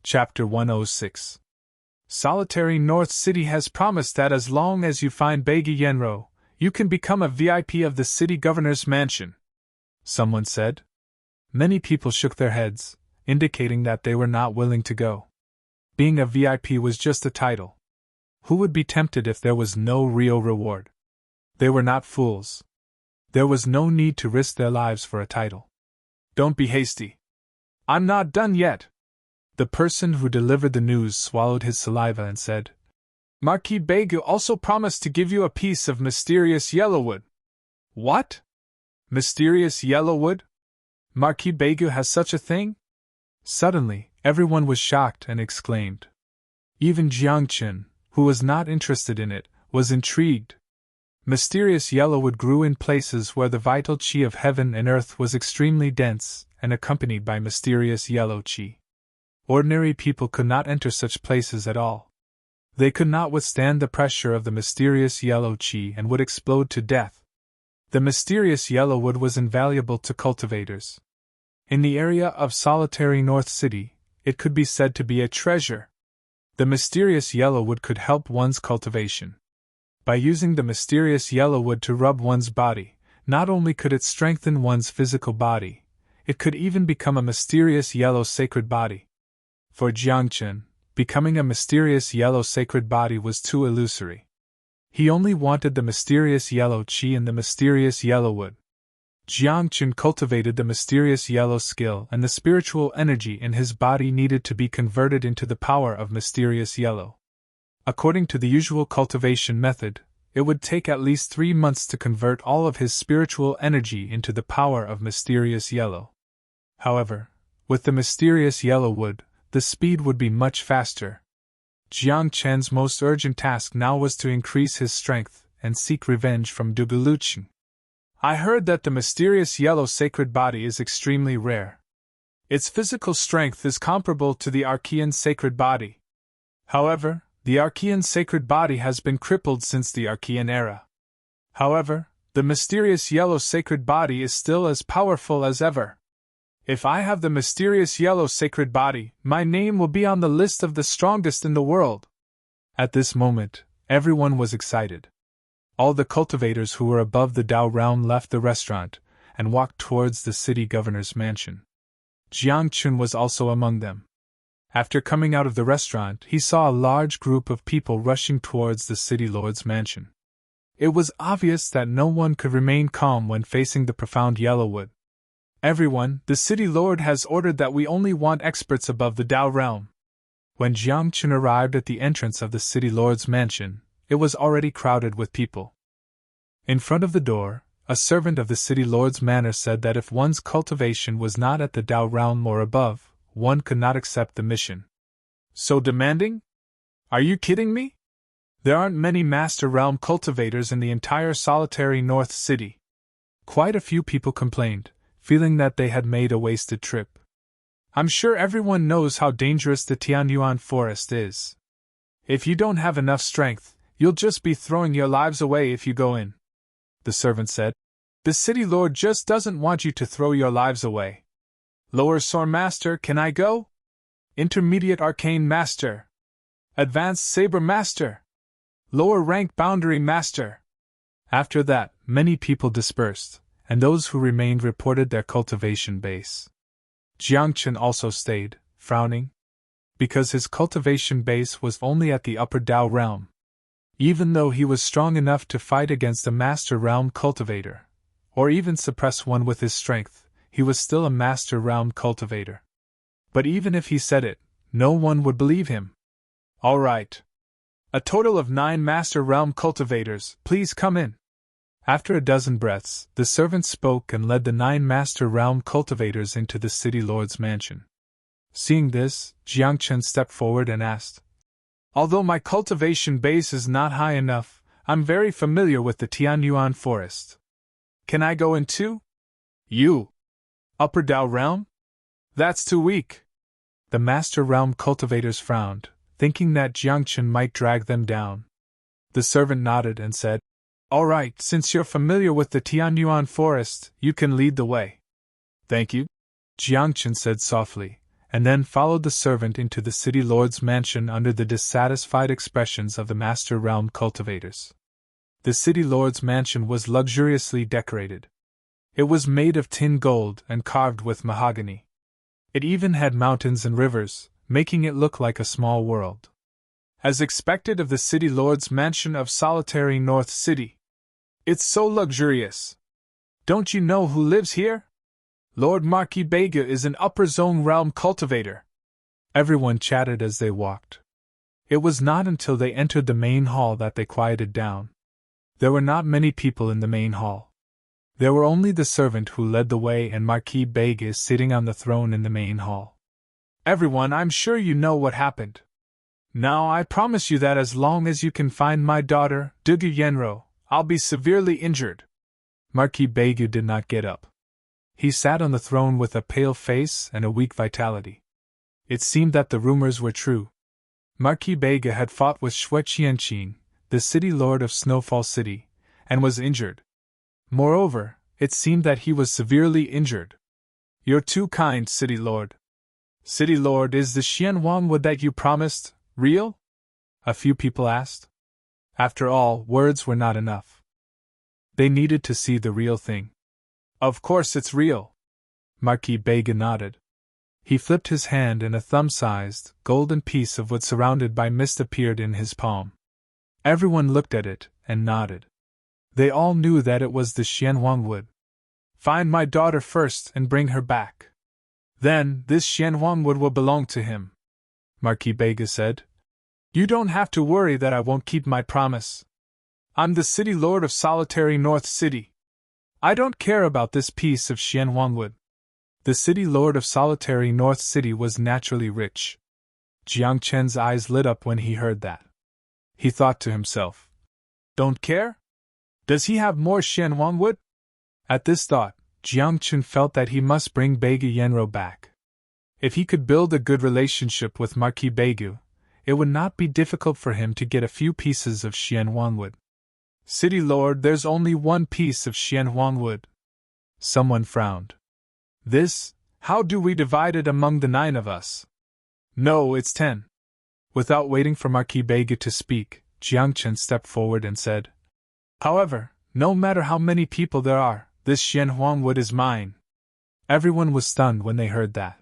Chapter 106. Solitary North City has promised that as long as you find Baigi Yenro, you can become a VIP of the city governor's mansion, someone said. Many people shook their heads, indicating that they were not willing to go. Being a VIP was just a title. Who would be tempted if there was no real reward? They were not fools. There was no need to risk their lives for a title. Don't be hasty. I'm not done yet. The person who delivered the news swallowed his saliva and said, Marquis Baigi also promised to give you a piece of mysterious yellowwood. What? Mysterious yellowwood? Marquis Baigi has such a thing? Suddenly, everyone was shocked and exclaimed. Even Jiangchen, who was not interested in it, was intrigued. Mysterious yellowwood grew in places where the vital qi of heaven and earth was extremely dense and accompanied by mysterious yellow qi. Ordinary people could not enter such places at all. They could not withstand the pressure of the mysterious yellow qi and would explode to death. The mysterious yellowwood was invaluable to cultivators. In the area of solitary North City, it could be said to be a treasure. The mysterious yellowwood could help one's cultivation. By using the mysterious yellowwood to rub one's body, not only could it strengthen one's physical body, it could even become a mysterious yellow sacred body. For Jiangchen, becoming a mysterious yellow sacred body was too illusory. He only wanted the mysterious yellow qi and the mysterious yellowwood. Jiangchen cultivated the mysterious yellow skill, and the spiritual energy in his body needed to be converted into the power of mysterious yellow. According to the usual cultivation method, it would take at least 3 months to convert all of his spiritual energy into the power of mysterious yellow. However, with the mysterious yellowwood, the speed would be much faster. Jiangchen's most urgent task now was to increase his strength and seek revenge from Dugulucheng. I heard that the mysterious yellow sacred body is extremely rare. Its physical strength is comparable to the Archean sacred body. However, the Archean sacred body has been crippled since the Archean era. However, the mysterious yellow sacred body is still as powerful as ever. If I have the mysterious yellow sacred body, my name will be on the list of the strongest in the world. At this moment, everyone was excited. All the cultivators who were above the Dao realm left the restaurant and walked towards the city governor's mansion. Jiangchen was also among them. After coming out of the restaurant, he saw a large group of people rushing towards the city lord's mansion. It was obvious that no one could remain calm when facing the profound yellowwood. Everyone, the city lord has ordered that we only want experts above the Dao realm. When Jiangchen arrived at the entrance of the city lord's mansion, it was already crowded with people. In front of the door, a servant of the city lord's manor said that if one's cultivation was not at the Dao realm or above, one could not accept the mission. So demanding? Are you kidding me? There aren't many master realm cultivators in the entire solitary North City. Quite a few people complained, feeling that they had made a wasted trip. I'm sure everyone knows how dangerous the Tianyuan forest is. If you don't have enough strength, you'll just be throwing your lives away if you go in. The servant said. The city lord just doesn't want you to throw your lives away. Lower Sword Master, can I go? Intermediate Arcane Master. Advanced Saber Master. Lower Rank Boundary Master. After that, many people dispersed, and those who remained reported their cultivation base. Jiangchen also stayed, frowning, because his cultivation base was only at the upper Dao realm. Even though he was strong enough to fight against a master realm cultivator, or even suppress one with his strength, he was still a master realm cultivator. But even if he said it, no one would believe him. All right. A total of 9 master realm cultivators, please come in. After a dozen breaths, the servant spoke and led the 9 master realm cultivators into the city lord's mansion. Seeing this, Jiangchen stepped forward and asked, Although my cultivation base is not high enough, I'm very familiar with the Tianyuan forest. Can I go in too? You? Upper Dao realm? That's too weak. The master realm cultivators frowned, thinking that Jiangchen might drag them down. The servant nodded and said, All right, since you're familiar with the Tianyuan forest, you can lead the way. Thank you, Jiangchen said softly, and then followed the servant into the city lord's mansion under the dissatisfied expressions of the master realm cultivators. The city lord's mansion was luxuriously decorated. It was made of tin gold and carved with mahogany. It even had mountains and rivers, making it look like a small world. As expected of the city lord's mansion of solitary North City. It's so luxurious. Don't you know who lives here? Lord Marquis Bega is an upper zone realm cultivator. Everyone chatted as they walked. It was not until they entered the main hall that they quieted down. There were not many people in the main hall. There were only the servant who led the way and Marquis Bega sitting on the throne in the main hall. Everyone, I'm sure you know what happened. Now I promise you that as long as you can find my daughter, Dugu Yenro, I'll be severely injured. Marquis Bega did not get up. He sat on the throne with a pale face and a weak vitality. It seemed that the rumors were true. Marquis Bega had fought with Xue Qianqing, the city lord of Snowfall City, and was injured. Moreover, it seemed that he was severely injured. You're too kind, city lord. City lord, is the Xianhuang wood that you promised real? A few people asked. After all, words were not enough. They needed to see the real thing. Of course it's real. Marquis Bega nodded. He flipped his hand and a thumb-sized, golden piece of wood surrounded by mist appeared in his palm. Everyone looked at it and nodded. They all knew that it was the Xianhuang wood. Find my daughter first and bring her back. Then, this Xianhuang wood will belong to him. Marquis Bega said. You don't have to worry that I won't keep my promise. I'm the city lord of solitary North City. I don't care about this piece of Xianhuang wood. The city lord of solitary North City was naturally rich. Jiang Chen's eyes lit up when he heard that. He thought to himself, don't care? Does he have more Xianhuang wood? At this thought, Jiang Chen felt that he must bring Bega Yenro back. If he could build a good relationship with Marquis Bega, it would not be difficult for him to get a few pieces of Xianhuang wood. City lord, there's only one piece of Xianhuang wood. Someone frowned. This, how do we divide it among the 9 of us? No, it's 10. Without waiting for Marquis Bega to speak, Jiang Chen stepped forward and said, however, no matter how many people there are, this Xianhuang wood is mine. Everyone was stunned when they heard that.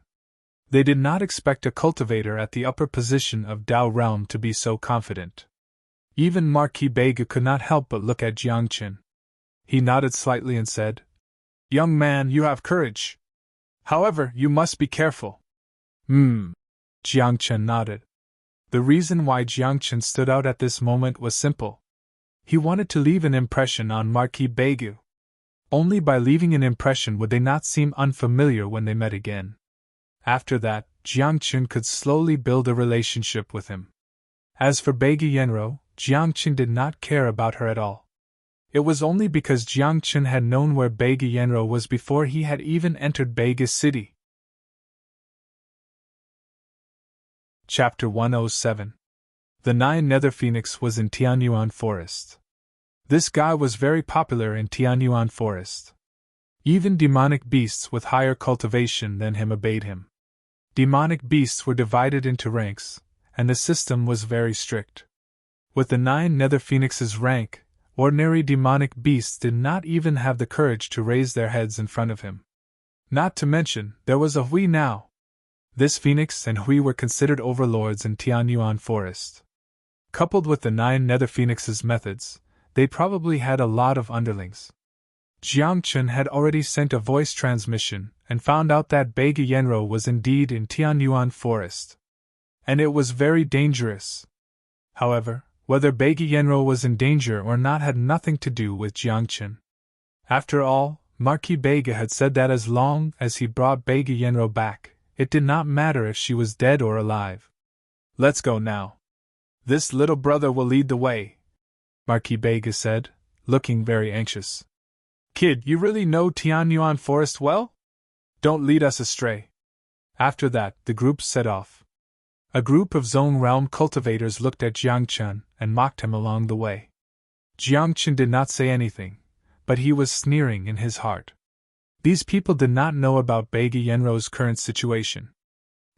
They did not expect a cultivator at the upper position of Dao realm to be so confident. Even Marquis Bega could not help but look at Jiang Chen. He nodded slightly and said, young man, you have courage. However, you must be careful. Jiang Chen nodded. The reason why Jiang Chen stood out at this moment was simple. He wanted to leave an impression on Marquis Bega. Only by leaving an impression would they not seem unfamiliar when they met again. After that, Jiang Chen could slowly build a relationship with him. As for Bega Yenro, Jiang Chen did not care about her at all. It was only because Jiang Chen had known where Bega Yenro was before he had even entered Bega City. Chapter 107. The 9 Nether Phoenix was in Tianyuan Forest. This guy was very popular in Tianyuan Forest. Even demonic beasts with higher cultivation than him obeyed him. Demonic beasts were divided into ranks, and the system was very strict. With the 9 Nether Phoenix's rank, ordinary demonic beasts did not even have the courage to raise their heads in front of him. Not to mention, there was a Hui now. This Phoenix and Hui were considered overlords in Tianyuan Forest. Coupled with the 9 Nether Phoenix's methods, they probably had a lot of underlings. Jiang Chen had already sent a voice transmission and found out that Bega Yenro was indeed in Tianyuan Forest. And it was very dangerous. However, whether Bega Yenro was in danger or not had nothing to do with Jiang Chen. After all, Marquis Bega had said that as long as he brought Bega Yenro back, it did not matter if she was dead or alive. Let's go now. This little brother will lead the way, Marquis Bega said, looking very anxious. Kid, you really know Tianyuan Forest well? Don't lead us astray. After that, the group set off. A group of Zone Realm cultivators looked at Jiang Chen and mocked him along the way. Jiang Chen did not say anything, but he was sneering in his heart. These people did not know about Bega Yenro's current situation.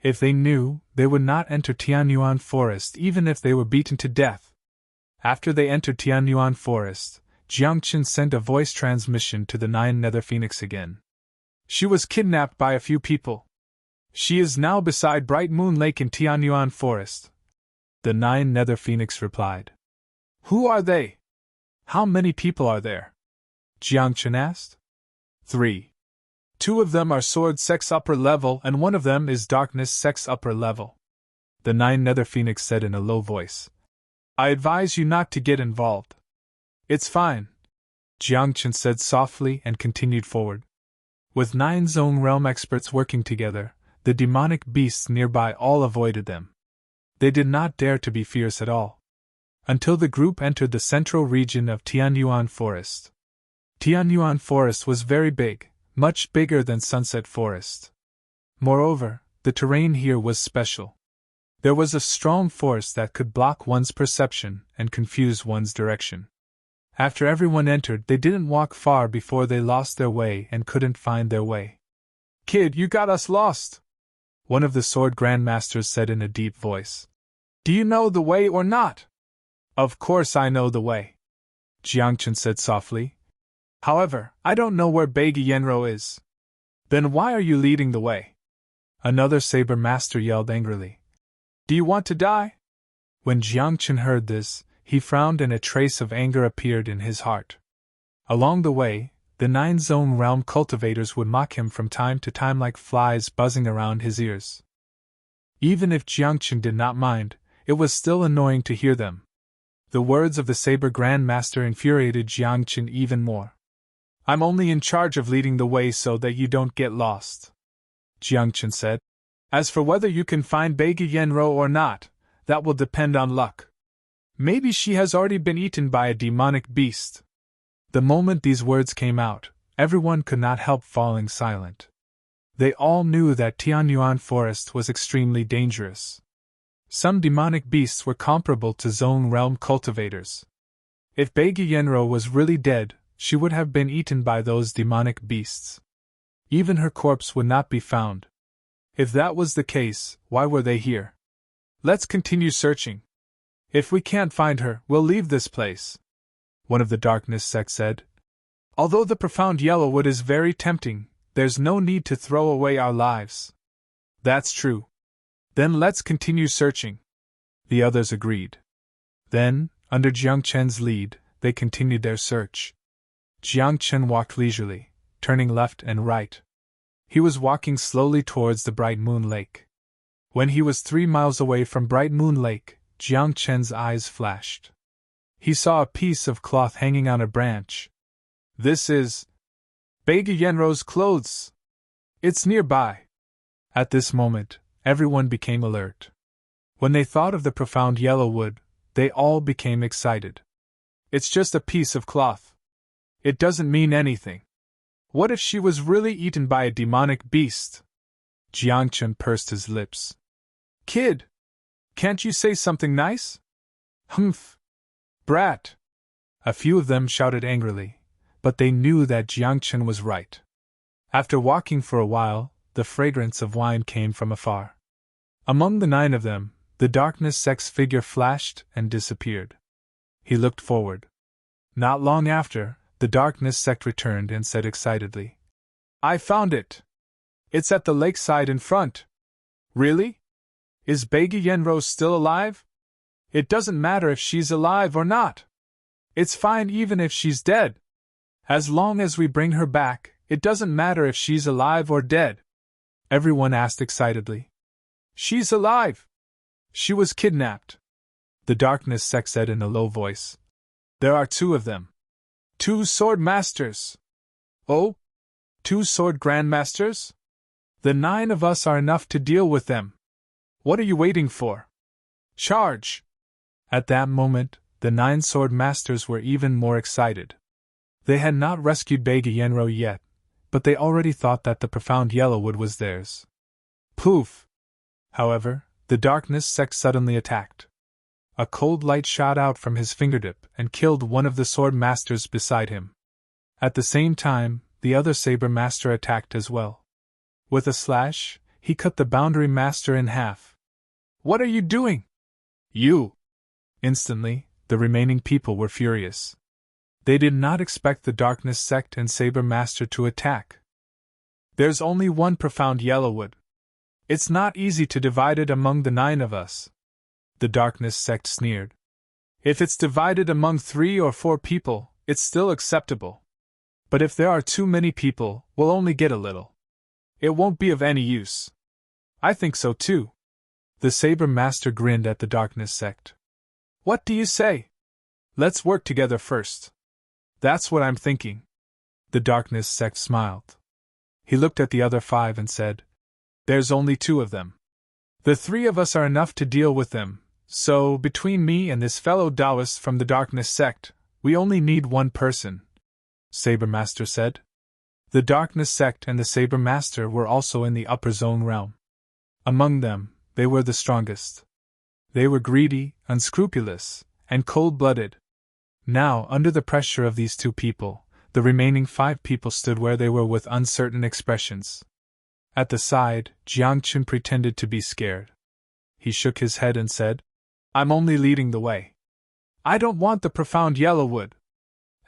If they knew, they would not enter Tianyuan Forest even if they were beaten to death. After they entered Tianyuan Forest, Jiangchen sent a voice transmission to the 9 Nether Phoenix again. She was kidnapped by a few people. She is now beside Bright Moon Lake in Tianyuan Forest. The 9 Nether Phoenix replied. Who are they? How many people are there? Jiangchen asked. 3. 2 of them are Sword Sex upper level and 1 of them is Darkness Sex upper level. The 9 Nether Phoenix said in a low voice. I advise you not to get involved. It's fine, Jiangchen said softly and continued forward. With 9 Zone Realm experts working together, the demonic beasts nearby all avoided them. They did not dare to be fierce at all. Until the group entered the central region of Tianyuan Forest. Tianyuan Forest was very big, much bigger than Sunset Forest. Moreover, the terrain here was special. There was a strong force that could block one's perception and confuse one's direction. After everyone entered, they didn't walk far before they lost their way and couldn't find their way. Kid, you got us lost, one of the Sword Grandmasters said in a deep voice. Do you know the way or not? Of course I know the way, Jiangchen said softly. However, I don't know where Beigi Yenro is. Then why are you leading the way? Another Saber Master yelled angrily. Do you want to die? When Jiangchen heard this, he frowned and a trace of anger appeared in his heart. Along the way, the 9 Zone Realm cultivators would mock him from time to time like flies buzzing around his ears. Even if Jiangchen did not mind, it was still annoying to hear them. The words of the Saber Grandmaster infuriated Jiangchen even more. I'm only in charge of leading the way so that you don't get lost, Jiangchen said. As for whether you can find Beigi Yenro or not, that will depend on luck. Maybe she has already been eaten by a demonic beast. The moment these words came out, everyone could not help falling silent. They all knew that Tianyuan Forest was extremely dangerous. Some demonic beasts were comparable to Zone Realm cultivators. If Beigi Yenro was really dead, she would have been eaten by those demonic beasts. Even her corpse would not be found. If that was the case, why were they here? Let's continue searching. If we can't find her, we'll leave this place, one of the Darkness sect said. Although the profound yellow wood is very tempting, there's no need to throw away our lives. That's true. Then let's continue searching. The others agreed. Then, under Jiangchen's lead, they continued their search. Jiangchen walked leisurely, turning left and right. He was walking slowly towards the Bright Moon Lake. When he was 3 miles away from Bright Moon Lake, Jiangchen's eyes flashed. He saw a piece of cloth hanging on a branch. This is Beigi Yenro's clothes. It's nearby. At this moment, everyone became alert. When they thought of the profound yellow wood, they all became excited. It's just a piece of cloth. It doesn't mean anything. What if she was really eaten by a demonic beast? Jiangchen pursed his lips. Kid! Can't you say something nice? Humph! Brat! A few of them shouted angrily, but they knew that Jiangchen was right. After walking for a while, the fragrance of wine came from afar. Among the 9 of them, the Darkness sect's figure flashed and disappeared. He looked forward. Not long after, the Darkness sect returned and said excitedly, I found it! It's at the lakeside in front. Really? Is Beigi Yenro still alive? It doesn't matter if she's alive or not. It's fine even if she's dead. As long as we bring her back, it doesn't matter if she's alive or dead. Everyone asked excitedly. She's alive! She was kidnapped, the Darkness sect said in a low voice. There are 2 of them. 2 sword masters. Oh? 2 sword grandmasters? The 9 of us are enough to deal with them. What are you waiting for? Charge! At that moment, the 9 sword masters were even more excited. They had not rescued Beigi Yenro yet, but they already thought that the profound yellow wood was theirs. Poof! However, the Darkness sect suddenly attacked. A cold light shot out from his fingertip and killed one of the sword masters beside him. At the same time, the other saber master attacked as well. With a slash, he cut the boundary master in half. "What are you doing?" "You!" Instantly, the remaining people were furious. They did not expect the Darkness Sect and Saber Master to attack. "There's only one profound Yellowwood. It's not easy to divide it among the 9 of us." The Darkness Sect sneered. "If it's divided among 3 or 4 people, it's still acceptable. But if there are too many people, we'll only get a little. It won't be of any use." "I think so too." The Saber Master grinned at the Darkness Sect. "What do you say? Let's work together first." "That's what I'm thinking." The Darkness Sect smiled. He looked at the other 5 and said, "There's only 2 of them. The 3 of us are enough to deal with them, so between me and this fellow Taoist from the Darkness Sect, we only need 1 person," Saber Master said. The Darkness Sect and the Saber Master were also in the upper zone realm. Among them, they were the strongest. They were greedy, unscrupulous, and cold-blooded. Now, under the pressure of these 2 people, the remaining 5 people stood where they were with uncertain expressions. At the side, Jiangchen pretended to be scared. He shook his head and said, "I'm only leading the way. I don't want the profound Yellowwood.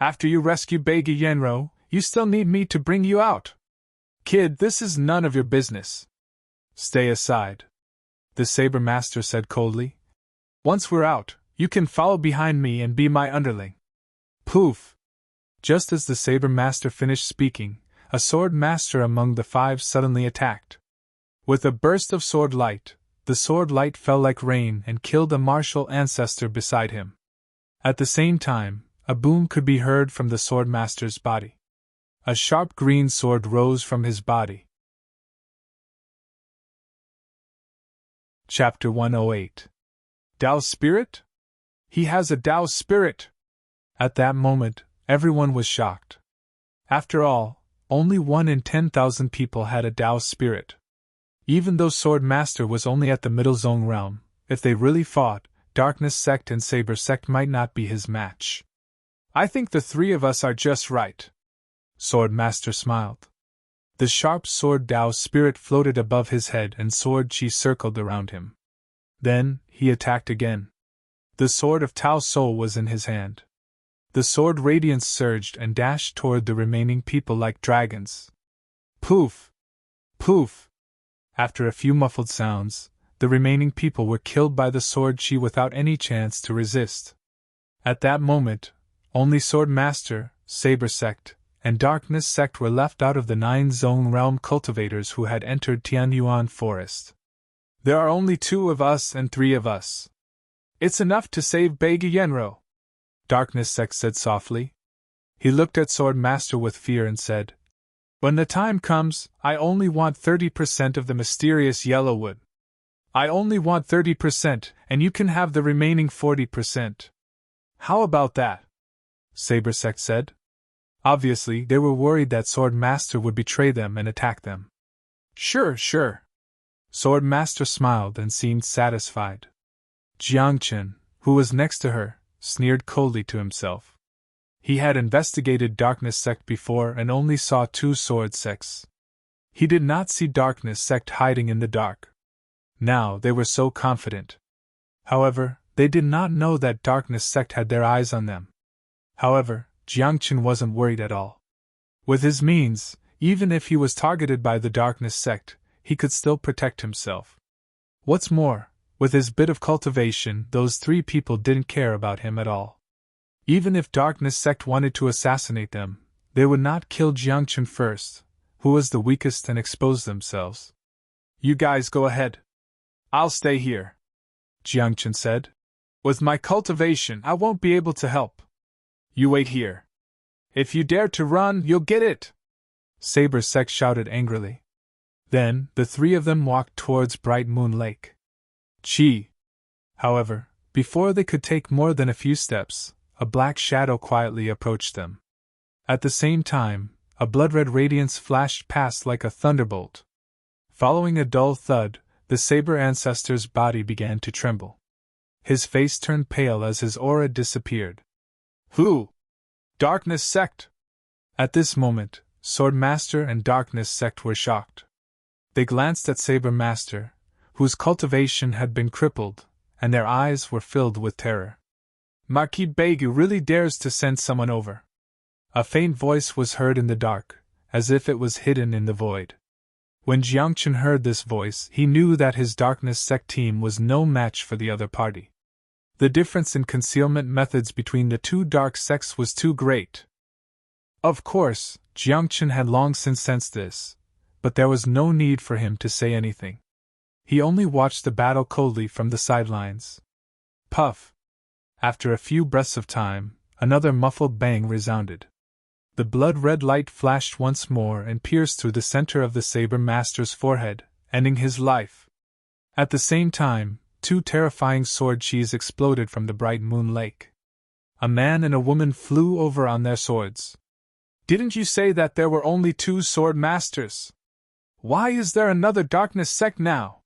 After you rescue Beige Yenro, you still need me to bring you out. Kid, this is none of your business. Stay aside," the Saber Master said coldly. "Once we're out, you can follow behind me and be my underling." Poof! Just as the Saber Master finished speaking, a Sword Master among the 5 suddenly attacked. With a burst of sword light, the sword light fell like rain and killed a martial ancestor beside him. At the same time, a boom could be heard from the Sword Master's body. A sharp green sword rose from his body. Chapter 108. Tao Spirit? He has a Tao Spirit! At that moment, everyone was shocked. After all, only 1 in 10,000 people had a Tao Spirit. Even though Sword Master was only at the Middle Zone realm, if they really fought, Darkness Sect and Saber Sect might not be his match. "I think the 3 of us are just right." Sword Master smiled. The sharp sword Tao Spirit floated above his head and sword chi circled around him. Then, he attacked again. The sword of Tao Soul was in his hand. The sword radiance surged and dashed toward the remaining people like dragons. Poof! Poof! After a few muffled sounds, the remaining people were killed by the sword chi without any chance to resist. At that moment, only Sword Master, Saber Sect, and Darkness Sect were left out of the 9-zone realm cultivators who had entered Tianyuan Forest. "There are only 2 of us and 3 of us. It's enough to save Beige Yenro," Darkness Sect said softly. He looked at Sword Master with fear and said, "When the time comes, I only want 30% of the mysterious Yellowwood. I only want 30%, and you can have the remaining 40%. How about that?" Saber Sect said. Obviously, they were worried that Sword Master would betray them and attack them. Sure. Sword Master smiled and seemed satisfied. Jiangchen, who was next to her, sneered coldly to himself. He had investigated Darkness Sect before and only saw 2 sword sects. He did not see Darkness Sect hiding in the dark. Now they were so confident. However, they did not know that Darkness Sect had their eyes on them. However, Jiangchen wasn't worried at all. With his means, even if he was targeted by the Darkness Sect, he could still protect himself. What's more, with his bit of cultivation, those 3 people didn't care about him at all. Even if Darkness Sect wanted to assassinate them, they would not kill Jiangchen first, who was the weakest, and expose themselves. "You guys go ahead. I'll stay here," Jiangchen said. "With my cultivation, I won't be able to help. You wait here. If you dare to run, you'll get it," Saber Sect shouted angrily. Then, the 3 of them walked towards Bright Moon Lake. However, before they could take more than a few steps, a black shadow quietly approached them. At the same time, a blood-red radiance flashed past like a thunderbolt. Following a dull thud, the Saber ancestor's body began to tremble. His face turned pale as his aura disappeared. "Who? Darkness Sect!" At this moment, Sword Master and Darkness Sect were shocked. They glanced at Saber Master, whose cultivation had been crippled, and their eyes were filled with terror. Marquis Begu really dares to send someone over. A faint voice was heard in the dark, as if it was hidden in the void. When Jiangchen heard this voice, he knew that his Darkness Sect team was no match for the other party. The difference in concealment methods between the two dark sects was too great. Of course, Jiangchen had long since sensed this, but there was no need for him to say anything. He only watched the battle coldly from the sidelines. Puff! After a few breaths of time, another muffled bang resounded. The blood-red light flashed once more and pierced through the center of the Saber Master's forehead, ending his life. At the same time, two terrifying sword sheaths exploded from the bright moon lake. A man and a woman flew over on their swords. Didn't you say that there were only two sword masters? Why is there another Darkness Sect now?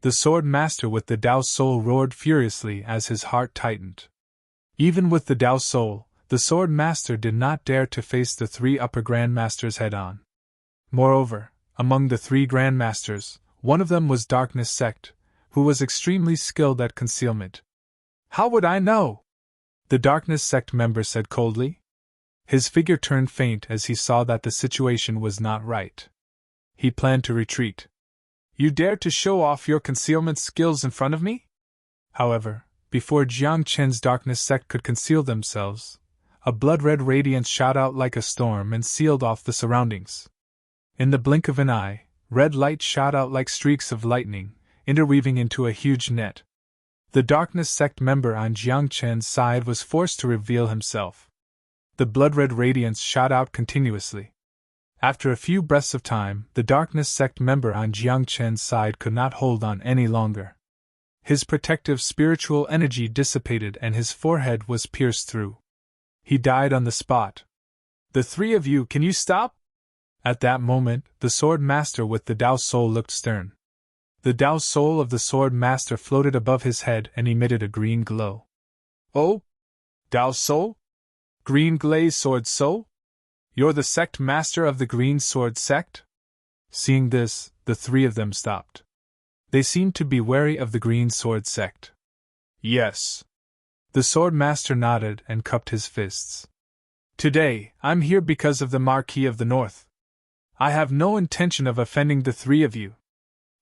The sword master with the Tao Soul roared furiously as his heart tightened. Even with the Tao Soul, the sword master did not dare to face the three upper grandmasters head-on. Moreover, among the three grandmasters, one of them was Darkness Sect, who was extremely skilled at concealment. How would I know? The Darkness Sect member said coldly. His figure turned faint as he saw that the situation was not right. He planned to retreat. You dare to show off your concealment skills in front of me? However, before Jiang Chen's Darkness Sect could conceal themselves, a blood-red radiance shot out like a storm and sealed off the surroundings. In the blink of an eye, red light shot out like streaks of lightning, interweaving into a huge net. The Darkness Sect member on Jiang Chen's side was forced to reveal himself. The blood-red radiance shot out continuously. After a few breaths of time, the Darkness Sect member on Jiang Chen's side could not hold on any longer. His protective spiritual energy dissipated and his forehead was pierced through. He died on the spot. The three of you, can you stop? At that moment, the sword master with the Tao Soul looked stern. The Tao Soul of the sword master floated above his head and emitted a green glow. Oh? Tao Soul? Green glaze sword soul? You're the sect master of the Green Sword Sect? Seeing this, the three of them stopped. They seemed to be wary of the Green Sword Sect. Yes. The sword master nodded and cupped his fists. Today, I'm here because of the Marquis of the North. I have no intention of offending the three of you.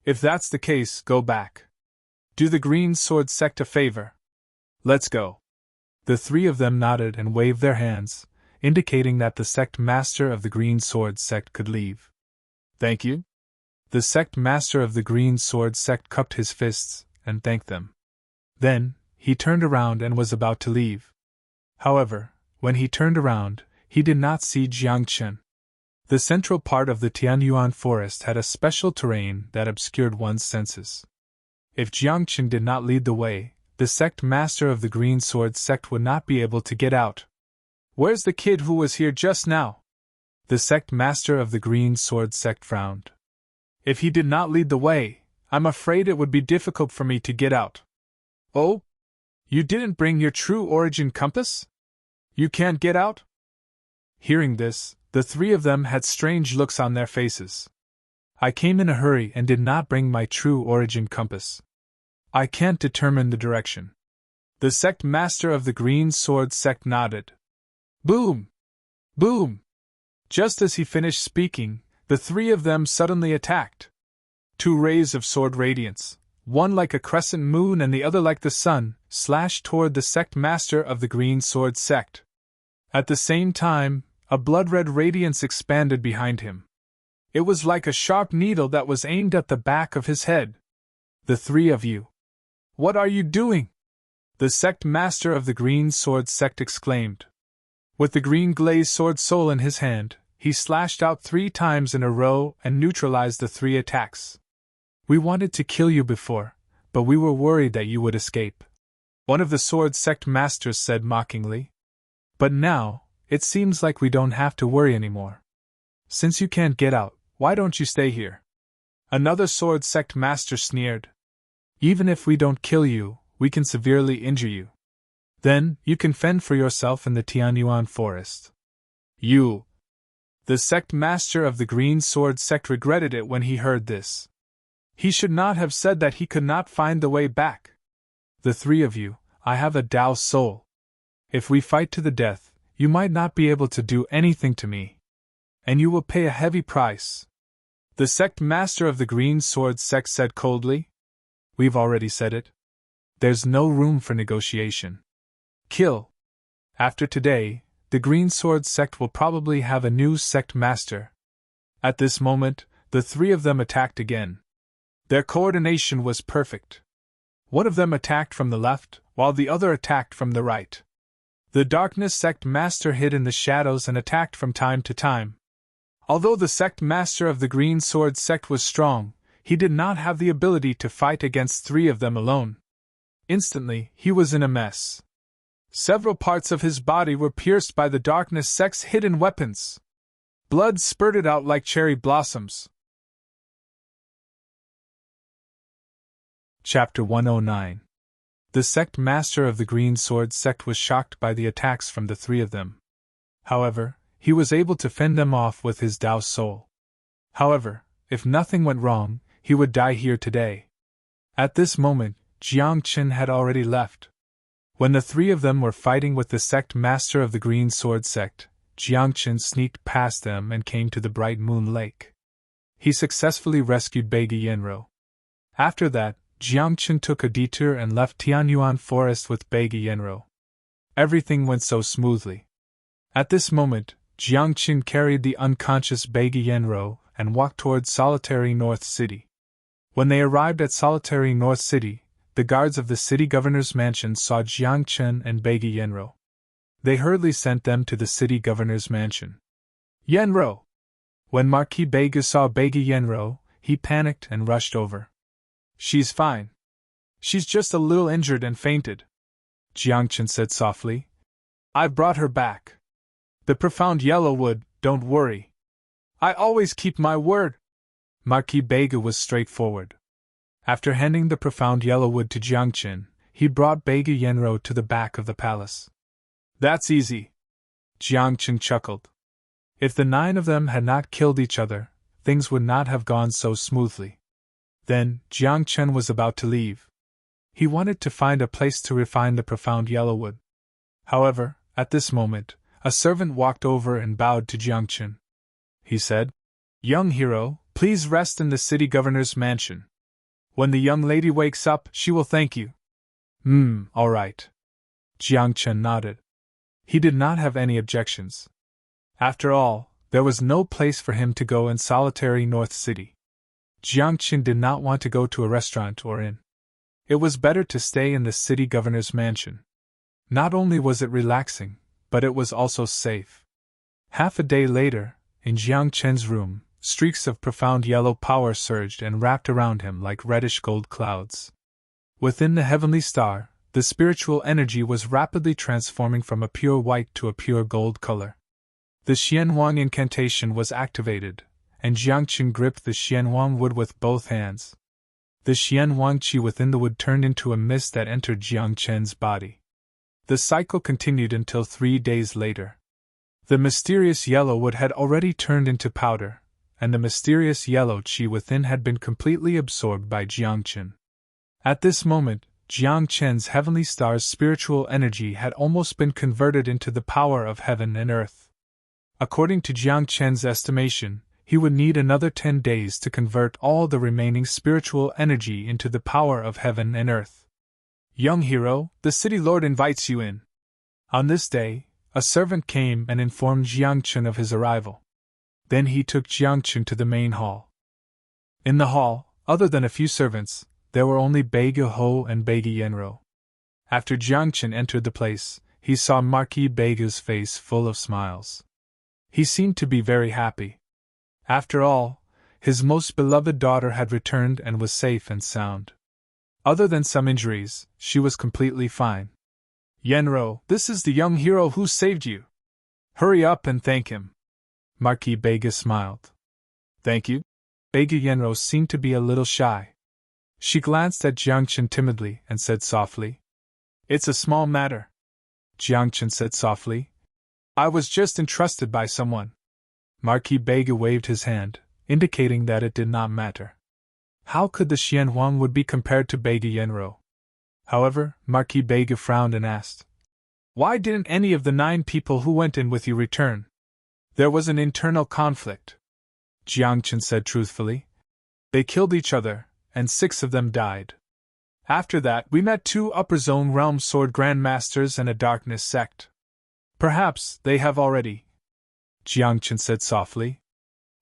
If that's the case, go back. Do the Green Sword Sect a favor. Let's go. The three of them nodded and waved their hands, indicating that the sect master of the Green Sword Sect could leave. Thank you. The sect master of the Green Sword Sect cupped his fists and thanked them. Then, he turned around and was about to leave. However, when he turned around, he did not see Jiangchen. The central part of the Tianyuan forest had a special terrain that obscured one's senses. If Jiangchen did not lead the way, the sect master of the Green Sword Sect would not be able to get out. Where's the kid who was here just now? The sect master of the Green Sword Sect frowned. If he did not lead the way, I'm afraid it would be difficult for me to get out. Oh? You didn't bring your true origin compass? You can't get out? Hearing this, the three of them had strange looks on their faces. I came in a hurry and did not bring my true origin compass. I can't determine the direction. The sect master of the Green Sword Sect nodded. Boom! Boom! Just as he finished speaking, the three of them suddenly attacked. Two rays of sword radiance, one like a crescent moon and the other like the sun, slashed toward the sect master of the Green Sword Sect. At the same time, a blood-red radiance expanded behind him. It was like a sharp needle that was aimed at the back of his head. The three of you. What are you doing? The sect master of the Green Sword Sect exclaimed. With the green glazed sword soul in his hand, he slashed out 3 times in a row and neutralized the 3 attacks. We wanted to kill you before, but we were worried that you would escape. One of the sword sect masters said mockingly. But now, it seems like we don't have to worry anymore. Since you can't get out, why don't you stay here? Another sword sect master sneered. Even if we don't kill you, we can severely injure you. Then, you can fend for yourself in the Tianyuan forest. You. The sect master of the Green Sword sect regretted it when he heard this. He should not have said that he could not find the way back. The three of you, I have a Tao soul. If we fight to the death, you might not be able to do anything to me. And you will pay a heavy price. The sect master of the Green Sword sect said coldly. We've already said it. There's no room for negotiation. Kill. After today, the Green Sword sect will probably have a new sect master. At this moment, the three of them attacked again. Their coordination was perfect. One of them attacked from the left, while the other attacked from the right. The Darkness sect master hid in the shadows and attacked from time to time. Although the sect master of the Green Sword sect was strong, he did not have the ability to fight against three of them alone. Instantly, he was in a mess. Several parts of his body were pierced by the Darkness sect's hidden weapons. Blood spurted out like cherry blossoms. Chapter 109. The sect master of the Green Sword sect was shocked by the attacks from the three of them. However, he was able to fend them off with his Tao soul. However, if nothing went wrong, he would die here today. At this moment, Jiang Qin had already left. When the three of them were fighting with the sect master of the Green Sword sect, Jiang Qin sneaked past them and came to the Bright Moon Lake. He successfully rescued Beige Yenro. After that, Jiang Qin took a detour and left Tianyuan Forest with Beige Yenro. Everything went so smoothly. At this moment, Jiang Qin carried the unconscious Beige Yenro and walked towards Solitary North City. When they arrived at Solitary North City, the guards of the city governor's mansion saw Jiang Qin and Beige Yenro. They hurriedly sent them to the city governor's mansion. Yenro! When Marquis Beige saw Beige Yenro, he panicked and rushed over. She's fine. She's just a little injured and fainted, Jiang Qin said softly. I've brought her back. The profound yellow wood, don't worry. I always keep my word. Marquis Beige was straightforward. After handing the profound yellow wood to Jiang Qin, he brought Beige Yenro to the back of the palace. That's easy. Jiang Qin chuckled. If the 9 of them had not killed each other, things would not have gone so smoothly. Then, Jiang Qin was about to leave. He wanted to find a place to refine the profound yellow wood. However, at this moment, a servant walked over and bowed to Jiang Qin. He said, Young hero, please rest in the city governor's mansion. When the young lady wakes up, she will thank you. All right. Jiang Qin nodded. He did not have any objections. After all, there was no place for him to go in Solitary North City. Jiang Qin did not want to go to a restaurant or inn. It was better to stay in the city governor's mansion. Not only was it relaxing, but it was also safe. Half a day later, in Jiang Qin's room, streaks of profound yellow power surged and wrapped around him like reddish gold clouds. Within the heavenly star, the spiritual energy was rapidly transforming from a pure white to a pure gold color. The Xianhuang incantation was activated, and Jiang Qin gripped the Xianhuang wood with both hands. The Xianhuang qi within the wood turned into a mist that entered Jiang Qin's body. The cycle continued until 3 days later. The mysterious yellow wood had already turned into powder, and the mysterious yellow qi within had been completely absorbed by Jiang Qin. At this moment, Jiang Qin's heavenly star's spiritual energy had almost been converted into the power of heaven and earth. According to Jiang Qin's estimation, he would need another 10 days to convert all the remaining spiritual energy into the power of heaven and earth. Young hero, the city lord invites you in. On this day, a servant came and informed Jiang Qin of his arrival. Then he took Jiang Qin to the main hall. In the hall, other than a few servants, there were only Beige Ho and Beige Yenro. After Jiang Qin entered the place, he saw Marquis Beige's face full of smiles. He seemed to be very happy. After all, his most beloved daughter had returned and was safe and sound. Other than some injuries, she was completely fine. Yenro, this is the young hero who saved you. Hurry up and thank him. Marquis Beige smiled. Thank you? Beige Yenro seemed to be a little shy. She glanced at Jiang Qin timidly and said softly, It's a small matter. Jiang Qin said softly, I was just entrusted by someone. Marquis Bega waved his hand, indicating that it did not matter. How could the Xian Huang would be compared to Bega Yenro? However, Marquis Bega frowned and asked, "Why didn't any of the 9 people who went in with you return?" "There was an internal conflict," Jiang Chen said truthfully. "They killed each other, and 6 of them died. After that, we met 2 Upper Zone Realm Sword Grandmasters and a Darkness sect. Perhaps they have already," Jiang Chen said softly.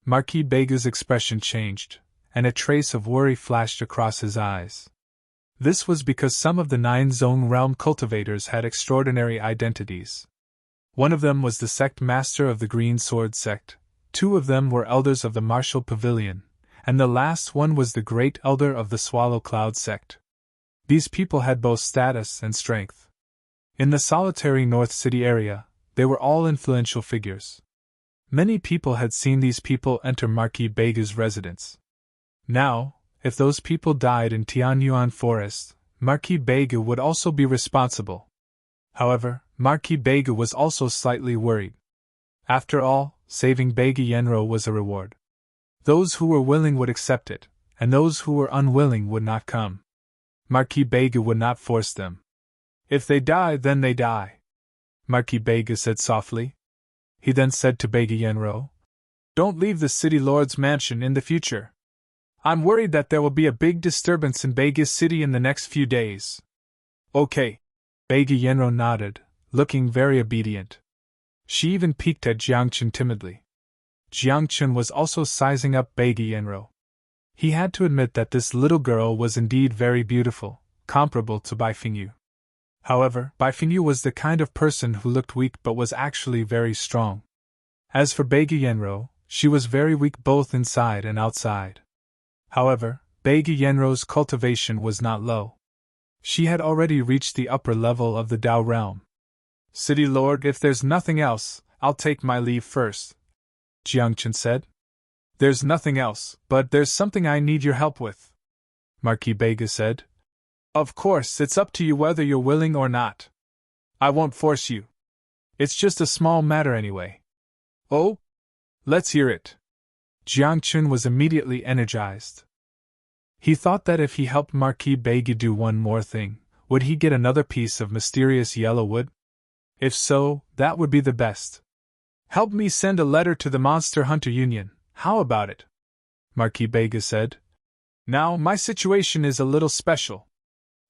Marquis Bega's expression changed, and a trace of worry flashed across his eyes. This was because some of the 9 Zone Realm cultivators had extraordinary identities. One of them was the sect master of the Green Sword sect, 2 of them were elders of the Martial Pavilion, and the last one was the Great Elder of the Swallow Cloud sect. These people had both status and strength. In the solitary North City area, they were all influential figures. Many people had seen these people enter Marquis Bega's residence. Now, if those people died in Tianyuan Forest, Marquis Bega would also be responsible. However, Marquis Bega was also slightly worried. After all, saving Bega Yenro was a reward. Those who were willing would accept it, and those who were unwilling would not come. Marquis Bega would not force them. "If they die, then they die," Marquis Bega said softly. He then said to Bega Yenro, "Don't leave the City Lord's mansion in the future. I'm worried that there will be a big disturbance in Bega City in the next few days." "Okay." Bega Yenro nodded, looking very obedient. She even peeked at Jiang Chen timidly. Jiang Chen was also sizing up Bega Yenro. He had to admit that this little girl was indeed very beautiful, comparable to Bai Fingyu. However, Bai Fingyu was the kind of person who looked weak but was actually very strong. As for Bega Yenro, she was very weak both inside and outside. However, Bega Yenro's cultivation was not low. She had already reached the upper level of the Dao realm. "City Lord, if there's nothing else, I'll take my leave first," Jiang Chen said. "There's nothing else, but there's something I need your help with," Marquis Bega said. "Of course, it's up to you whether you're willing or not. I won't force you. It's just a small matter anyway." "Oh? Let's hear it." Jiang Chen was immediately energized. He thought that if he helped Marquis Bega do one more thing, would he get another piece of mysterious yellow wood? If so, that would be the best. "Help me send a letter to the Monster Hunter Union, how about it?" Marquis Bega said. "Now, my situation is a little special.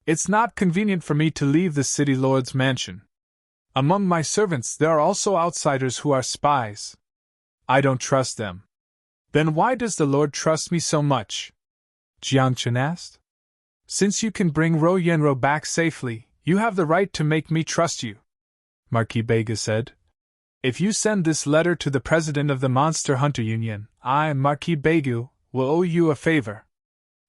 It's not convenient for me to leave the City Lord's mansion. Among my servants there are also outsiders who are spies. I don't trust them." "Then why does the Lord trust me so much?" Jiang Chen asked. "Since you can bring Ro Yenro back safely, you have the right to make me trust you," Marquis Bega said. "If you send this letter to the president of the Monster Hunter Union, I, Marquis Bega, will owe you a favor."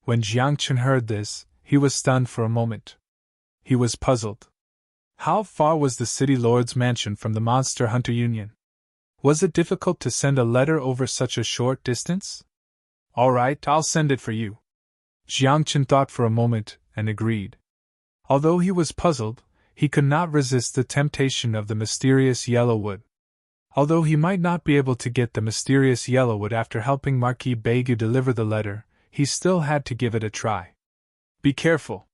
When Jiang Chen heard this, he was stunned for a moment. He was puzzled. How far was the City Lord's mansion from the Monster Hunter Union? Was it difficult to send a letter over such a short distance? "All right, I'll send it for you." Jiang Chen thought for a moment, and agreed. Although he was puzzled, he could not resist the temptation of the mysterious yellow wood. Although he might not be able to get the mysterious yellow wood after helping Marquis Bega deliver the letter, he still had to give it a try. "Be careful."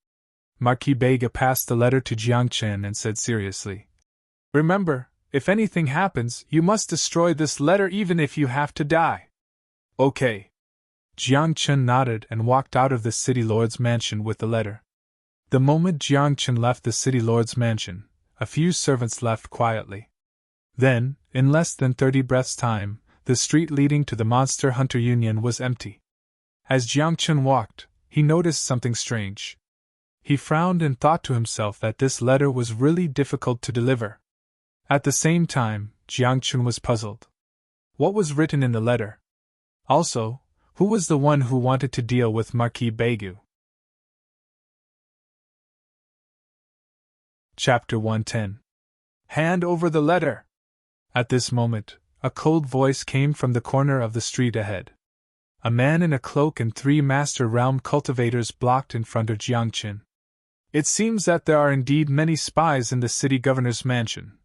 Marquis Bega passed the letter to Jiang Chen and said seriously, "Remember, if anything happens, you must destroy this letter even if you have to die." "Okay." Jiang Chen nodded and walked out of the City Lord's mansion with the letter. The moment Jiang Chen left the City Lord's mansion, a few servants left quietly. Then, in less than 30 breaths' time, the street leading to the Monster Hunter Union was empty. As Jiang Chen walked, he noticed something strange. He frowned and thought to himself that this letter was really difficult to deliver. At the same time, Jiang Chen was puzzled. What was written in the letter? Also, who was the one who wanted to deal with Marquis Bega? Chapter 110. Hand over the letter! At this moment, a cold voice came from the corner of the street ahead. A man in a cloak and 3 Master Realm cultivators blocked in front of Jiang Chen. "It seems that there are indeed many spies in the city governor's mansion,"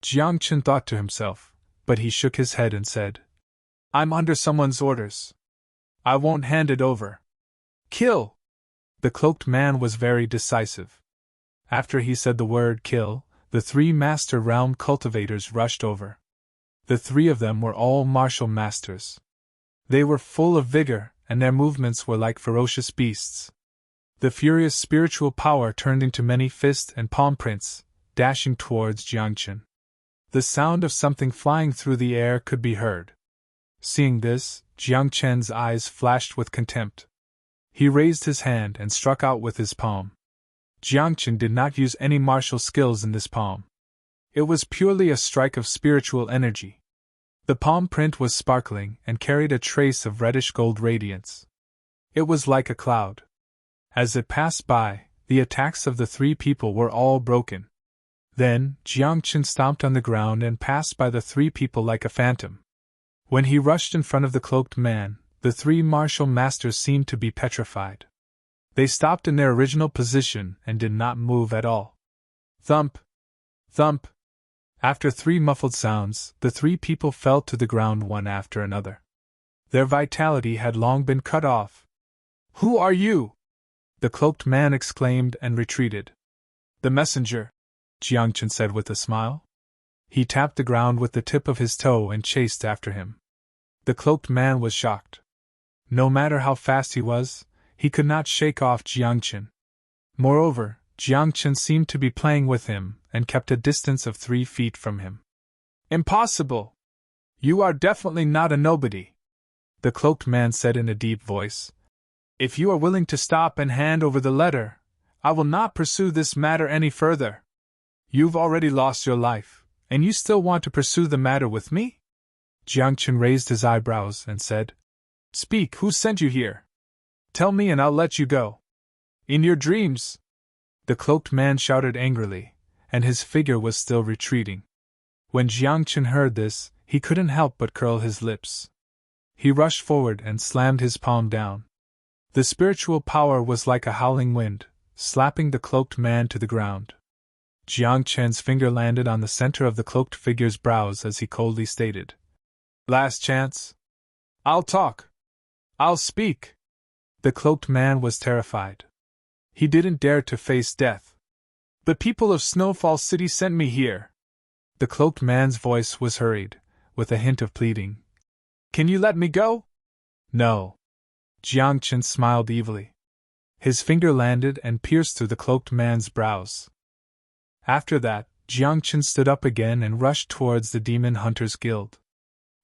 Jiang Chen thought to himself, but he shook his head and said, I'm under someone's orders. I won't hand it over. Kill! The cloaked man was very decisive. After he said the word kill, the 3 master realm cultivators rushed over. The 3 of them were all martial masters. They were full of vigor, and their movements were like ferocious beasts. The furious spiritual power turned into many fist and palm prints, dashing towards Jiangchen. The sound of something flying through the air could be heard. Seeing this, Jiangchen's eyes flashed with contempt. He raised his hand and struck out with his palm. Jiangchen did not use any martial skills in this palm. It was purely a strike of spiritual energy. The palm print was sparkling and carried a trace of reddish gold radiance. It was like a cloud. As it passed by, the attacks of the 3 people were all broken. Then, Jiangchen stomped on the ground and passed by the 3 people like a phantom. When he rushed in front of the cloaked man, the 3 martial masters seemed to be petrified. They stopped in their original position and did not move at all. Thump! Thump! After 3 muffled sounds, the 3 people fell to the ground one after another. Their vitality had long been cut off. Who are you? The cloaked man exclaimed and retreated. The messenger, Jiangchen said with a smile. He tapped the ground with the tip of his toe and chased after him. The cloaked man was shocked. No matter how fast he was, he could not shake off Jiangchen. Moreover, Jiangchen seemed to be playing with him and kept a distance of 3 feet from him. Impossible! You are definitely not a nobody, the cloaked man said in a deep voice. If you are willing to stop and hand over the letter, I will not pursue this matter any further. You've already lost your life, and you still want to pursue the matter with me? Jiangchen raised his eyebrows and said, Speak, who sent you here? Tell me and I'll let you go. In your dreams! The cloaked man shouted angrily, and his figure was still retreating. When Jiangchen heard this, he couldn't help but curl his lips. He rushed forward and slammed his palm down. The spiritual power was like a howling wind, slapping the cloaked man to the ground. Jiangchen's finger landed on the center of the cloaked figure's brows as he coldly stated, Last chance? I'll talk. I'll speak. The cloaked man was terrified. He didn't dare to face death. The people of Snowfall City sent me here. The cloaked man's voice was hurried, with a hint of pleading. Can you let me go? No. Jiangchen smiled evilly. His finger landed and pierced through the cloaked man's brows. After that, Jiangchen stood up again and rushed towards the Demon Hunters Guild.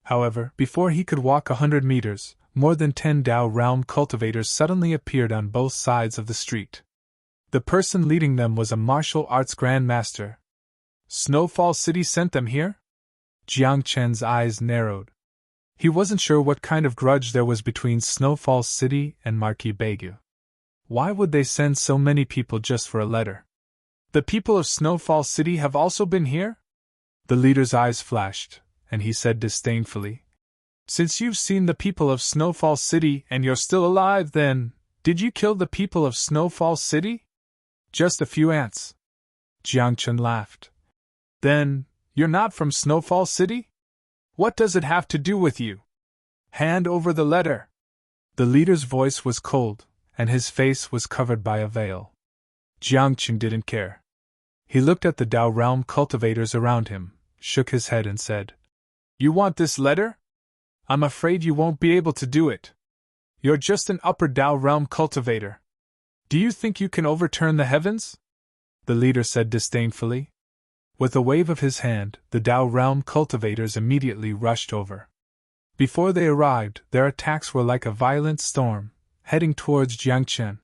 However, before he could walk 100 meters, more than 10 Dao realm cultivators suddenly appeared on both sides of the street. The person leading them was a martial arts grandmaster. Snowfall City sent them here? Jiangchen's eyes narrowed. He wasn't sure what kind of grudge there was between Snowfall City and Marquis Begu. Why would they send so many people just for a letter? The people of Snowfall City have also been here? The leader's eyes flashed, and he said disdainfully, Since you've seen the people of Snowfall City and you're still alive, then, did you kill the people of Snowfall City? Just a few ants. Jiangchen laughed. Then, you're not from Snowfall City? What does it have to do with you? Hand over the letter. The leader's voice was cold, and his face was covered by a veil. Jiangchen didn't care. He looked at the Dao realm cultivators around him, shook his head and said, You want this letter? I'm afraid you won't be able to do it. You're just an upper Dao realm cultivator. Do you think you can overturn the heavens? The leader said disdainfully. With a wave of his hand, the Dao realm cultivators immediately rushed over. Before they arrived, their attacks were like a violent storm, heading towards Jiangchen.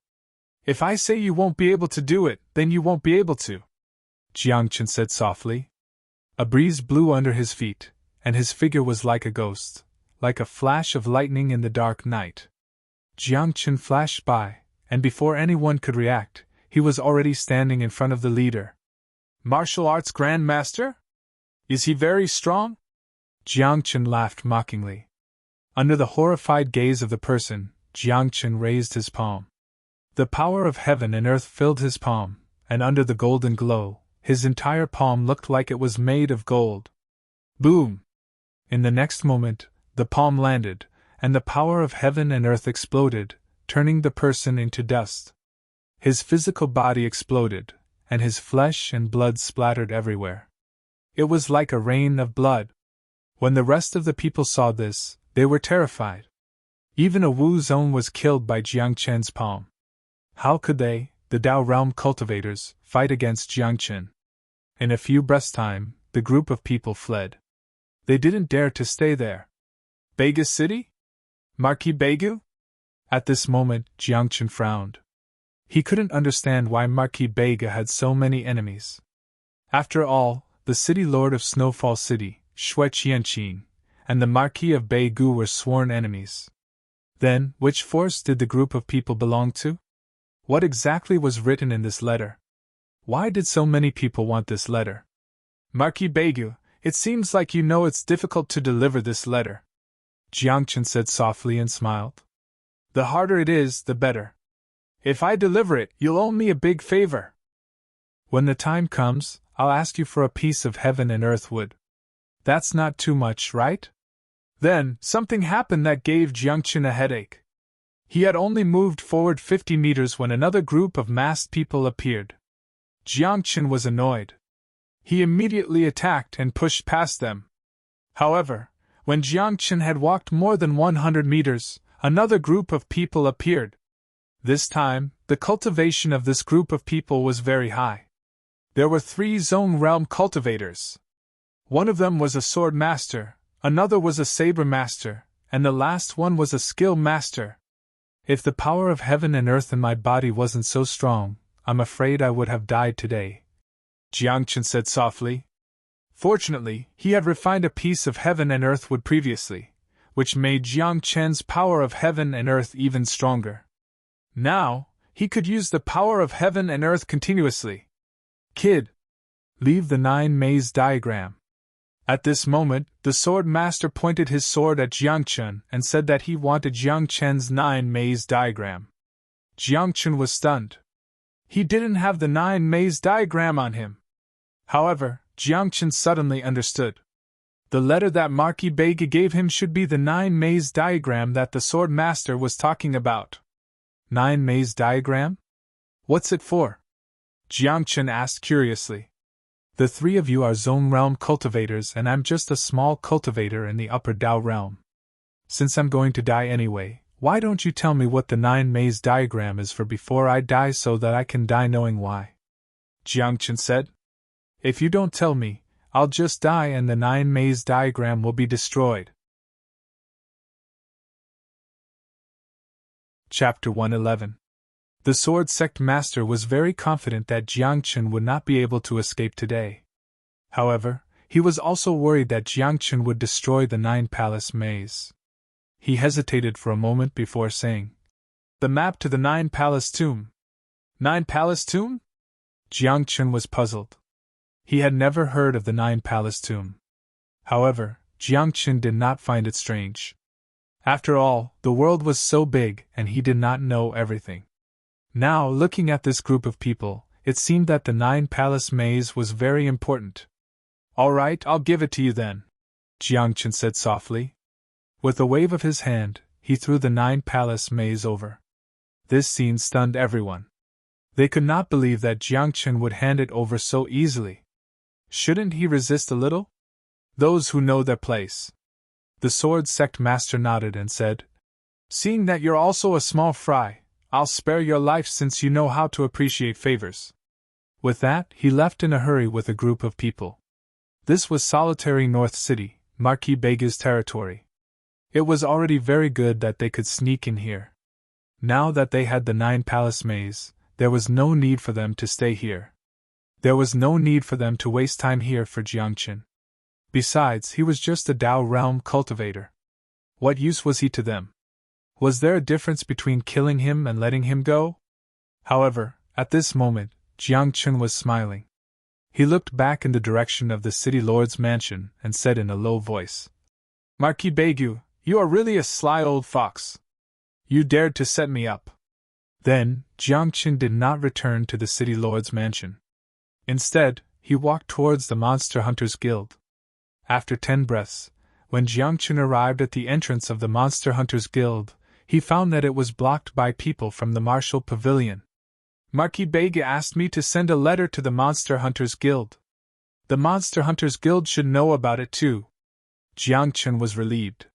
If I say you won't be able to do it, then you won't be able to, Jiangchen said softly. A breeze blew under his feet, and his figure was like a ghost, like a flash of lightning in the dark night. Jiangchen flashed by, and before anyone could react, he was already standing in front of the leader. Martial arts grandmaster? Is he very strong? Jiangchen laughed mockingly. Under the horrified gaze of the person, Jiangchen raised his palm. The power of heaven and earth filled his palm, and under the golden glow, his entire palm looked like it was made of gold. Boom! In the next moment, The palm landed, and the power of heaven and earth exploded, turning the person into dust. His physical body exploded, and his flesh and blood splattered everywhere. It was like a rain of blood. When the rest of the people saw this, they were terrified. Even a Wu Zone was killed by Jiang Chen's palm. How could they, the Dao Realm cultivators, fight against Jiang Chen? In a few breaths' time, the group of people fled. They didn't dare to stay there. Beiga City? Marquis Beigu? At this moment, Jiang Chen frowned. He couldn't understand why Marquis Beiga had so many enemies. After all, the city lord of Snowfall City, Shui Qianqin, and the Marquis of Beigu were sworn enemies. Then, which force did the group of people belong to? What exactly was written in this letter? Why did so many people want this letter? Marquis Beigu, it seems like you know it's difficult to deliver this letter. Jiang Chen said softly and smiled. The harder it is, the better. If I deliver it, you'll owe me a big favor. When the time comes, I'll ask you for a piece of heaven and earth wood. That's not too much, right? Then, something happened that gave Jiang Chen a headache. He had only moved forward 50 meters when another group of masked people appeared. Jiang Chen was annoyed. He immediately attacked and pushed past them. However, when Jiang Chen had walked more than 100 meters, another group of people appeared. This time, the cultivation of this group of people was very high. There were 3 Zone Realm cultivators. One of them was a sword master, another was a saber master, and the last one was a skill master. If the power of heaven and earth in my body wasn't so strong, I'm afraid I would have died today, Jiang Chen said softly. Fortunately, he had refined a piece of heaven and earth wood previously, which made Jiang Chen's power of heaven and earth even stronger. Now, he could use the power of heaven and earth continuously. Kid, leave the 9 maze diagram. At this moment, the sword master pointed his sword at Jiang Chen and said that he wanted Jiang Chen's 9 maze diagram. Jiang Chen was stunned. He didn't have the 9 maze diagram on him. However, Jiang Chen suddenly understood. The letter that Marquis Beiga gave him should be the 9 maze diagram that the sword master was talking about. 9 maze diagram? What's it for? Jiang Chen asked curiously. The 3 of you are Zone Realm cultivators and I'm just a small cultivator in the Upper Dao Realm. Since I'm going to die anyway, why don't you tell me what the 9 maze diagram is for before I die so that I can die knowing why? Jiang Chen said. If you don't tell me, I'll just die and the 9 maze diagram will be destroyed. Chapter 111. The Sword Sect Master was very confident that Jiang Chen would not be able to escape today. However, he was also worried that Jiang Chen would destroy the 9 Palace maze. He hesitated for a moment before saying, The map to the 9 Palace tomb. 9 Palace tomb? Jiang Chen was puzzled. He had never heard of the 9 Palace tomb. However, Jiang Chen did not find it strange. After all, the world was so big and he did not know everything. Now, looking at this group of people, it seemed that the 9 Palace maze was very important. All right, I'll give it to you then, Jiang Chen said softly. With a wave of his hand, he threw the 9 Palace maze over. This scene stunned everyone. They could not believe that Jiang Chen would hand it over so easily. Shouldn't he resist a little? Those who know their place. The Sword Sect Master nodded and said, Seeing that you're also a small fry, I'll spare your life since you know how to appreciate favors. With that, he left in a hurry with a group of people. This was solitary North City, Marquis Beiga's territory. It was already very good that they could sneak in here. Now that they had the 9 Palace maze, there was no need for them to stay here. There was no need for them to waste time here for Jiang Chen. Besides, he was just a Dao Realm cultivator. What use was he to them? Was there a difference between killing him and letting him go? However, at this moment, Jiang Chen was smiling. He looked back in the direction of the city lord's mansion and said in a low voice, Marquis Beigu, you are really a sly old fox. You dared to set me up. Then, Jiang Chen did not return to the city lord's mansion. Instead, he walked towards the Monster Hunters Guild. After 10 breaths, When Jiangchen arrived at the entrance of the Monster Hunters Guild, he found that it was blocked by people from the Martial Pavilion. Marquis Bega asked me to send a letter to the Monster Hunters Guild. The Monster Hunters Guild should know about it too. Jiangchen was relieved.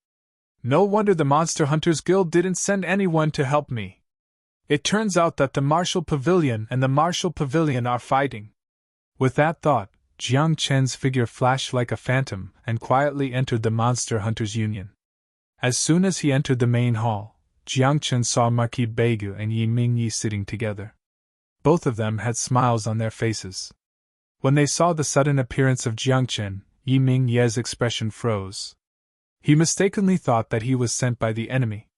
No wonder the Monster Hunters Guild didn't send anyone to help me. It turns out that the Martial Pavilion and the Martial Pavilion are fighting. With that thought, Jiangchen's figure flashed like a phantom and quietly entered the Monster Hunters Union. As soon as he entered the main hall, Jiangchen saw Marquis Begu and Yi Mingyi sitting together. Both of them had smiles on their faces. When they saw the sudden appearance of Jiangchen, Yi Mingye's expression froze. He mistakenly thought that he was sent by the enemy.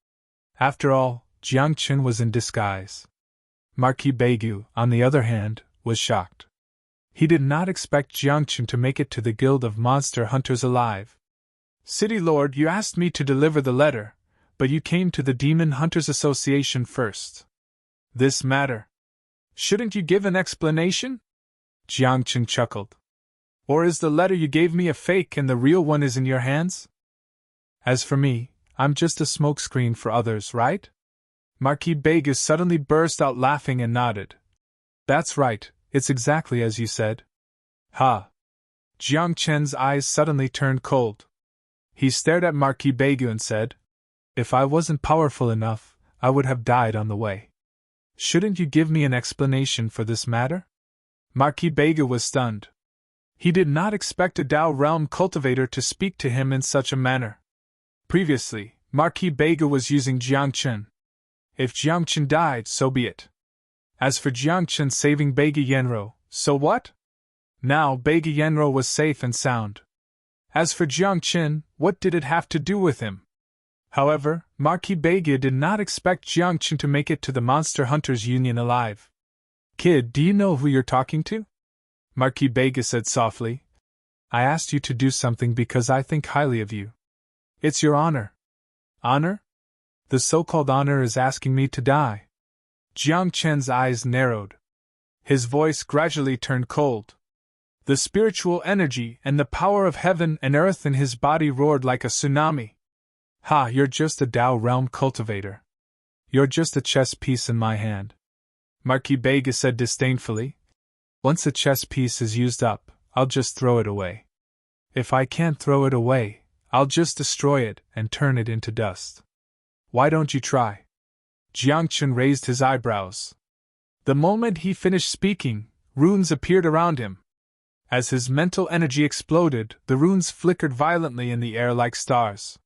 After all, Jiangchen was in disguise. Marquis Begu, on the other hand, was shocked. He did not expect Jiangchen to make it to the Guild of Monster Hunters alive. "City Lord, you asked me to deliver the letter, but you came to the Demon Hunters Association first. This matter. Shouldn't you give an explanation?" Jiangchen chuckled. "Or is the letter you gave me a fake and the real one is in your hands? As for me, I'm just a smokescreen for others, right?" Marquis Begu suddenly burst out laughing and nodded. "That's right, it's exactly as you said." "Ha!" Jiangchen's eyes suddenly turned cold. He stared at Marquis Begu and said, "If I wasn't powerful enough, I would have died on the way. Shouldn't you give me an explanation for this matter?" Marquis Begu was stunned. He did not expect a Dao Realm cultivator to speak to him in such a manner. Previously, Marquis Begu was using Jiangchen. If Jiangchen died, so be it. As for Jiangchen saving Bega Yenro, so what? Now Bega Yenro was safe and sound. As for Jiangchen, what did it have to do with him? However, Marquis Bega did not expect Jiangchen to make it to the Monster Hunters Union alive. "Kid, do you know who you're talking to?" Marquis Bega said softly. "I asked you to do something because I think highly of you. It's your honor." "Honor? The so-called honor is asking me to die." Jiangchen's eyes narrowed. His voice gradually turned cold. The spiritual energy and the power of heaven and earth in his body roared like a tsunami. "Ha, you're just a Dao Realm cultivator. You're just a chess piece in my hand," Marquis Bega said disdainfully. "Once a chess piece is used up, I'll just throw it away. If I can't throw it away, I'll just destroy it and turn it into dust. Why don't you try?" Jiangchen raised his eyebrows. The moment he finished speaking, runes appeared around him. As his mental energy exploded, the runes flickered violently in the air like stars.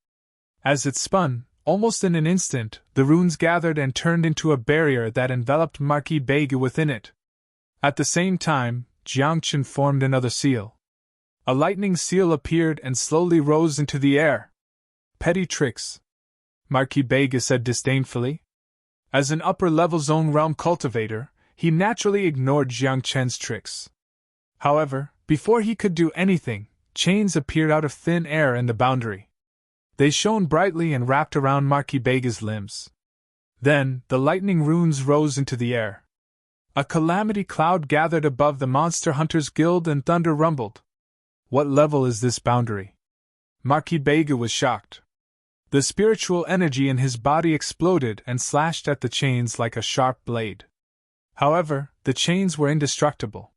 As it spun, almost in an instant, the runes gathered and turned into a barrier that enveloped Marquis Bega within it. At the same time, Jiangchen formed another seal. A lightning seal appeared and slowly rose into the air. "Petty tricks," Marquis Bega said disdainfully. As an upper-level zone realm cultivator, he naturally ignored Jiangchen's tricks. However, before he could do anything, chains appeared out of thin air in the boundary. They shone brightly and wrapped around Marquis Bega's limbs. Then, the lightning runes rose into the air. A calamity cloud gathered above the Monster Hunters Guild and thunder rumbled. "What level is this boundary?" Marquis Bega was shocked. The spiritual energy in his body exploded and slashed at the chains like a sharp blade. However, the chains were indestructible.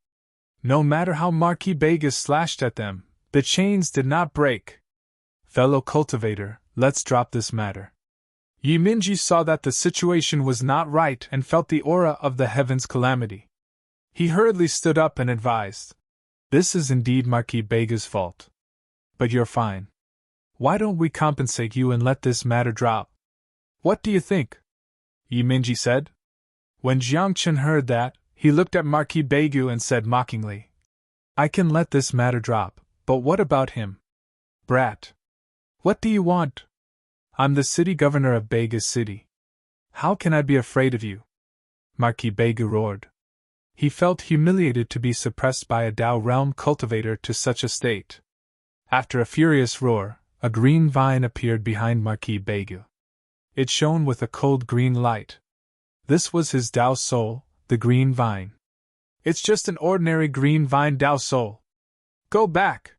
No matter how Marquis Bega slashed at them, the chains did not break. "Fellow cultivator, let's drop this matter." Yi Mingyi saw that the situation was not right and felt the aura of the heavens' calamity. He hurriedly stood up and advised, "This is indeed Marquis Bega's fault. But you're fine. Why don't we compensate you and let this matter drop?" "What do you think?" Yi Mingyi said. When Jiangchen heard that, he looked at Marquis Bega and said mockingly, "I can let this matter drop, but what about him? Brat. What do you want? I'm the city governor of Bega's city. How can I be afraid of you?" Marquis Bega roared. He felt humiliated to be suppressed by a Dao Realm cultivator to such a state. After a furious roar, a green vine appeared behind Marquis Bega. It shone with a cold green light. This was his Dao soul, the green vine. "It's just an ordinary green vine Dao soul. Go back!"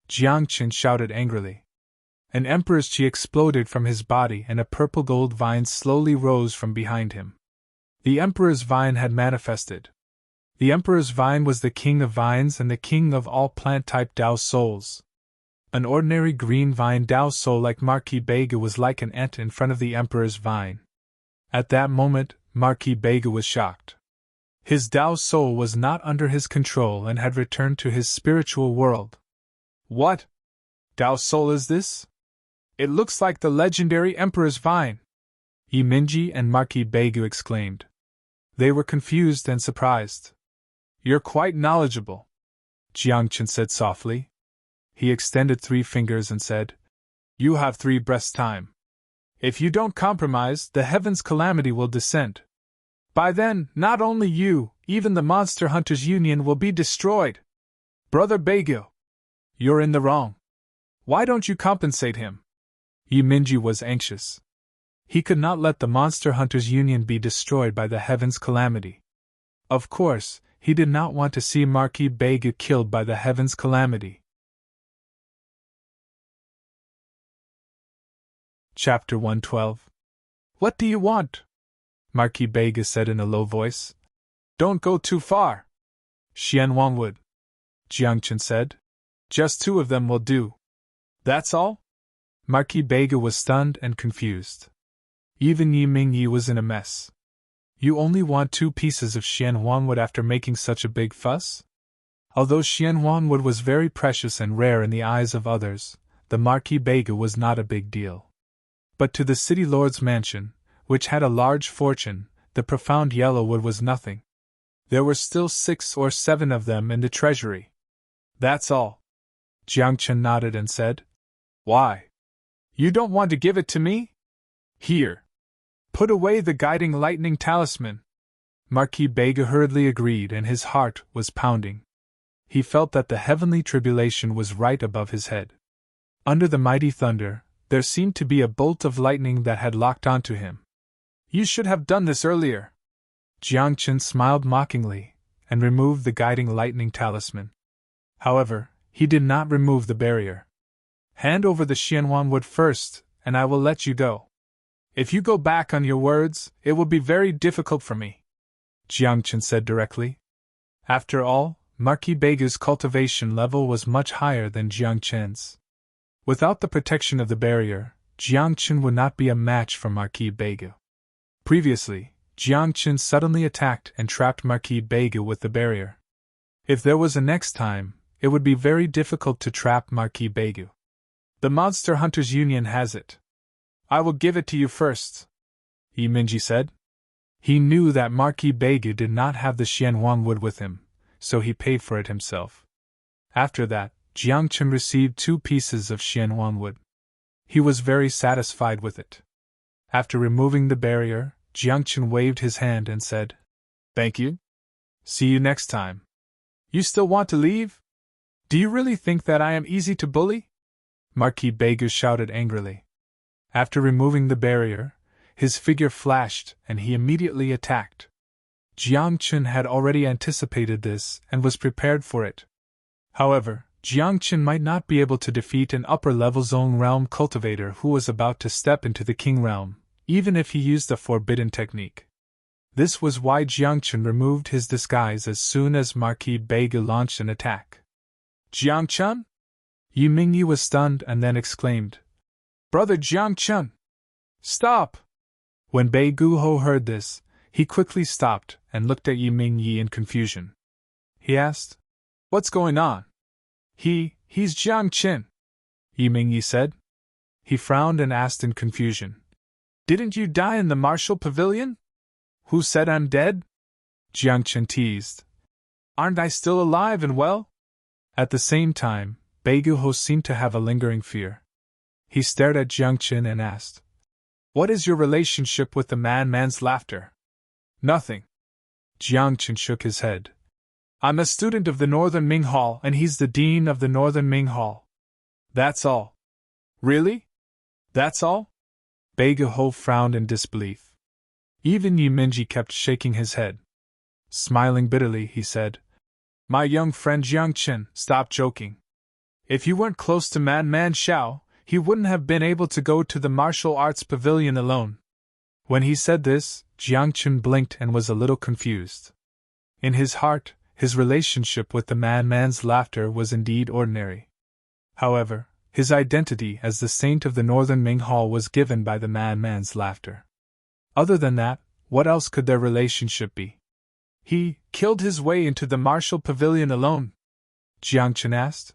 Jiangchen shouted angrily. An emperor's chi exploded from his body and a purple gold vine slowly rose from behind him. The emperor's vine had manifested. The emperor's vine was the king of vines and the king of all plant-type Tao souls. An ordinary green vine Tao soul like Marquis Bega was like an ant in front of the emperor's vine. At that moment, Marquis Bega was shocked. His Tao soul was not under his control and had returned to his spiritual world. What Tao soul is this? It looks like the legendary emperor's vine! Yiminji and Marquis Bega exclaimed. They were confused and surprised. You're quite knowledgeable, Jiangchen said softly. He extended 3 fingers and said, You have 3 breaths time. If you don't compromise, the heavens' calamity will descend. By then, not only you, even the Monster Hunters Union will be destroyed. Brother Beigyu, you're in the wrong. Why don't you compensate him? Yiminji was anxious. He could not let the Monster Hunters Union be destroyed by the heavens' calamity. Of course, he did not want to see Marquis Beigyu killed by the heavens' calamity. Chapter 112. What do you want? Marquis Bega said in a low voice. Don't go too far. Xianwang would. Jiangchen said. Just 2 of them will do. That's all? Marquis Bega was stunned and confused. Even Yi Mingyi was in a mess. You only want 2 pieces of Xianhuanwood after making such a big fuss? Although Xianhuanwood was very precious and rare in the eyes of others, the Marquis Bega was not a big deal. But to the city lord's mansion, which had a large fortune, the profound yellow wood was nothing. There were still 6 or 7 of them in the treasury. That's all. Jiangchen nodded and said, Why? You don't want to give it to me? Here. Put away the guiding lightning talisman. Marquis Bega hurriedly agreed and his heart was pounding. He felt that the heavenly tribulation was right above his head. Under the mighty thunder, there seemed to be a bolt of lightning that had locked onto him. You should have done this earlier. Jiangchen smiled mockingly and removed the guiding lightning talisman. However, he did not remove the barrier. Hand over the Xianhuan wood first, and I will let you go. If you go back on your words, it will be very difficult for me, Jiangchen said directly. After all, Marquis Bega's cultivation level was much higher than Jiangchen's. Without the protection of the barrier, Jiangchen would not be a match for Marquis Bega. Previously, Jiangchen suddenly attacked and trapped Marquis Bega with the barrier. If there was a next time, it would be very difficult to trap Marquis Bega. The Monster Hunters Union has it. I will give it to you first, Yiminji said. He knew that Marquis Bega did not have the Xianhuan wood with him, so he paid for it himself. After that, Jiangchen received 2 pieces of Xianhuan wood. He was very satisfied with it. After removing the barrier, Jiangchen waved his hand and said, Thank you. See you next time. You still want to leave? Do you really think that I am easy to bully? Marquis Bega shouted angrily. After removing the barrier, his figure flashed and he immediately attacked. Jiangchen had already anticipated this and was prepared for it. However, Jiangchen might not be able to defeat an upper-level zone realm cultivator who was about to step into the king realm, even if he used a forbidden technique. This was why Jiangchen removed his disguise as soon as Marquis Bega launched an attack. Jiangchen? Yimingyi was stunned and then exclaimed, Brother Jiangchen! Stop! When Bei Guho heard this, he quickly stopped and looked at Yimingyi in confusion. He asked, What's going on? He's Jiangchen, Yimingyi said. He frowned and asked in confusion, Didn't you die in the martial pavilion? Who said I'm dead? Jiangchen teased. Aren't I still alive and well? At the same time, Bei Guho seemed to have a lingering fear. He stared at Jiangchen and asked, What is your relationship with the man's laughter? Nothing. Jiangchen shook his head. I'm a student of the Northern Ming Hall and he's the dean of the Northern Ming Hall. That's all. Really? That's all? Bei Guho frowned in disbelief. Even Yiminji kept shaking his head. Smiling bitterly, he said, My young friend Jiangchen, stop joking. If you weren't close to Man Shao, he wouldn't have been able to go to the martial arts pavilion alone. When he said this, Jiang Chun blinked and was a little confused. In his heart, his relationship with the madman's laughter was indeed ordinary. However, his identity as the saint of the Northern Ming Hall was given by the madman's laughter. Other than that, what else could their relationship be? He killed his way into the martial pavilion alone? Jiang Chun asked.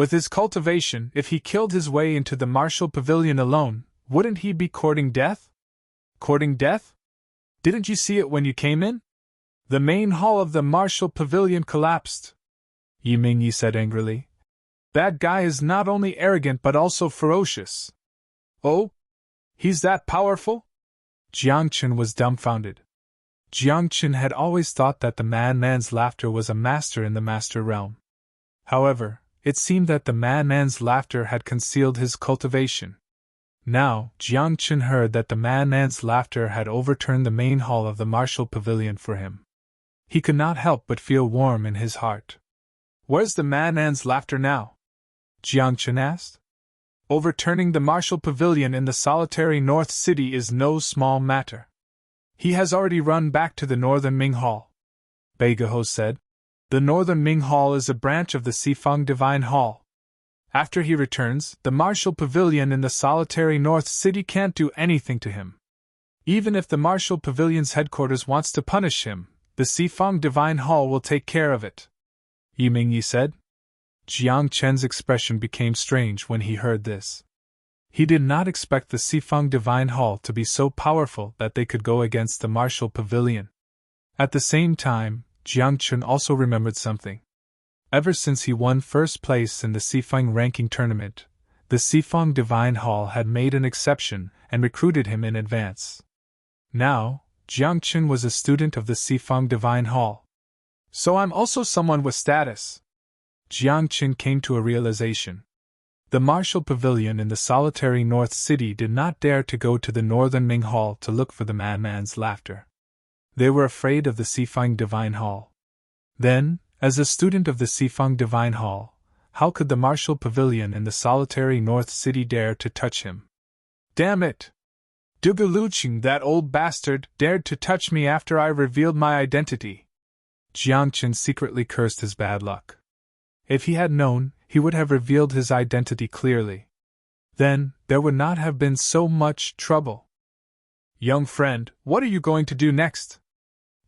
With his cultivation, if he killed his way into the martial pavilion alone, wouldn't he be courting death? Courting death? Didn't you see it when you came in? The main hall of the martial pavilion collapsed. Yi Mingyi said angrily. That guy is not only arrogant but also ferocious. Oh? He's that powerful? Jiang Chun was dumbfounded. Jiang Chun had always thought that the madman's laughter was a master in the master realm. However, it seemed that the madman's laughter had concealed his cultivation. Now, Jiang Chun heard that the madman's laughter had overturned the main hall of the martial pavilion for him. He could not help but feel warm in his heart. Where's the madman's laughter now? Jiang Chun asked. Overturning the martial pavilion in the solitary North City is no small matter. He has already run back to the Northern Ming Hall, Beigeho said. The Northern Ming Hall is a branch of the Sifeng Divine Hall. After he returns, the martial pavilion in the solitary North City can't do anything to him. Even if the martial pavilion's headquarters wants to punish him, the Sifeng Divine Hall will take care of it, Yi Mingyi said. Jiang Chen's expression became strange when he heard this. He did not expect the Sifeng Divine Hall to be so powerful that they could go against the martial pavilion. At the same time, Jiang Chun also remembered something. Ever since he won first place in the Sifeng ranking tournament, the Sifeng Divine Hall had made an exception and recruited him in advance. Now, Jiang Chun was a student of the Sifeng Divine Hall. So I'm also someone with status. Jiang Chun came to a realization. The martial pavilion in the solitary North City did not dare to go to the Northern Ming Hall to look for the madman's laughter. They were afraid of the Sifeng Divine Hall. Then, as a student of the Sifeng Divine Hall, how could the martial pavilion in the solitary North City dare to touch him? Damn it! Dugu Luqing, that old bastard, dared to touch me after I revealed my identity. Jiang Chun secretly cursed his bad luck. If he had known, he would have revealed his identity clearly. Then, there would not have been so much trouble. Young friend, what are you going to do next?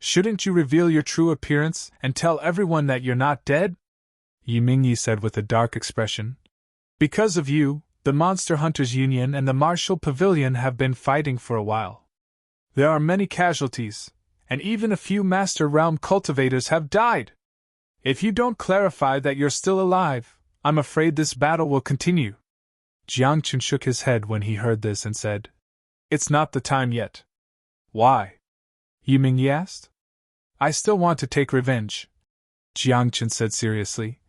Shouldn't you reveal your true appearance and tell everyone that you're not dead? Yi Mingyi said with a dark expression. Because of you, the Monster Hunters Union and the Martial Pavilion have been fighting for a while. There are many casualties, and even a few Master Realm cultivators have died. If you don't clarify that you're still alive, I'm afraid this battle will continue. Jiang Chun shook his head when he heard this and said, It's not the time yet. Why? Yi Mingyi asked. I still want to take revenge, Jiang Chun said seriously.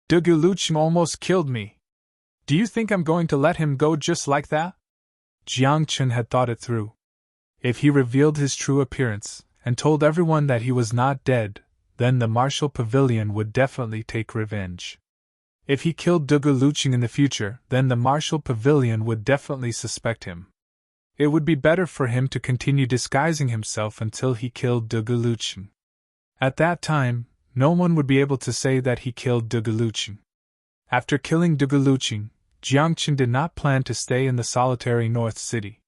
Dugu Luqing almost killed me. Do you think I'm going to let him go just like that? Jiang Chun had thought it through. If he revealed his true appearance and told everyone that he was not dead, then the martial pavilion would definitely take revenge. If he killed Dugu Luqing in the future, then the martial pavilion would definitely suspect him. It would be better for him to continue disguising himself until he killed Dugu Luqing. At that time, no one would be able to say that he killed Dugu Luqing. After killing Dugu Luqing, Jiang Chun did not plan to stay in the solitary North City.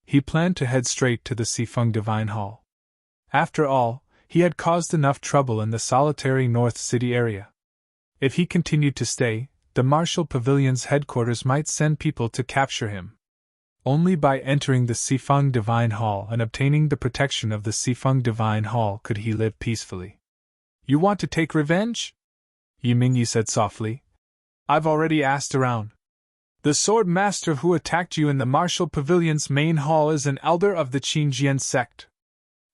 He planned to head straight to the Sifeng Divine Hall. After all, he had caused enough trouble in the solitary North City area. If he continued to stay, the Martial Pavilion's headquarters might send people to capture him. Only by entering the Sifeng Divine Hall and obtaining the protection of the Sifeng Divine Hall could he live peacefully. You want to take revenge? Yi Mingyi said softly. I've already asked around. The sword master who attacked you in the Martial Pavilion's main hall is an elder of the Qingjian sect.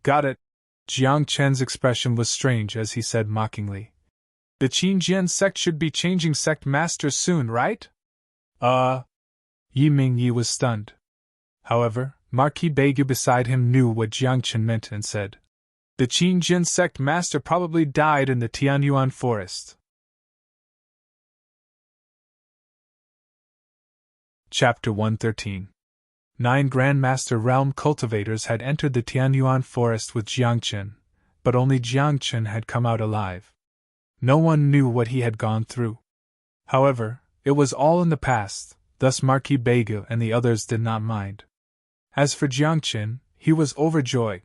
Got it. Jiang Chen's expression was strange as he said mockingly. The Qingjian sect should be changing sect masters soon, right? Yi Mingyi was stunned. However, Marquis Beigu beside him knew what Jiang Chen meant and said, The Qingjian sect master probably died in the Tianyuan forest. Chapter 113. 9 Grandmaster Realm cultivators had entered the Tianyuan forest with Jiangchen, but only Jiangchen had come out alive. No one knew what he had gone through. However, it was all in the past, thus Marquis Bege and the others did not mind. As for Jiangchen, he was overjoyed.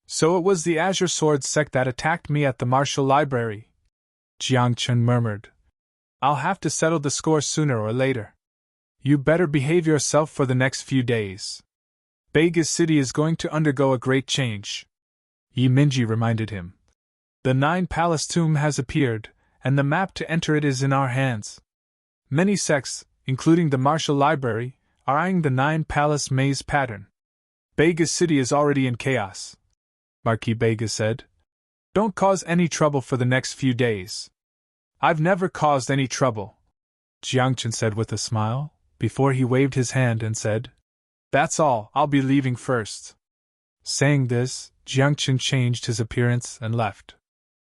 So it was the Azure Sword sect that attacked me at the Martial Library, Jiangchen murmured. I'll have to settle the score sooner or later. You better behave yourself for the next few days. Bege's city is going to undergo a great change. Yi Minji reminded him. The 9 Palace Tomb has appeared, and the map to enter it is in our hands. Many sects, including the Martial Library, are eyeing the 9 Palace Maze pattern. Bege's city is already in chaos, Marquis Bege said. Don't cause any trouble for the next few days. I've never caused any trouble, Jiangchen said with a smile, before he waved his hand and said, That's all, I'll be leaving first. Saying this, Jiangchen changed his appearance and left.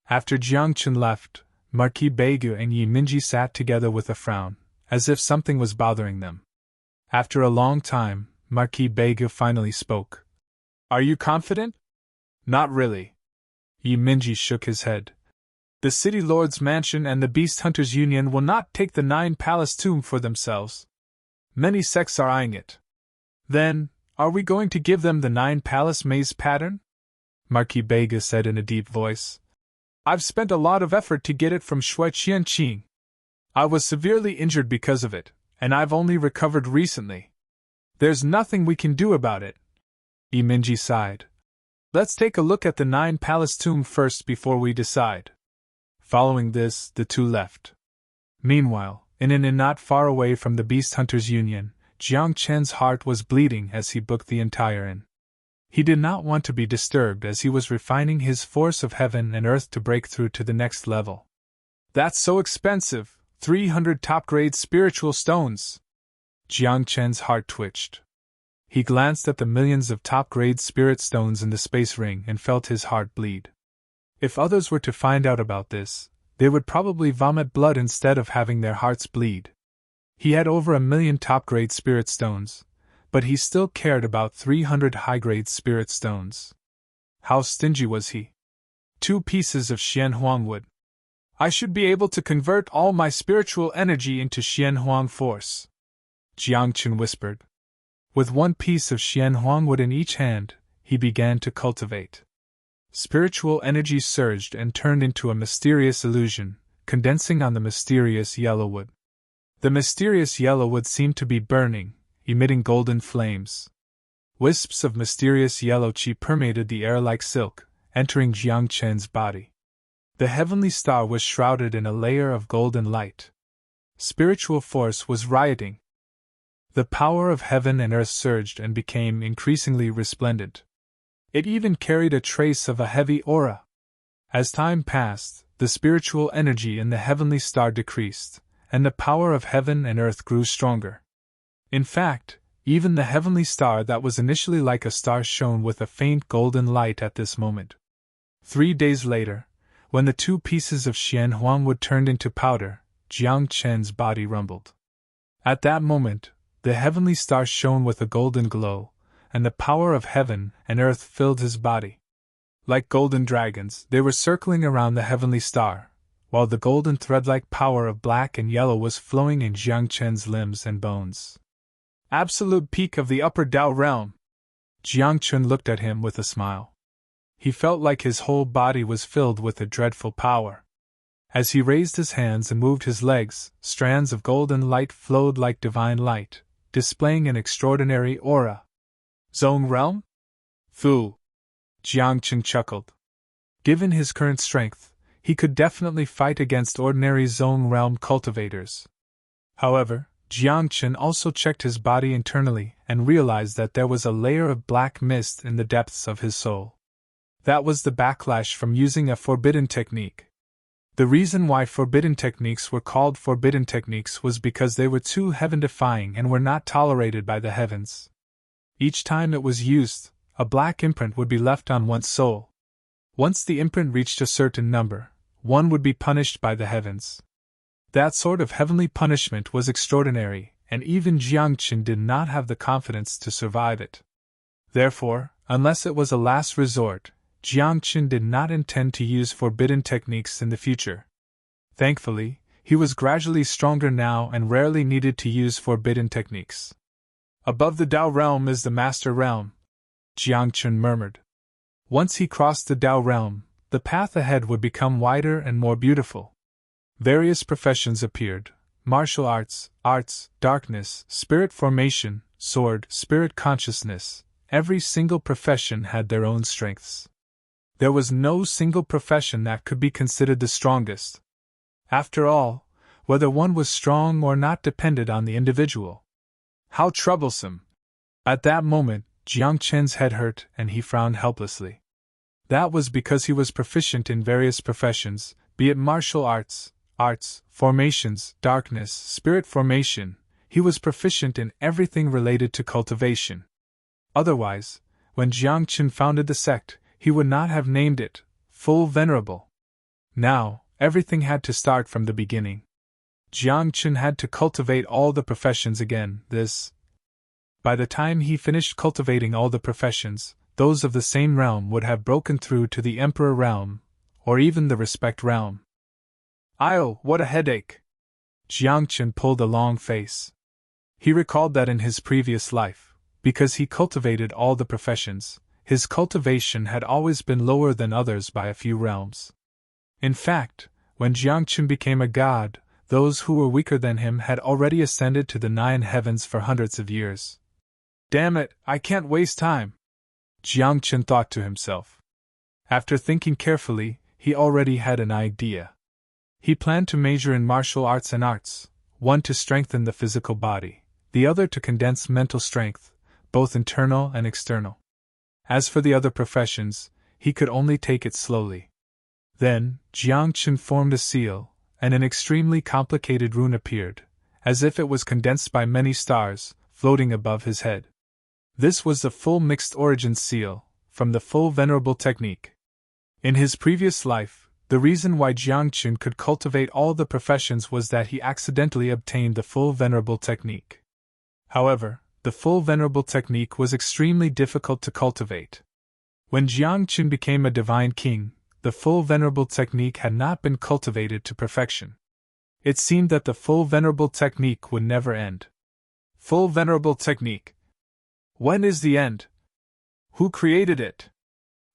After Jiangchen left, Marquis Bege and Yi Minji sat together with a frown, as if something was bothering them. After a long time, Marquis Bege finally spoke. Are you confident? Not really. Yi Minji shook his head. The City Lord's Mansion and the Beast Hunters Union will not take the 9 Palace Tomb for themselves. Many sects are eyeing it. Then, are we going to give them the 9 Palace Maze pattern? Marquis Bege said in a deep voice. I've spent a lot of effort to get it from Shui Qianqing. I was severely injured because of it, and I've only recovered recently. There's nothing we can do about it. Yi Minji sighed. Let's take a look at the 9 Palace Tomb first before we decide. Following this, the two left. Meanwhile, in an inn not far away from the Beast Hunters Union, Jiang Chen's heart was bleeding as he booked the entire inn. He did not want to be disturbed as he was refining his force of heaven and earth to break through to the next level. That's so expensive, 300 top-grade spiritual stones. Jiang Chen's heart twitched. He glanced at the millions of top-grade spirit stones in the space ring and felt his heart bleed. If others were to find out about this, they would probably vomit blood instead of having their hearts bleed. He had over 1 million top-grade spirit stones, but he still cared about 300 high-grade spirit stones. How stingy was he? 2 pieces of Xianhuang wood. I should be able to convert all my spiritual energy into Xianhuang force, Jiangchen whispered. With 1 piece of Xianhuang wood in each hand, he began to cultivate. Spiritual energy surged and turned into a mysterious illusion, condensing on the mysterious yellow wood. The mysterious yellow wood seemed to be burning, emitting golden flames. Wisps of mysterious yellow qi permeated the air like silk, entering Jiang Chen's body. The heavenly star was shrouded in a layer of golden light. Spiritual force was rioting. The power of heaven and earth surged and became increasingly resplendent. It even carried a trace of a heavy aura. As time passed, the spiritual energy in the heavenly star decreased, and the power of heaven and earth grew stronger. In fact, even the heavenly star that was initially like a star shone with a faint golden light at this moment. 3 days later, when the 2 pieces of Xianhuang wood turned into powder, Jiang Chen's body rumbled. At that moment, the heavenly star shone with a golden glow, and the power of heaven and earth filled his body. Like golden dragons, they were circling around the heavenly star, while the golden thread-like power of black and yellow was flowing in Jiang Chen's limbs and bones. Absolute peak of the upper Tao realm! Jiang Chen looked at him with a smile. He felt like his whole body was filled with a dreadful power. As he raised his hands and moved his legs, strands of golden light flowed like divine light, displaying an extraordinary aura. Zone realm? Fu! Jiang Chen chuckled. Given his current strength, he could definitely fight against ordinary zone realm cultivators. However, Jiang Chen also checked his body internally and realized that there was a layer of black mist in the depths of his soul. That was the backlash from using a forbidden technique. The reason why forbidden techniques were called forbidden techniques was because they were too heaven-defying and were not tolerated by the heavens. Each time it was used, a black imprint would be left on one's soul. Once the imprint reached a certain number, one would be punished by the heavens. That sort of heavenly punishment was extraordinary, and even Jiangqin did not have the confidence to survive it. Therefore, unless it was a last resort, Jiangqin did not intend to use forbidden techniques in the future. Thankfully, he was gradually stronger now and rarely needed to use forbidden techniques. Above the Tao realm is the Master Realm, Jiangqin murmured. Once he crossed the Tao realm, the path ahead would become wider and more beautiful. Various professions appeared: martial arts, darkness, spirit formation, sword, spirit consciousness. Every single profession had their own strengths. There was no single profession that could be considered the strongest. After all, whether one was strong or not depended on the individual. How troublesome! At that moment, Jiangqin's head hurt and he frowned helplessly. That was because he was proficient in various professions, be it martial arts, formations, darkness, spirit formation. He was proficient in everything related to cultivation. Otherwise, when Jiangqin founded the sect, he would not have named it Full Venerable. Now, everything had to start from the beginning. Jiangqin had to cultivate all the professions again. By the time he finished cultivating all the professions, those of the same realm would have broken through to the Emperor realm, or even the Respect realm. "Io, what a headache!" Jiangqin pulled a long face. He recalled that in his previous life, because he cultivated all the professions, his cultivation had always been lower than others by a few realms. In fact, when Jiangqin became a god, those who were weaker than him had already ascended to the 9 heavens for hundreds of years. Damn it, I can't waste time, Jiangqin thought to himself. After thinking carefully, he already had an idea. He planned to major in martial arts and arts, one to strengthen the physical body, the other to condense mental strength, both internal and external. As for the other professions, he could only take it slowly. Then, Jiangqin formed a seal, and an extremely complicated rune appeared, as if it was condensed by many stars, floating above his head. This was the full mixed origin seal, from the full venerable technique. In his previous life, the reason why Jiangqin could cultivate all the professions was that he accidentally obtained the full venerable technique. However, the full venerable technique was extremely difficult to cultivate. When Jiangqin became a divine king, the full venerable technique had not been cultivated to perfection. It seemed that the full venerable technique would never end. Full venerable technique. When is the end? Who created it?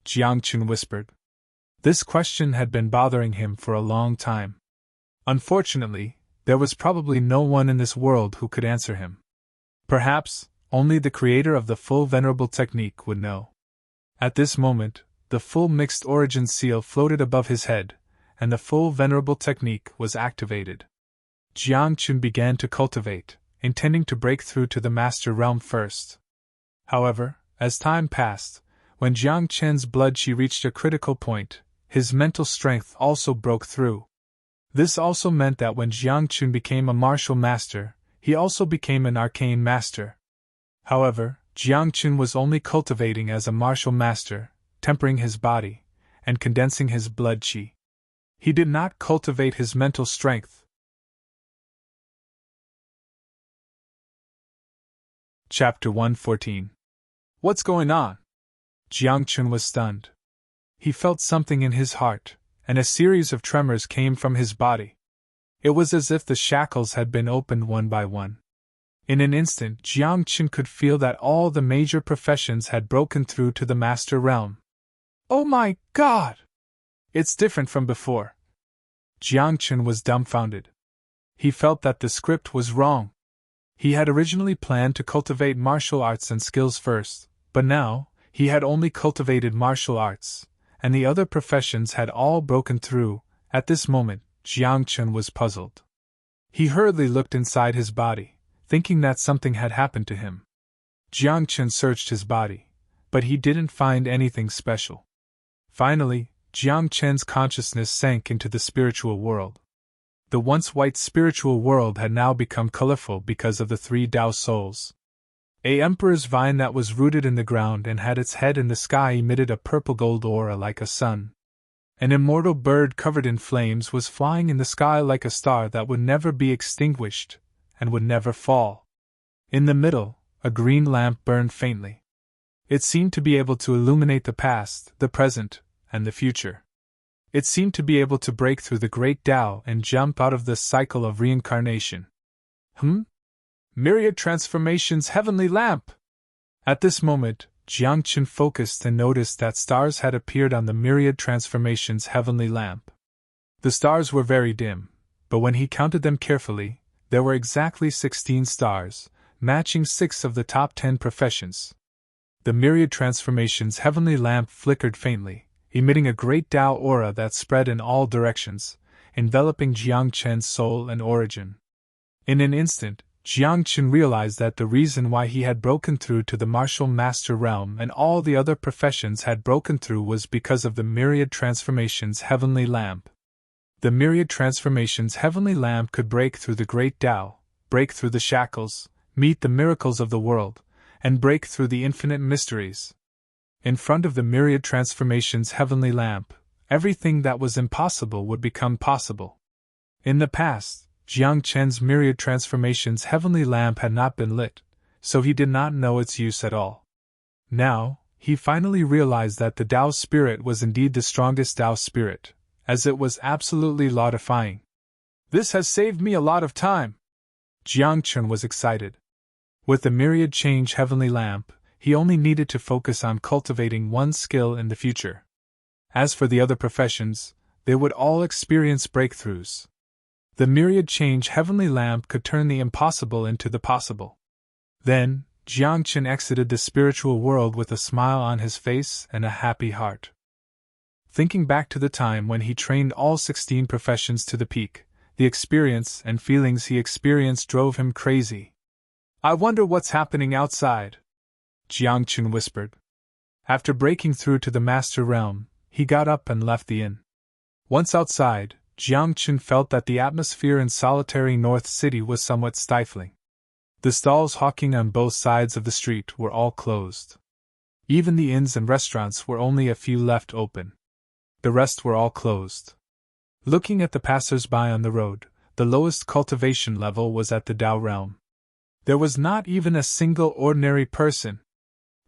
Jiangqin whispered. This question had been bothering him for a long time. Unfortunately, there was probably no one in this world who could answer him. Perhaps, only the creator of the full venerable technique would know. At this moment, the full mixed origin seal floated above his head, and the full venerable technique was activated. Jiangqin began to cultivate, intending to break through to the master realm first. However, as time passed, when Jiangqin's blood qi reached a critical point, his mental strength also broke through. This also meant that when Jiangqin became a martial master, he also became an arcane master. However, Jiangqin was only cultivating as a martial master, tempering his body, and condensing his blood qi. He did not cultivate his mental strength. Chapter 114. What's going on? Jiangqin was stunned. He felt something in his heart, and a series of tremors came from his body. It was as if the shackles had been opened one by one. In an instant, Jiangqin could feel that all the major professions had broken through to the master realm. Oh my God! It's different from before. Jiangqin was dumbfounded. He felt that the script was wrong. He had originally planned to cultivate martial arts and skills first, but now, he had only cultivated martial arts, and the other professions had all broken through. At this moment, Jiangqin was puzzled. He hurriedly looked inside his body, thinking that something had happened to him. Jiangqin searched his body, but he didn't find anything special. Finally, Jiangqin's consciousness sank into the spiritual world. The once white spiritual world had now become colorful because of the 3 Tao souls. A emperor's vine that was rooted in the ground and had its head in the sky emitted a purple-gold aura like a sun. An immortal bird covered in flames was flying in the sky like a star that would never be extinguished, and would never fall. In the middle, a green lamp burned faintly. It seemed to be able to illuminate the past, the present, and the future. It seemed to be able to break through the great Tao and jump out of the cycle of reincarnation. Myriad Transformations Heavenly Lamp! At this moment, Jiangchen focused and noticed that stars had appeared on the Myriad Transformations Heavenly Lamp. The stars were very dim, but when he counted them carefully, there were exactly 16 stars, matching 6 of the top 10 professions. The Myriad Transformations Heavenly Lamp flickered faintly, emitting a great Tao aura that spread in all directions, enveloping Jiangchen's soul and origin. In an instant, Jiangchen realized that the reason why he had broken through to the martial master realm and all the other professions had broken through was because of the Myriad Transformations Heavenly Lamp. The Myriad Transformations Heavenly Lamp could break through the great Tao, break through the shackles, meet the miracles of the world, and break through the infinite mysteries. In front of the Myriad Transformations Heavenly Lamp, everything that was impossible would become possible. In the past, Jiangchen's Myriad Transformations Heavenly Lamp had not been lit, so he did not know its use at all. Now, he finally realized that the Tao Spirit was indeed the strongest Tao Spirit, as it was absolutely law-defying. This has saved me a lot of time. Jiangchen was excited. With the Myriad Change Heavenly Lamp, he only needed to focus on cultivating one skill in the future. As for the other professions, they would all experience breakthroughs. The Myriad Change Heavenly Lamp could turn the impossible into the possible. Then, Jiangchen exited the spiritual world with a smile on his face and a happy heart. Thinking back to the time when he trained all 16 professions to the peak, the experience and feelings he experienced drove him crazy. I wonder what's happening outside, Jiangchen whispered. After breaking through to the master realm, he got up and left the inn. Once outside, Jiangchen felt that the atmosphere in solitary North City was somewhat stifling. The stalls hawking on both sides of the street were all closed. Even the inns and restaurants were only a few left open. The rest were all closed. Looking at the passers-by on the road, the lowest cultivation level was at the Tao realm. There was not even a single ordinary person.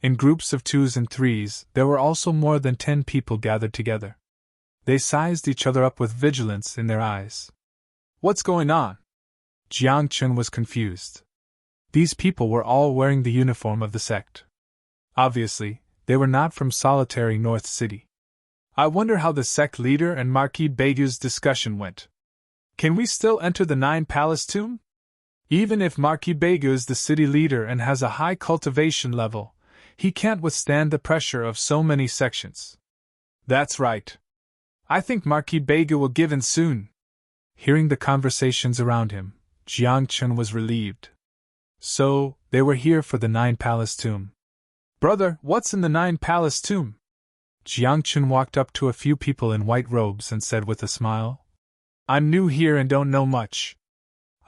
In groups of 2s and 3s, there were also more than 10 people gathered together. They sized each other up with vigilance in their eyes. What's going on? Jiangchen was confused. These people were all wearing the uniform of the sect. Obviously, they were not from solitary North City. I wonder how the sect leader and Marquis Beigu's discussion went. Can we still enter the Nine Palace tomb? Even if Marquis Beigu is the city leader and has a high cultivation level, he can't withstand the pressure of so many sections. That's right. I think Marquis Beigu will give in soon. Hearing the conversations around him, Jiangchen was relieved. So, they were here for the Nine Palace tomb. Brother, what's in the Nine Palace tomb? Jiangchen walked up to a few people in white robes and said with a smile, I'm new here and don't know much.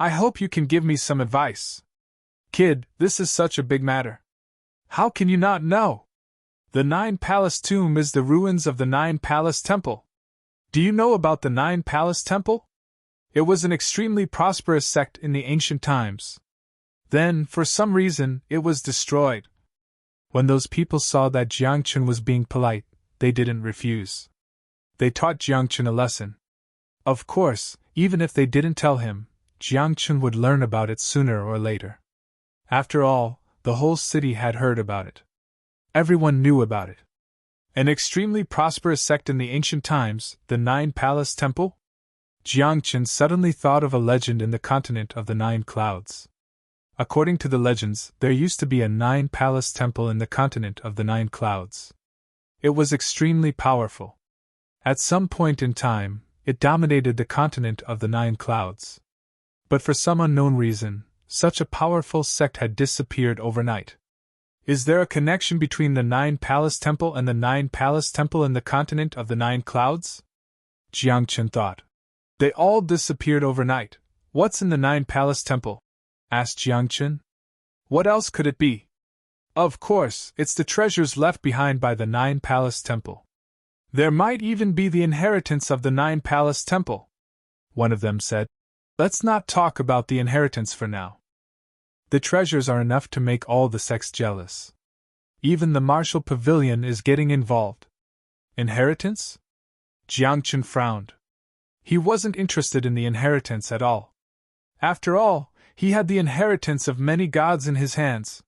I hope you can give me some advice. Kid, this is such a big matter. How can you not know? The Nine Palace tomb is the ruins of the Nine Palace Temple. Do you know about the Nine Palace Temple? It was an extremely prosperous sect in the ancient times. Then, for some reason, it was destroyed. When those people saw that Jiangchen was being polite, they didn't refuse. They taught Jiangchen a lesson. Of course, even if they didn't tell him, Jiangchen would learn about it sooner or later. After all, the whole city had heard about it. Everyone knew about it. An extremely prosperous sect in the ancient times, the Nine Palace Temple? Jiangchen suddenly thought of a legend in the continent of the Nine Clouds. According to the legends, there used to be a Nine Palace Temple in the continent of the Nine Clouds. It was extremely powerful. At some point in time, it dominated the continent of the Nine Clouds. But for some unknown reason, such a powerful sect had disappeared overnight. Is there a connection between the Nine Palace Temple and the Nine Palace Temple in the continent of the Nine Clouds? Jiangchen thought. They all disappeared overnight. What's in the Nine Palace Temple? Asked Jiangchen. What else could it be? Of course, it's the treasures left behind by the Nine Palace Temple. There might even be the inheritance of the Nine Palace Temple. One of them said. Let's not talk about the inheritance for now. The treasures are enough to make all the sects jealous. Even the martial pavilion is getting involved. Inheritance? Jiangchen frowned. He wasn't interested in the inheritance at all. After all, he had the inheritance of many gods in his hands.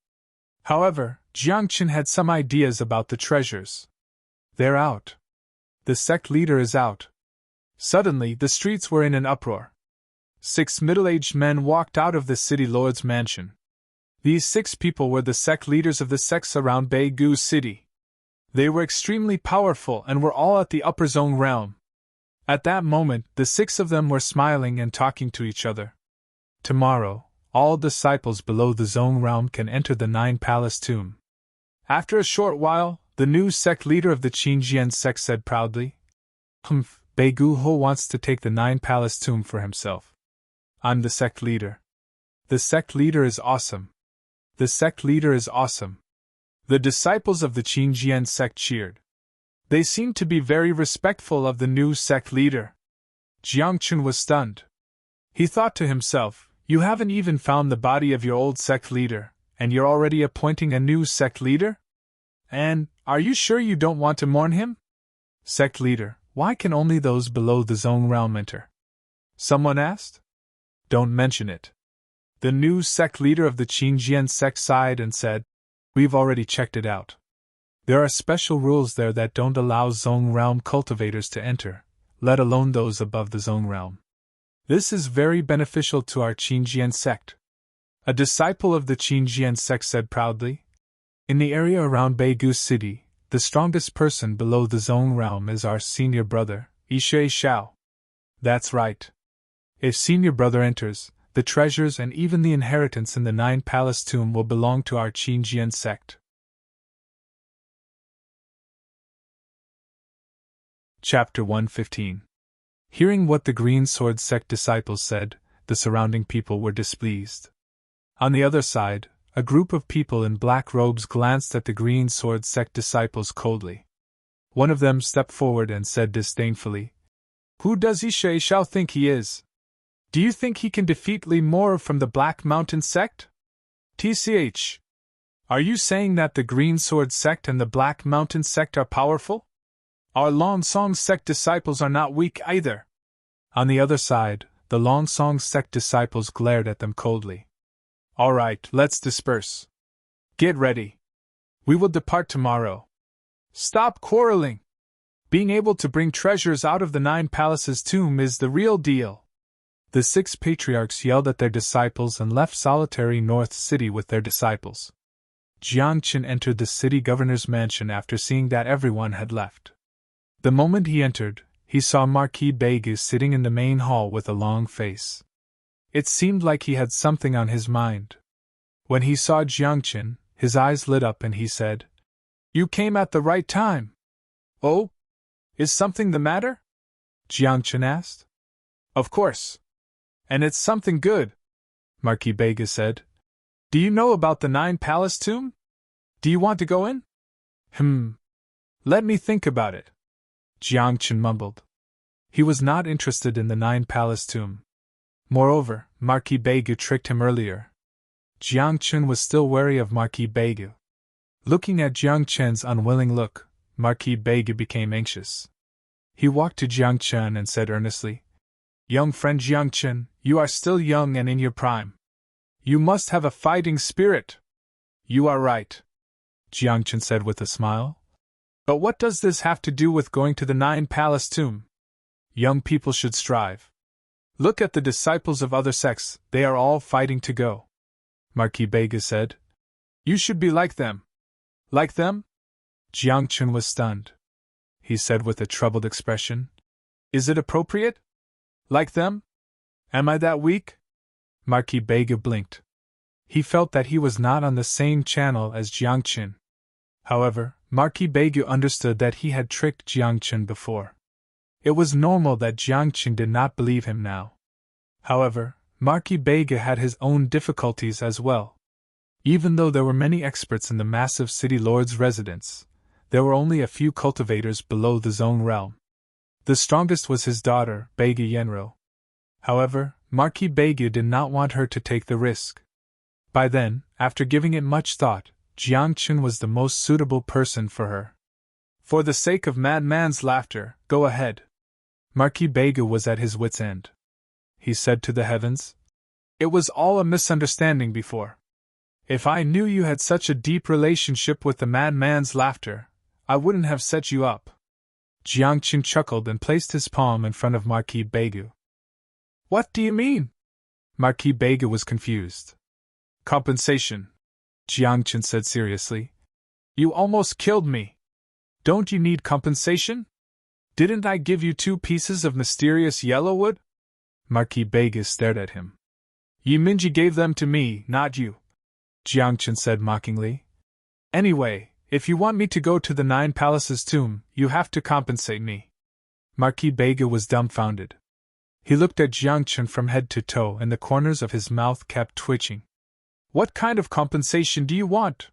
However, Jiangchen had some ideas about the treasures. They're out. The sect leader is out. Suddenly, the streets were in an uproar. 6 middle-aged men walked out of the city lord's mansion. These 6 people were the sect leaders of the sects around Beigu City. They were extremely powerful and were all at the upper zone realm. At that moment, the 6 of them were smiling and talking to each other. Tomorrow, all disciples below the zone realm can enter the 9 Palace Tomb. After a short while, the new sect leader of the Qingjian sect said proudly, Beigu Ho wants to take the 9 Palace Tomb for himself. I'm the sect leader. The sect leader is awesome. The sect leader is awesome. The disciples of the Qingjian sect cheered. They seemed to be very respectful of the new sect leader. Jiangchen was stunned. He thought to himself, you haven't even found the body of your old sect leader, and you're already appointing a new sect leader? And, are you sure you don't want to mourn him? Sect leader, why can only those below the zone realm enter? Someone asked. Don't mention it. The new sect leader of the Qingjian sect sighed and said, we've already checked it out. There are special rules there that don't allow zone realm cultivators to enter, let alone those above the zone realm. This is very beneficial to our Qingjian sect. A disciple of the Qingjian sect said proudly. In the area around Beigu City, the strongest person below the zone realm is our senior brother, Yishui Xiao. That's right. If senior brother enters, the treasures and even the inheritance in the 9 Palace Tomb will belong to our Qingjian sect. Chapter 115. Hearing what the Green Sword sect disciples said, the surrounding people were displeased. On the other side, a group of people in black robes glanced at the Green Sword sect disciples coldly. One of them stepped forward and said disdainfully, Who does Yishui Xiao think he is? Do you think he can defeat Li Mora from the Black Mountain sect? TCH. Are you saying that the Green Sword sect and the Black Mountain sect are powerful? Our Long Song sect disciples are not weak either. On the other side, the Long Song sect disciples glared at them coldly. All right, let's disperse. Get ready. We will depart tomorrow. Stop quarreling. Being able to bring treasures out of the 9 Palaces tomb is the real deal. The 6 patriarchs yelled at their disciples and left solitary North City with their disciples. Jiangchen entered the city governor's mansion after seeing that everyone had left. The moment he entered, he saw Marquis Beigu sitting in the main hall with a long face. It seemed like he had something on his mind. When he saw Jiangchen, his eyes lit up and he said, You came at the right time. Oh? Is something the matter? Jiangchen asked. Of course. And it's something good, Marquis Beigu said. Do you know about the 9 Palace Tomb? Do you want to go in? Let me think about it. Jiangchen mumbled. He was not interested in the 9 Palace Tomb. Moreover, Marquis Beigu tricked him earlier. Jiangchen was still wary of Marquis Beigu. Looking at Jiangchen's unwilling look, Marquis Beigu became anxious. He walked to Jiangchen and said earnestly, Young friend Jiangchen, you are still young and in your prime. You must have a fighting spirit. You are right, Jiangchen said with a smile. But what does this have to do with going to the 9 Palace Tomb? Young people should strive. Look at the disciples of other sects, they are all fighting to go. Marquis Beigu said. You should be like them. Like them? Jiangchen was stunned. He said with a troubled expression. Is it appropriate? Like them? Am I that weak? Marquis Beigu blinked. He felt that he was not on the same channel as Jiangchen. However, Marquis Beigu understood that he had tricked Jiangchen before. It was normal that Jiangchen did not believe him now. However, Marquis Beigu had his own difficulties as well. Even though there were many experts in the massive city lord's residence, there were only a few cultivators below the zone realm. The strongest was his daughter, Beigu Yenro. However, Marquis Beigu did not want her to take the risk. By then, after giving it much thought, Jiang Chun was the most suitable person for her. For the sake of madman's laughter, go ahead. Marquis Bega was at his wits' end. He said to the heavens, "It was all a misunderstanding before. If I knew you had such a deep relationship with the madman's laughter, I wouldn't have set you up." Jiang Chun chuckled and placed his palm in front of Marquis Bega. "What do you mean?" Marquis Bega was confused. "Compensation," Jiang Chun said seriously. "You almost killed me. Don't you need compensation? Didn't I give you 2 pieces of mysterious yellow wood?" Marquis Bega stared at him. "Yi Minji gave them to me, not you," Jiang Chun said mockingly. "Anyway, if you want me to go to the 9 Palaces tomb, you have to compensate me." Marquis Bega was dumbfounded. He looked at Jiang Chun from head to toe and the corners of his mouth kept twitching. "What kind of compensation do you want?"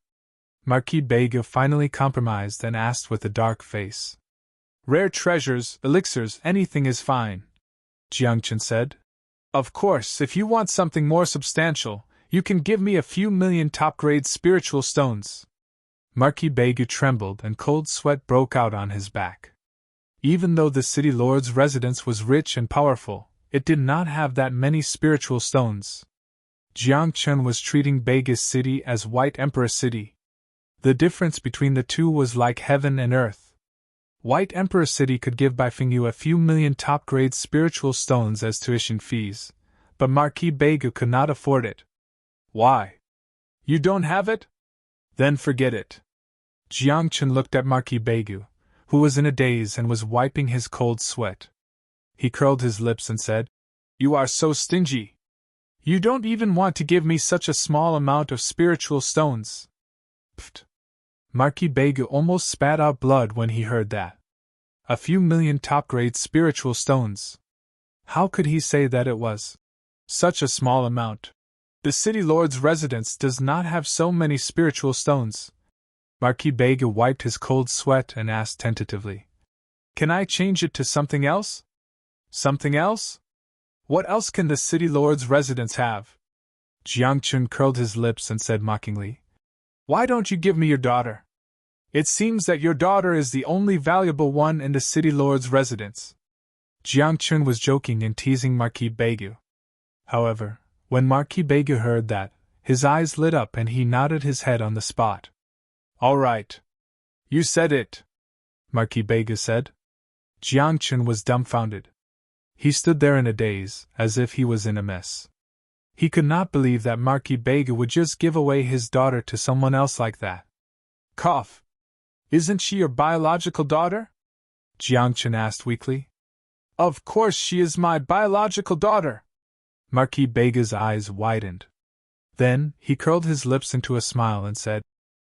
Marquis Bega finally compromised and asked with a dark face. "Rare treasures, elixirs, anything is fine," Jiang Chun said. "Of course, if you want something more substantial, you can give me a few million top-grade spiritual stones." Marquis Bega trembled and cold sweat broke out on his back. Even though the city lord's residence was rich and powerful, it did not have that many spiritual stones. Jiang Chun was treating Bega's city as White Emperor City. The difference between the two was like heaven and earth. White Emperor City could give Bifengyu a few million top-grade spiritual stones as tuition fees, but Marquis Bega could not afford it. "Why? You don't have it? Then forget it." Jiang Chun looked at Marquis Bega, who was in a daze and was wiping his cold sweat. He curled his lips and said, "You are so stingy. You don't even want to give me such a small amount of spiritual stones." Pfft! Marquis Bega almost spat out blood when he heard that. A few million top-grade spiritual stones. How could he say that it was such a small amount? The city lord's residence does not have so many spiritual stones. Marquis Bega wiped his cold sweat and asked tentatively, "Can I change it to something else?" "Something else? What else can the city lord's residence have?" Jiang Chun curled his lips and said mockingly, "Why don't you give me your daughter? It seems that your daughter is the only valuable one in the city lord's residence." Jiang Chun was joking and teasing Marquis Bega. However, when Marquis Bega heard that, his eyes lit up and he nodded his head on the spot. "All right. You said it," Marquis Bega said. Jiang Chun was dumbfounded. He stood there in a daze, as if he was in a mess. He could not believe that Marquis Bega would just give away his daughter to someone else like that. "Cough. Isn't she your biological daughter?" Jiang Chun asked weakly. "Of course she is my biological daughter." Marquis Bega's eyes widened. Then, he curled his lips into a smile and said,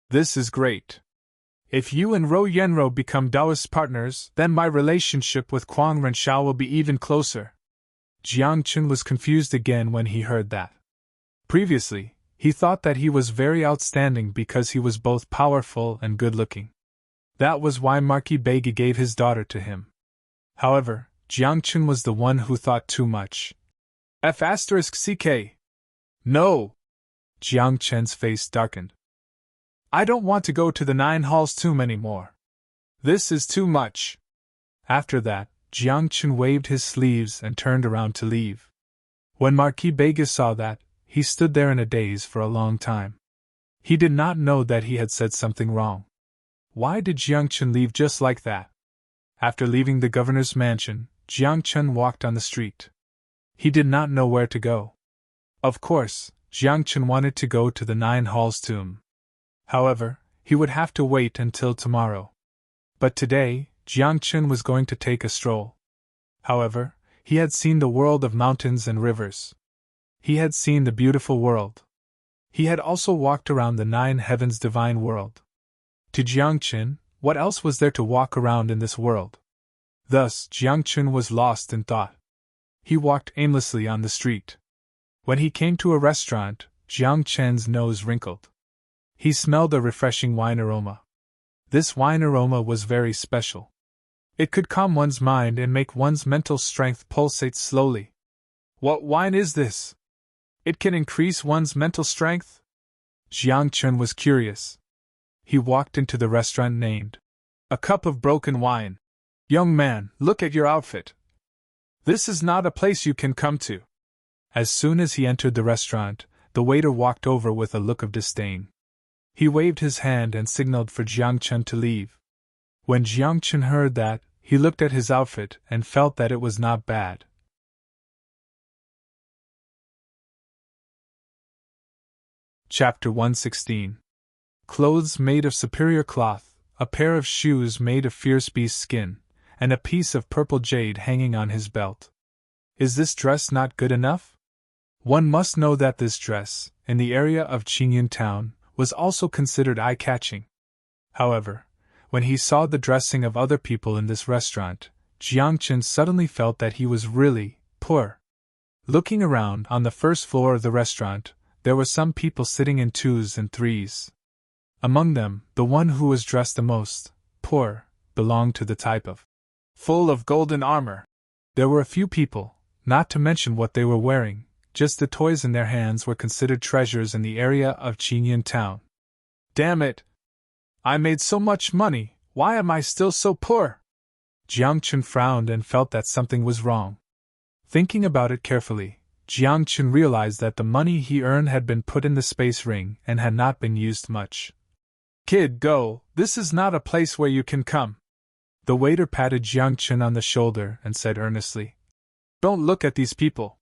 "This is great. If you and Ro Yenro become Taoist partners, then my relationship with Kuang Renshao will be even closer." Jiang Chun was confused again when he heard that. Previously, he thought that he was very outstanding because he was both powerful and good-looking. That was why Marquis Bega gave his daughter to him. However, Jiang Chun was the one who thought too much. F***CK. No! Jiang Chen's face darkened. "I don't want to go to the 9 Halls tomb anymore. This is too much." After that, Jiang Chun waved his sleeves and turned around to leave. When Marquis Bega saw that, he stood there in a daze for a long time. He did not know that he had said something wrong. Why did Jiang Chun leave just like that? After leaving the governor's mansion, Jiang Chun walked on the street. He did not know where to go. Of course, Jiang Chun wanted to go to the 9 Halls tomb. However, he would have to wait until tomorrow. But today, Jiang Chun was going to take a stroll. However, he had seen the world of mountains and rivers. He had seen the beautiful world. He had also walked around the 9 heavens divine world. To Jiang Chun, what else was there to walk around in this world? Thus, Jiang Chun was lost in thought. He walked aimlessly on the street. When he came to a restaurant, Jiang Chen's nose wrinkled. He smelled a refreshing wine aroma. This wine aroma was very special. It could calm one's mind and make one's mental strength pulsate slowly. What wine is this? It can increase one's mental strength? Jiang Chun was curious. He walked into the restaurant named A Cup of Broken Wine. Young man, look at your outfit. This is not a place you can come to. As soon as he entered the restaurant, the waiter walked over with a look of disdain. He waved his hand and signaled for Jiang Chun to leave. When Jiang Chun heard that, he looked at his outfit and felt that it was not bad. Chapter 116. Clothes made of superior cloth, a pair of shoes made of fierce beast skin, and a piece of purple jade hanging on his belt. Is this dress not good enough? One must know that this dress, in the area of Qingyun town, was also considered eye-catching. However, when he saw the dressing of other people in this restaurant, Jiang Chun suddenly felt that he was really poor. Looking around on the first floor of the restaurant, there were some people sitting in twos and threes. Among them, the one who was dressed the most poor belonged to the type of full of golden armor. There were a few people, not to mention what they were wearing, just the toys in their hands were considered treasures in the area of Qingyun town. Damn it! I made so much money, why am I still so poor? Jiang Chun frowned and felt that something was wrong. Thinking about it carefully, Jiang Chun realized that the money he earned had been put in the space ring and had not been used much. Kid, go, this is not a place where you can come. The waiter patted Jiang Chun on the shoulder and said earnestly, Don't look at these people.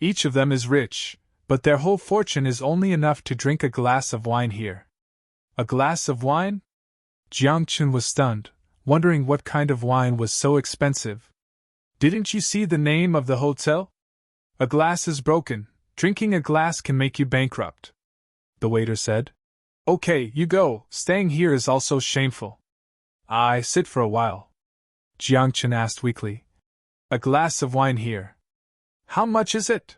Each of them is rich, but their whole fortune is only enough to drink a glass of wine here. A glass of wine? Jiang Chun was stunned, wondering what kind of wine was so expensive. Didn't you see the name of the hotel? A glass is broken, drinking a glass can make you bankrupt. The waiter said. Okay, you go, staying here is also shameful. I sit for a while. Jiang Chun asked weakly. A glass of wine here. How much is it?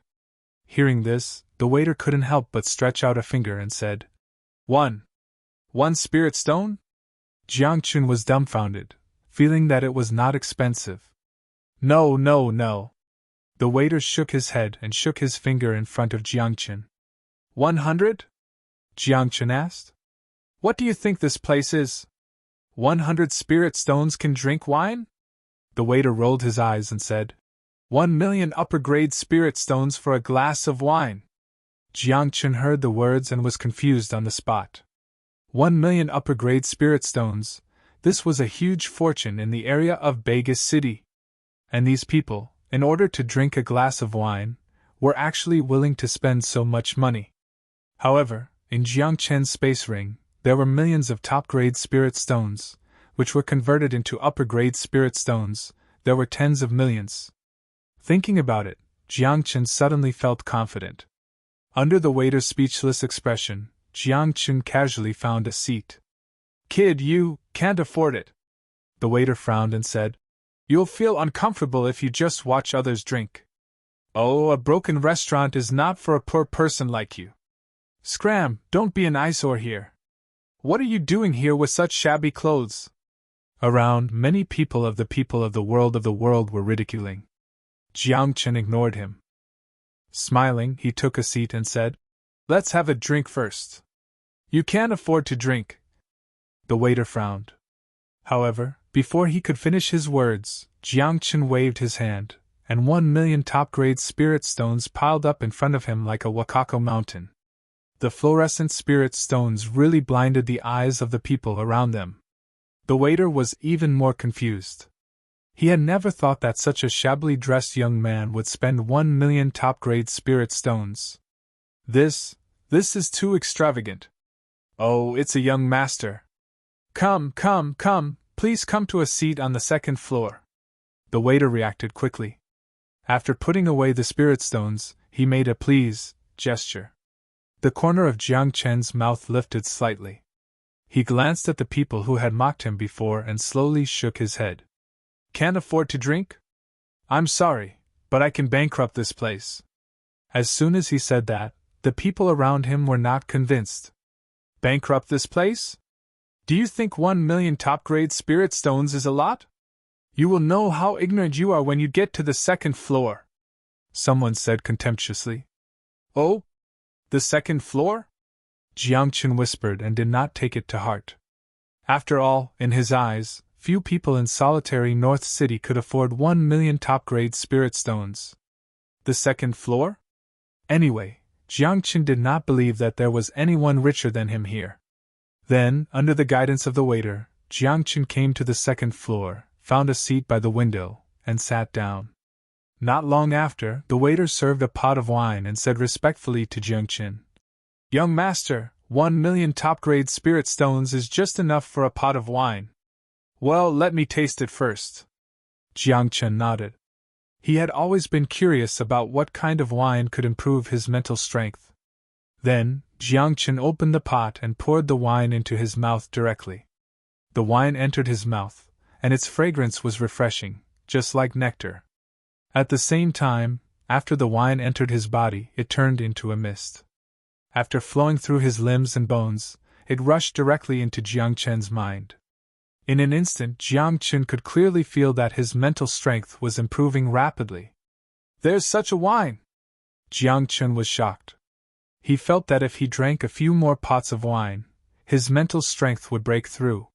Hearing this, the waiter couldn't help but stretch out a finger and said, 1 spirit stone? Jiang Chun was dumbfounded, feeling that it was not expensive. No. The waiter shook his head and shook his finger in front of Jiang Chun. 100? Jiang Chun asked. What do you think this place is? 100 spirit stones can drink wine? The waiter rolled his eyes and said, 1,000,000 upper-grade spirit stones for a glass of wine. Jiang Chun heard the words and was confused on the spot. 1,000,000 upper-grade spirit stones, this was a huge fortune in the area of Begas City. And these people, in order to drink a glass of wine, were actually willing to spend so much money. However, in Jiang Chun's space ring, there were millions of top-grade spirit stones, which were converted into upper-grade spirit stones. There were tens of millions. Thinking about it, Jiang Chun suddenly felt confident. Under the waiter's speechless expression, Jiang Chun casually found a seat. Kid, you can't afford it. The waiter frowned and said, You'll feel uncomfortable if you just watch others drink. Oh, a broken restaurant is not for a poor person like you. Scram, don't be an eyesore here. What are you doing here with such shabby clothes? Around, many people of the world were ridiculing. Jiang Chun ignored him. Smiling, he took a seat and said, Let's have a drink first. You can't afford to drink. The waiter frowned. However, before he could finish his words, Jiang Chun waved his hand, and 1,000,000 top-grade spirit stones piled up in front of him like a Wakako mountain. The fluorescent spirit stones really blinded the eyes of the people around them. The waiter was even more confused. He had never thought that such a shabbily dressed young man would spend 1,000,000 top-grade spirit stones. This is too extravagant. Oh, it's a young master. Come, please come to a seat on the second floor. The waiter reacted quickly. After putting away the spirit stones, he made a please gesture. The corner of Jiang Chun's mouth lifted slightly. He glanced at the people who had mocked him before and slowly shook his head. Can't afford to drink? I'm sorry, but I can bankrupt this place. As soon as he said that, the people around him were not convinced. Bankrupt this place? Do you think 1,000,000 top-grade spirit stones is a lot? You will know how ignorant you are when you get to the second floor. Someone said contemptuously. Oh? The second floor? Jiang Chen whispered and did not take it to heart. After all, in his eyes, few people in solitary North City could afford 1 million top-grade spirit stones. The second floor? Anyway, Jiang Chen did not believe that there was anyone richer than him here. Then, under the guidance of the waiter, Jiang Chen came to the second floor, found a seat by the window, and sat down. Not long after, the waiter served a pot of wine and said respectfully to Jiang Chen, "Young master, 1 million top-grade spirit stones is just enough for a pot of wine." "Well, let me taste it first." Jiang Chen nodded. He had always been curious about what kind of wine could improve his mental strength. Then, Jiang Chen opened the pot and poured the wine into his mouth directly. The wine entered his mouth, and its fragrance was refreshing, just like nectar. At the same time, after the wine entered his body, it turned into a mist. After flowing through his limbs and bones, it rushed directly into Jiang Chen's mind. In an instant, Jiang Chen could clearly feel that his mental strength was improving rapidly. "There's such a wine!" Jiang Chen was shocked. He felt that if he drank a few more pots of wine, his mental strength would break through.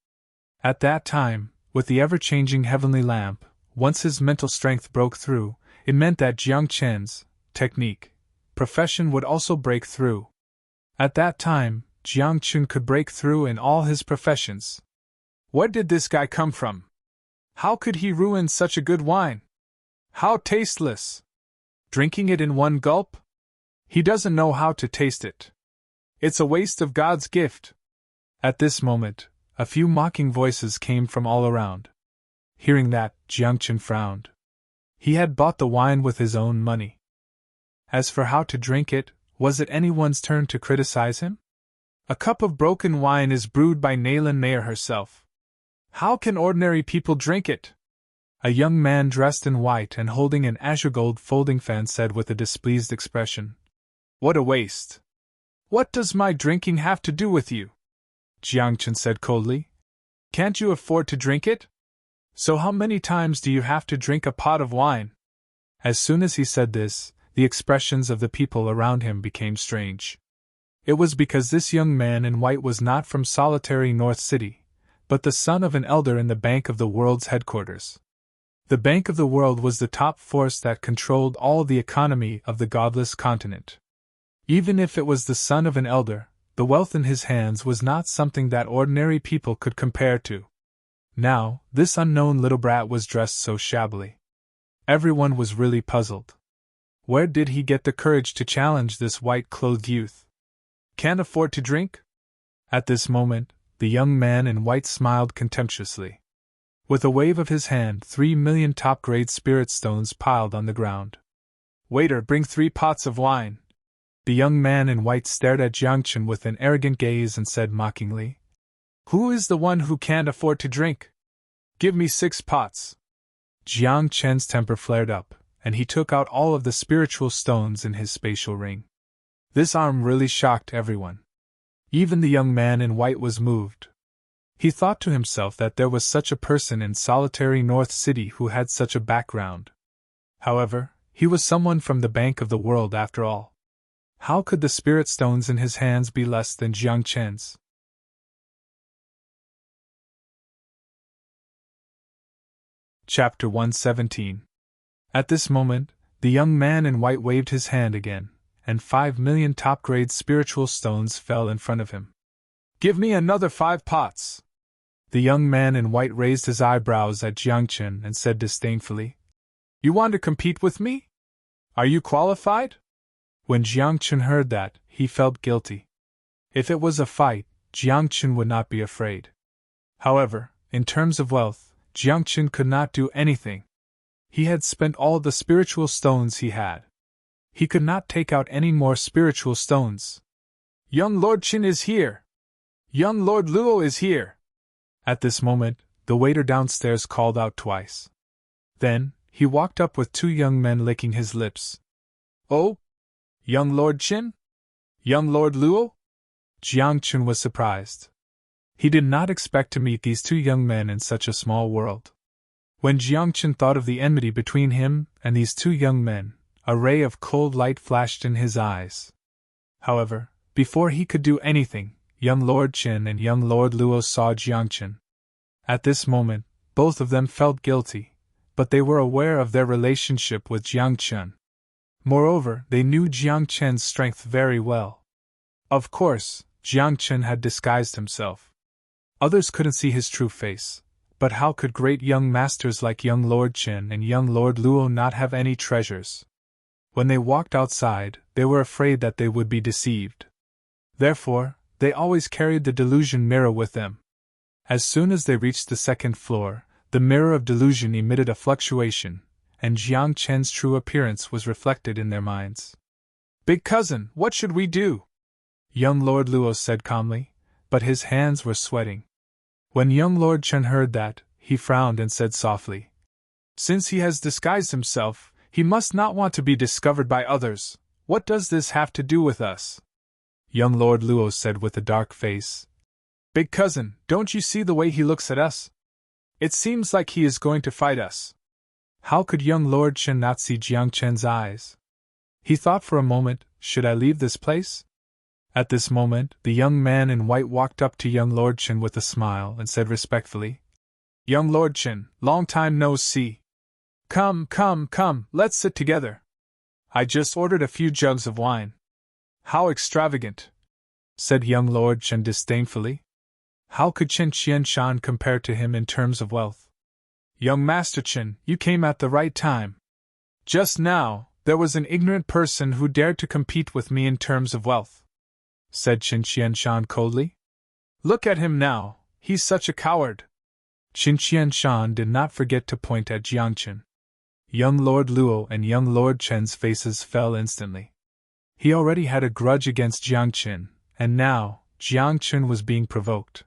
At that time, with the ever-changing heavenly lamp, once his mental strength broke through, it meant that Jiang Chen's technique, profession would also break through. At that time, Jiang Chen could break through in all his professions. Where did this guy come from? How could he ruin such a good wine? How tasteless! Drinking it in one gulp? He doesn't know how to taste it. It's a waste of God's gift. At this moment, a few mocking voices came from all around. Hearing that, Jiang Chen frowned. He had bought the wine with his own money. As for how to drink it, was it anyone's turn to criticize him? A cup of broken wine is brewed by Naylan Nair herself. How can ordinary people drink it? A young man dressed in white and holding an azure gold folding fan said with a displeased expression. "What a waste! What does my drinking have to do with you?" Jiang Chen said coldly. "Can't you afford to drink it? So how many times do you have to drink a pot of wine?" As soon as he said this, the expressions of the people around him became strange. It was because this young man in white was not from solitary North City, but the son of an elder in the Bank of the World's headquarters. The Bank of the World was the top force that controlled all the economy of the godless continent. Even if it was the son of an elder, the wealth in his hands was not something that ordinary people could compare to. Now, this unknown little brat was dressed so shabbily. Everyone was really puzzled. Where did he get the courage to challenge this white-clothed youth? Can't afford to drink? At this moment, the young man in white smiled contemptuously. With a wave of his hand, 3 million top-grade spirit stones piled on the ground. "Waiter, bring 3 pots of wine." The young man in white stared at Jiang Chen with an arrogant gaze and said mockingly, "Who is the one who can't afford to drink? Give me 6 pots." Jiang Chen's temper flared up, and he took out all of the spiritual stones in his spatial ring. This arm really shocked everyone. Even the young man in white was moved. He thought to himself that there was such a person in solitary North City who had such a background. However, he was someone from the Bank of the World after all. How could the spirit stones in his hands be less than Jiang Chen's? Chapter 117. At this moment, the young man in white waved his hand again, and 5 million top-grade spiritual stones fell in front of him. "Give me another 5 pots!" The young man in white raised his eyebrows at Jiang Chen and said disdainfully, "You want to compete with me? Are you qualified?" When Jiang Chen heard that, he felt guilty. If it was a fight, Jiang Chen would not be afraid. However, in terms of wealth, Jiang Chen could not do anything. He had spent all the spiritual stones he had. He could not take out any more spiritual stones. "Young Lord Qin is here! Young Lord Luo is here!" At this moment, the waiter downstairs called out twice. Then, he walked up with 2 young men licking his lips. "Oh? Young Lord Qin? Young Lord Luo?" Jiang Chen was surprised. He did not expect to meet these 2 young men in such a small world. When Jiang Chen thought of the enmity between him and these 2 young men, a ray of cold light flashed in his eyes. However, Before he could do anything, young Lord Qin and young Lord Luo saw Jiang Chen. At this moment, both of them felt guilty, but they were aware of their relationship with Jiang Chen. Moreover, they knew Jiang Chen's strength very well. Of course, Jiang Chen had disguised himself. Others couldn't see his true face, but how could great young masters like young Lord Qin and young Lord Luo not have any treasures? When they walked outside, they were afraid that they would be deceived. Therefore, they always carried the delusion mirror with them. As soon as they reached the second floor, the mirror of delusion emitted a fluctuation, and Jiang Chen's true appearance was reflected in their minds. "Big cousin, what should we do?" Young Lord Luo said calmly, but his hands were sweating. When young Lord Chen heard that, he frowned and said softly, "Since he has disguised himself, he must not want to be discovered by others. What does this have to do with us?" Young Lord Luo said with a dark face, "Big cousin, don't you see the way he looks at us? It seems like he is going to fight us." How could young Lord Chen not see Jiang Chen's eyes? He thought for a moment, should I leave this place? At this moment, the young man in white walked up to young Lord Chen with a smile and said respectfully, "Young Lord Chen, long time no see. Come, let's sit together. I just ordered a few jugs of wine." "How extravagant," said young Lord Chen disdainfully. How could Chen Qianshan compare to him in terms of wealth? "Young Master Chen, you came at the right time. Just now, there was an ignorant person who dared to compete with me in terms of wealth," said Chen Qianshan coldly. "Look at him now, he's such a coward." Chen Qianshan did not forget to point at Jiang Chen. Young Lord Luo and young Lord Chen's faces fell instantly. He already had a grudge against Jiang Chen, and now, Jiang Chen was being provoked.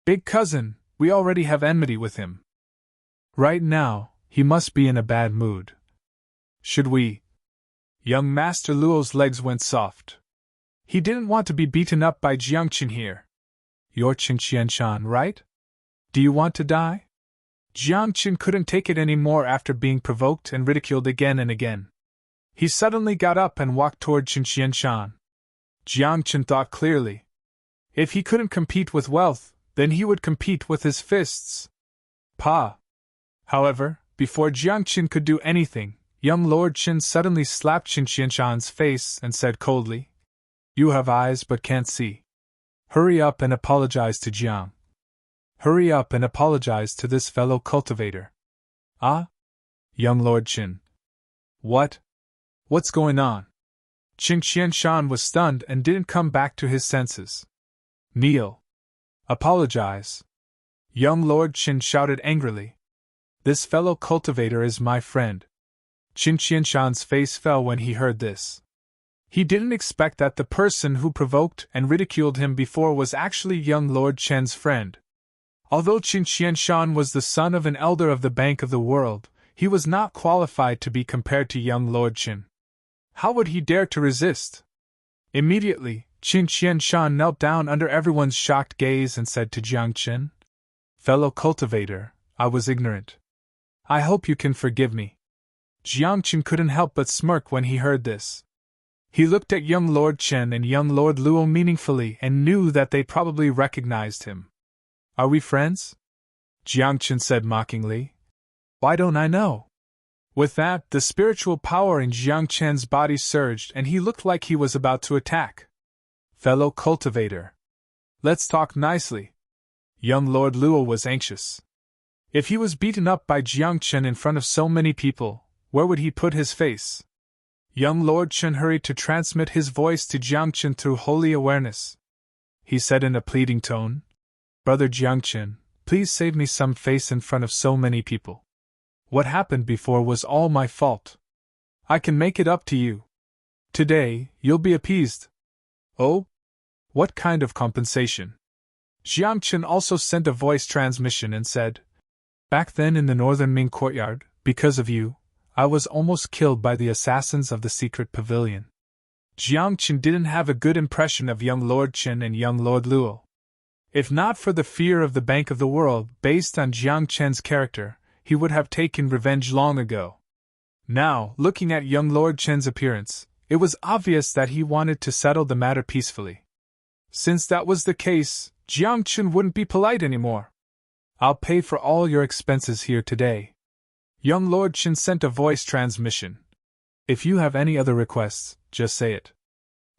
"Big cousin, we already have enmity with him. Right now, he must be in a bad mood. Should we?" Young Master Luo's legs went soft. He didn't want to be beaten up by Jiang Chen here. "You're Chen Qianshan, right? Do you want to die?" Jiang Chen couldn't take it any more after being provoked and ridiculed again and again. He suddenly got up and walked toward Chen Qianshan. Jiang Chen thought clearly. If he couldn't compete with wealth, then he would compete with his fists. Pa! However, before Jiang Chen could do anything, young Lord Chen suddenly slapped Chen Qianshan's face and said coldly, "You have eyes but can't see. Hurry up and apologize to Jiang. Hurry up and apologize to this fellow cultivator." "Ah? Young Lord Chen. What? What's going on?" Chen Qianshan was stunned and didn't come back to his senses. "Kneel. Apologize." Young Lord Chen shouted angrily. "This fellow cultivator is my friend." Chen Qianshan's face fell when he heard this. He didn't expect that the person who provoked and ridiculed him before was actually young Lord Chen's friend. Although Chen Qianshan was the son of an elder of the Bank of the World, he was not qualified to be compared to young Lord Chen. How would he dare to resist? Immediately, Chen Qianshan knelt down under everyone's shocked gaze and said to Jiang Chen, "Fellow cultivator, I was ignorant. I hope you can forgive me." Jiang Chen couldn't help but smirk when he heard this. He looked at young Lord Chen and young Lord Luo meaningfully and knew that they probably recognized him. "Are we friends?" Jiang Chen said mockingly. "Why don't I know?" With that, the spiritual power in Jiang Chen's body surged and he looked like he was about to attack. "Fellow cultivator. Let's talk nicely." Young Lord Luo was anxious. If he was beaten up by Jiang Chen in front of so many people, where would he put his face? Young Lord Chen hurried to transmit his voice to Jiang Chen through holy awareness. He said in a pleading tone, "Brother Jiang Chen, please save me some face in front of so many people. What happened before was all my fault. I can make it up to you. Today, you'll be appeased." "Oh? What kind of compensation?" Jiang Chen also sent a voice transmission and said, "Back then in the northern Ming courtyard, because of you, I was almost killed by the assassins of the secret pavilion." Jiang Chen didn't have a good impression of young Lord Chen and young Lord Luo. If not for the fear of the Bank of the World based on Jiang Chen's character, he would have taken revenge long ago. Now, looking at young Lord Chen's appearance, It was obvious that he wanted to settle the matter peacefully. Since that was the case, Jiang Chun wouldn't be polite anymore. I'll pay for all your expenses here today. Young Lord Chen sent a voice transmission. If you have any other requests, just say it.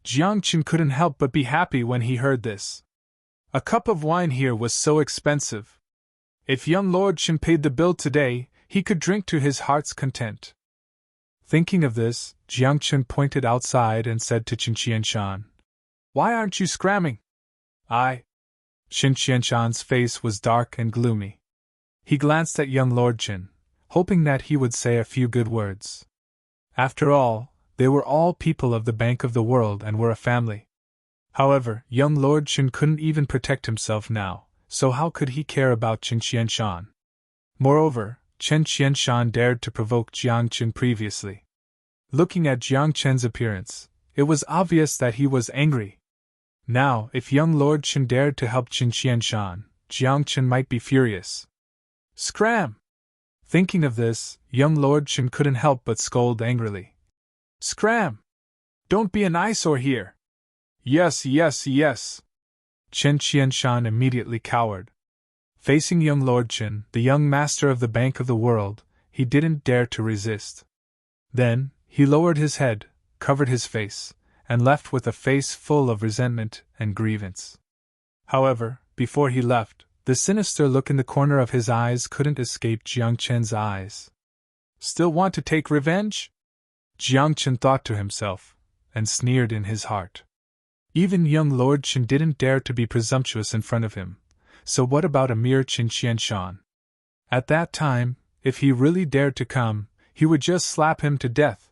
Jiang Chun couldn't help but be happy when he heard this. A cup of wine here was so expensive. If young Lord Chen paid the bill today, he could drink to his heart's content. Thinking of this, Jiang Chun pointed outside and said to Qin Qianshan, "Why aren't you scramming?" "I." Qin Qianshan's face was dark and gloomy. He glanced at young Lord Chen, hoping that he would say a few good words. After all, they were all people of the Bank of the World and were a family. However, young Lord Chen couldn't even protect himself now, so how could he care about Qin Qianshan? Moreover, Qin Qianshan dared to provoke Jiang Chen previously. Looking at Jiang Chen's appearance, it was obvious that he was angry. Now, if young Lord Chen dared to help Qin Qianshan, Jiang Chen might be furious. "Scram!" Thinking of this, young Lord Chen couldn't help but scold angrily. "Scram! Don't be an eyesore here!" "Yes, yes, yes!" Qin Qianshan immediately cowered. Facing young Lord Chen, the young master of the Bank of the World, he didn't dare to resist. Then, he lowered his head, covered his face, and left with a face full of resentment and grievance. However, before he left, the sinister look in the corner of his eyes couldn't escape Jiang Chen's eyes. "Still want to take revenge?" Jiang Chen thought to himself, and sneered in his heart. Even young Lord Chen didn't dare to be presumptuous in front of him, so what about a mere Qin Qianshan? At that time, if he really dared to come, he would just slap him to death.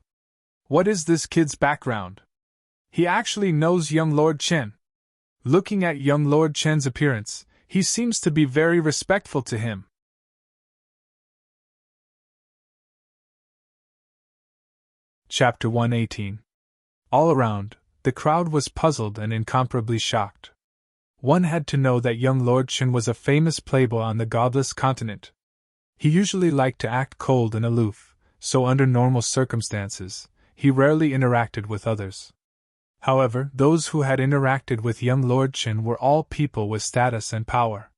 What is this kid's background? He actually knows young Lord Chen. Looking at young Lord Chen's appearance, he seems to be very respectful to him. Chapter 118. All around, the crowd was puzzled and incomparably shocked. One had to know that young Lord Chen was a famous playboy on the godless continent. He usually liked to act cold and aloof, so under normal circumstances, he rarely interacted with others. However, those who had interacted with young Lord Chen were all people with status and power.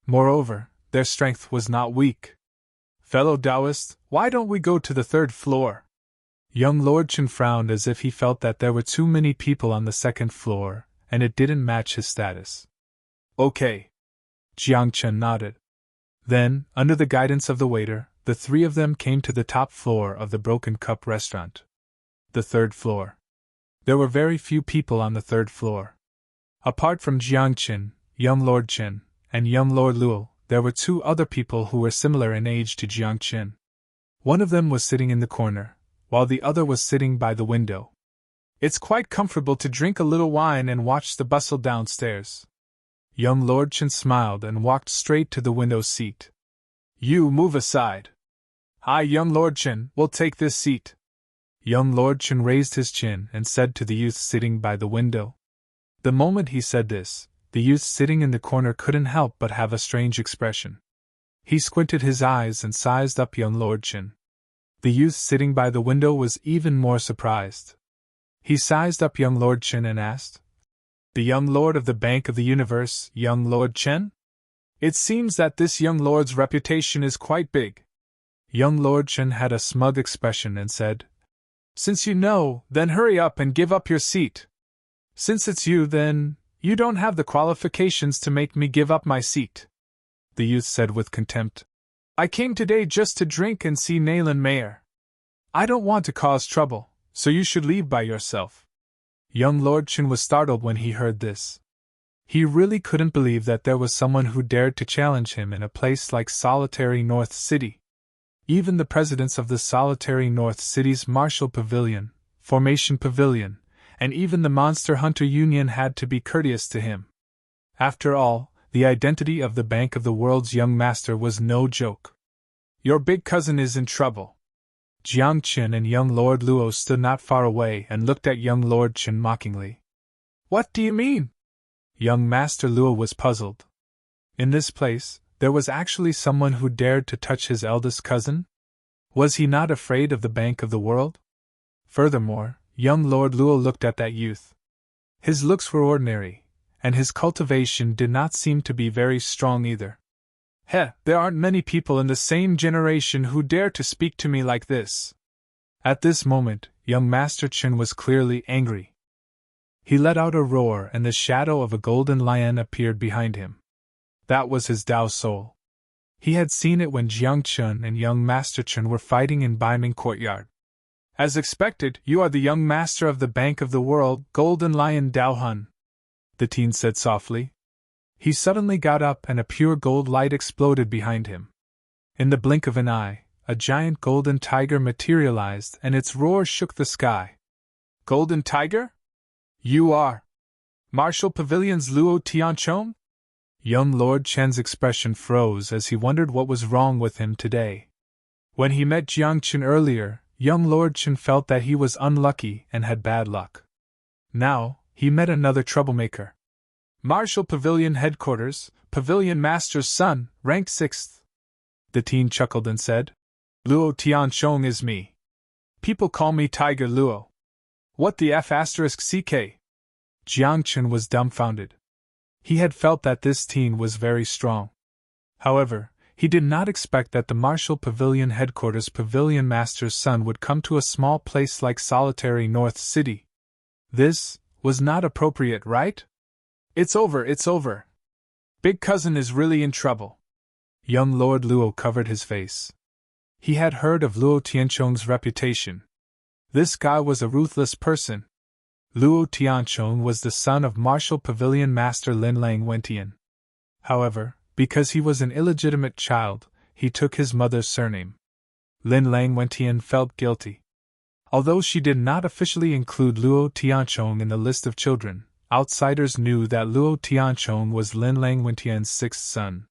Moreover, their strength was not weak. "Fellow Taoists, why don't we go to the 3rd floor?" Young Lord Chen frowned as if he felt that there were too many people on the 2nd floor, and it didn't match his status. "Okay." Jiang Chen nodded. Then, under the guidance of the waiter, the three of them came to the top floor of the Broken Cup restaurant. The 3rd floor. There were very few people on the 3rd floor. Apart from Jiang Chen, young Lord Chen, and young Lord Luo, there were 2 other people who were similar in age to Jiang Chen. One of them was sitting in the corner, while the other was sitting by the window. "It's quite comfortable to drink a little wine and watch the bustle downstairs." Young Lord Chen smiled and walked straight to the window seat. "You move aside." "Hi, young Lord Chen, we'll take this seat." Young Lord Chen raised his chin and said to the youth sitting by the window. The moment he said this, the youth sitting in the corner couldn't help but have a strange expression. He squinted his eyes and sized up young Lord Chen. The youth sitting by the window was even more surprised. He sized up young Lord Chen and asked, "The young lord of the Bank of the Universe, young Lord Chen? It seems that this young lord's reputation is quite big." Young Lord Chen had a smug expression and said, "Since you know, then hurry up and give up your seat. Since it's you, then, you don't have the qualifications to make me give up my seat." The youth said with contempt, "I came today just to drink and see Nayland Mayer. I don't want to cause trouble, so you should leave by yourself." Young Lord Chen was startled when he heard this. He really couldn't believe that there was someone who dared to challenge him in a place like solitary North City. Even the presidents of the solitary North City's Martial Pavilion, Formation Pavilion, and even the Monster Hunter Union had to be courteous to him. After all, the identity of the Bank of the World's young master was no joke. "Your big cousin is in trouble." Jiang Chen and young Lord Luo stood not far away and looked at young Lord Chen mockingly. "What do you mean?" Young Master Luo was puzzled. In this place, there was actually someone who dared to touch his eldest cousin? Was he not afraid of the Bank of the World? Furthermore, young Lord Luo looked at that youth. His looks were ordinary, and his cultivation did not seem to be very strong either. There aren't many people in the same generation who dare to speak to me like this. At this moment, young Master Chen was clearly angry. He let out a roar and the shadow of a golden lion appeared behind him. That was his Tao soul. He had seen it when Jiang Chun and young Master Chen were fighting in Baiming Courtyard. As expected, you are the young master of the Bank of the World, Golden Lion Dao Hun, the teen said softly. He suddenly got up and a pure gold light exploded behind him. In the blink of an eye, a giant golden tiger materialized and its roar shook the sky. Golden tiger? You are Martial Pavilion's Luo Tianchong? Young Lord Chen's expression froze as he wondered what was wrong with him today. When he met Jiang Chen earlier, young Lord Chen felt that he was unlucky and had bad luck. Now, he met another troublemaker. Martial Pavilion Headquarters, Pavilion Master's son, ranked 6th. The teen chuckled and said, Luo Tianchong is me. People call me Tiger Luo. What the F***CK? Jiang Chen was dumbfounded. He had felt that this teen was very strong. However, he did not expect that the Martial Pavilion Headquarters Pavilion Master's son would come to a small place like solitary North City. This was not appropriate, right? It's over. Big cousin is really in trouble. Young Lord Luo covered his face. He had heard of Luo Tianchong's reputation. This guy was a ruthless person. Luo Tianchong was the son of Martial Pavilion Master Lin Lang Wentian. However, because he was an illegitimate child, he took his mother's surname. Lin Lang Wentian felt guilty. Although she did not officially include Luo Tianchong in the list of children, outsiders knew that Luo Tianchong was Lin Lang Wentian's 6th son.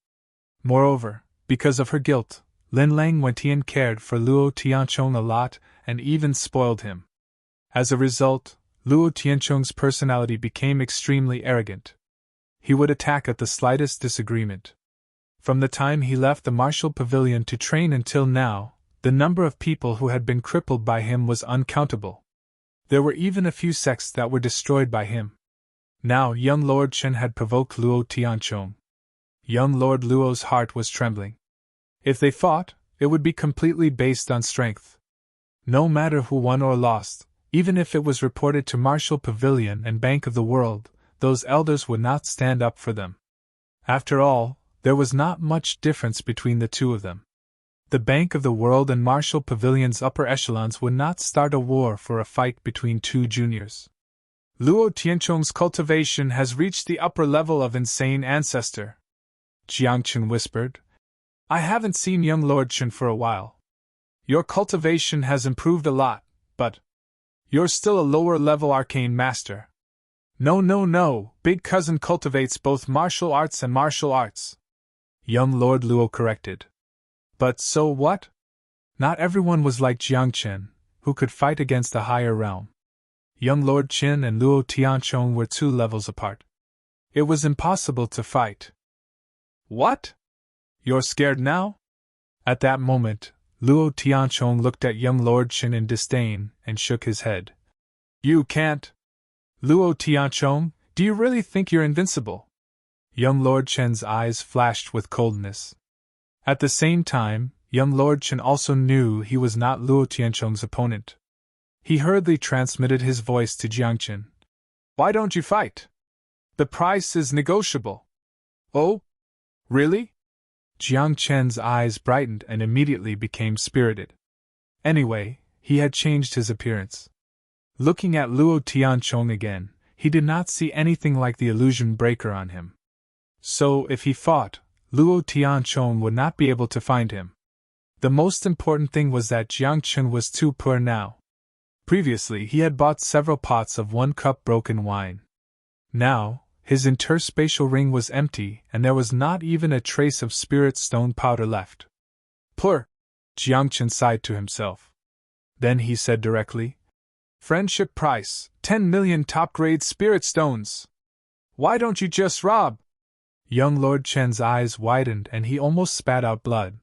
Moreover, because of her guilt, Lin Lang Wentian cared for Luo Tianchong a lot and even spoiled him. As a result, Luo Tianchong's personality became extremely arrogant. He would attack at the slightest disagreement. From the time he left the Martial Pavilion to train until now, the number of people who had been crippled by him was uncountable. There were even a few sects that were destroyed by him. Now young Lord Chen had provoked Luo Tianchong. Young Lord Luo's heart was trembling. If they fought, it would be completely based on strength. No matter who won or lost, even if it was reported to Martial Pavilion and Bank of the World, those elders would not stand up for them. After all, there was not much difference between the two of them. The Bank of the World and Martial Pavilion's upper echelons would not start a war for a fight between two juniors. Luo Tianchong's cultivation has reached the upper level of insane ancestor, Jiang Chen whispered. I haven't seen young Lord Chen for a while. Your cultivation has improved a lot, but you're still a lower-level arcane master. No, big cousin cultivates both martial arts and martial arts. Young Lord Luo corrected. But so what? Not everyone was like Jiang Chen, who could fight against a higher realm. Young Lord Qin and Luo Tianchong were 2 levels apart. It was impossible to fight. What? You're scared now? At that moment, Luo Tianchong looked at young Lord Qin in disdain and shook his head. You can't. Luo Tianchong, do you really think you're invincible? Young Lord Chen's eyes flashed with coldness. At the same time, young Lord Chen also knew he was not Luo Tianchong's opponent. He hurriedly transmitted his voice to Jiang Chen. Why don't you fight? The price is negotiable. Oh? Really? Jiang Chen's eyes brightened and immediately became spirited. Anyway, he had changed his appearance. Looking at Luo Tianchong again, he did not see anything like the illusion breaker on him. So, if he fought, Luo Tianchong would not be able to find him. The most important thing was that Jiang Chen was too poor now. Previously, he had bought several pots of 1-cup broken wine. Now, his interspatial ring was empty and there was not even a trace of spirit stone powder left. Poor! Jiang Chen sighed to himself. Then he said directly, Friendship price, 10 million top-grade spirit stones. Why don't you just rob? Young Lord Chen's eyes widened and he almost spat out blood.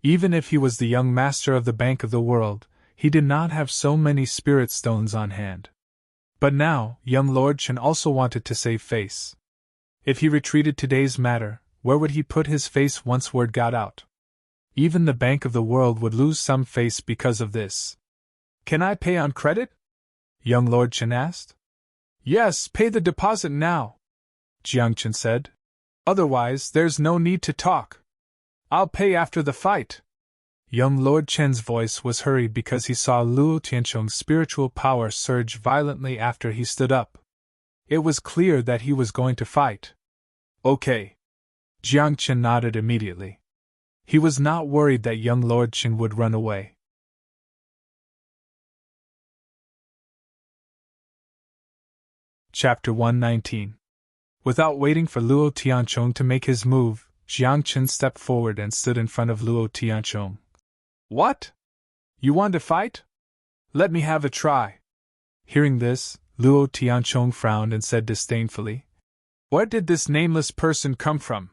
Even if he was the young master of the Bank of the World, he did not have so many spirit stones on hand. But now, young Lord Chen also wanted to save face. If he retreated today's matter, where would he put his face once word got out? Even the Bank of the World would lose some face because of this. Can I pay on credit? Young Lord Chen asked. Yes, pay the deposit now, Jiang Chen said. Otherwise, there's no need to talk. I'll pay after the fight. Young Lord Chen's voice was hurried because he saw Luo Tianchong's spiritual power surge violently after he stood up. It was clear that he was going to fight. Okay. Jiang Chen nodded immediately. He was not worried that young Lord Chen would run away. Chapter 119. Without waiting for Luo Tianchong to make his move, Jiang Chen stepped forward and stood in front of Luo Tianchong. What? You want to fight? Let me have a try. Hearing this, Luo Tianchong frowned and said disdainfully, Where did this nameless person come from?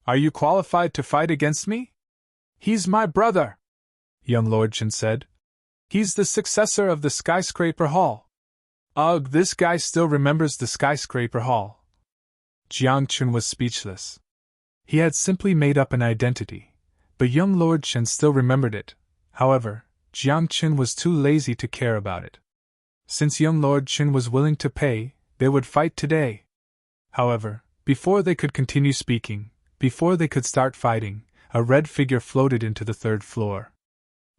Are you qualified to fight against me? He's my brother, young Lord Chen said. He's the successor of the Skyscraper Hall. Ugh, this guy still remembers the Skyscraper Hall. Jiang Chen was speechless. He had simply made up an identity, but young Lord Chen still remembered it. However, Jiang Chen was too lazy to care about it. Since young Lord Chen was willing to pay, they would fight today. However, before they could continue speaking, before they could start fighting, a red figure floated into the third floor.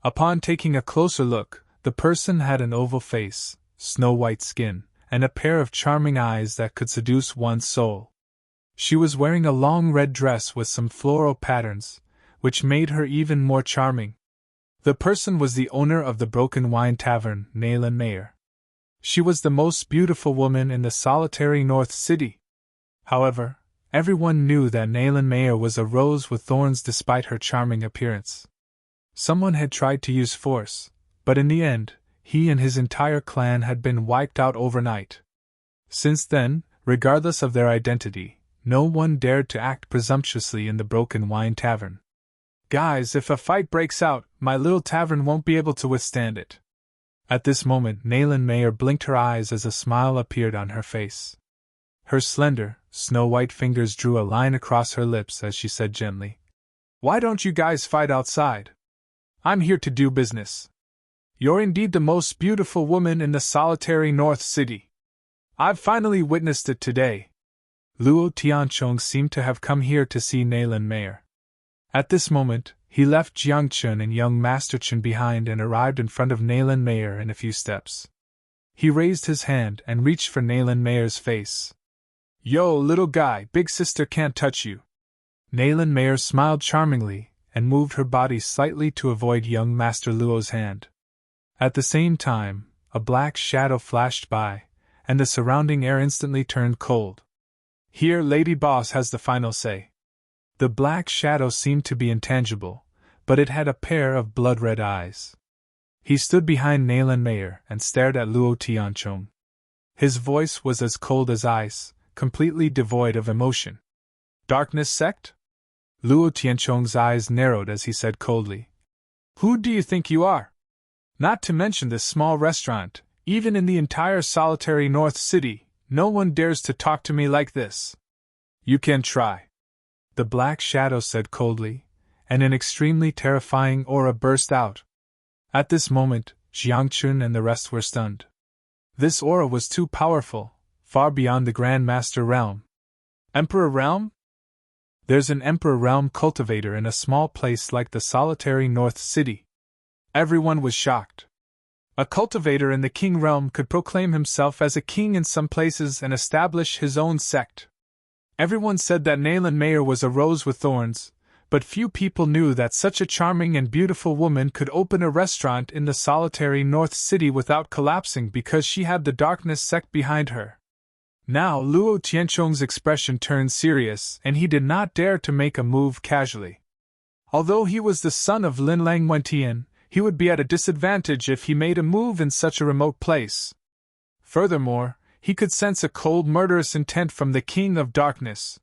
Upon taking a closer look, the person had an oval face, snow-white skin, and a pair of charming eyes that could seduce one's soul. She was wearing a long red dress with some floral patterns, which made her even more charming. The person was the owner of the Broken Wine Tavern, Nayland Mayer. She was the most beautiful woman in the solitary North City. However, everyone knew that Nayland Mayer was a rose with thorns despite her charming appearance. Someone had tried to use force, but in the end, he and his entire clan had been wiped out overnight. Since then, regardless of their identity, no one dared to act presumptuously in the Broken Wine Tavern. Guys, if a fight breaks out, my little tavern won't be able to withstand it. At this moment, Nayland Mayer blinked her eyes as a smile appeared on her face. Her slender, snow-white fingers drew a line across her lips as she said gently, Why don't you guys fight outside? I'm here to do business. You're indeed the most beautiful woman in the solitary North City. I've finally witnessed it today. Luo Tianchong seemed to have come here to see Nayland Mayer. At this moment, he left Jiang Chen and young Master Chen behind and arrived in front of Nayland Mayer in a few steps. He raised his hand and reached for Nayland Mayer's face. Yo, little guy, big sister can't touch you. Nayland Mayer smiled charmingly and moved her body slightly to avoid young Master Luo's hand. At the same time, a black shadow flashed by, and the surrounding air instantly turned cold. Here, Lady Boss has the final say. The black shadow seemed to be intangible, but it had a pair of blood-red eyes. He stood behind Nayland Mayer and stared at Luo Tianchong. His voice was as cold as ice, completely devoid of emotion. Darkness sect? Luo Tianchong's eyes narrowed as he said coldly. Who do you think you are? Not to mention this small restaurant, even in the entire solitary North City, no one dares to talk to me like this. You can try. The black shadow said coldly, and an extremely terrifying aura burst out. At this moment, Jiang Chen and the rest were stunned. This aura was too powerful, far beyond the Grand Master realm. Emperor realm? There's an Emperor realm cultivator in a small place like the solitary North City. Everyone was shocked. A cultivator in the King realm could proclaim himself as a king in some places and establish his own sect. Everyone said that Nayland Mayer was a rose with thorns, but few people knew that such a charming and beautiful woman could open a restaurant in the solitary North City without collapsing because she had the darkness sect behind her. Now Luo Tianchong's expression turned serious and he did not dare to make a move casually. Although he was the son of Lin Lang Wentian, he would be at a disadvantage if he made a move in such a remote place. Furthermore, he could sense a cold murderous intent from the King of Darkness.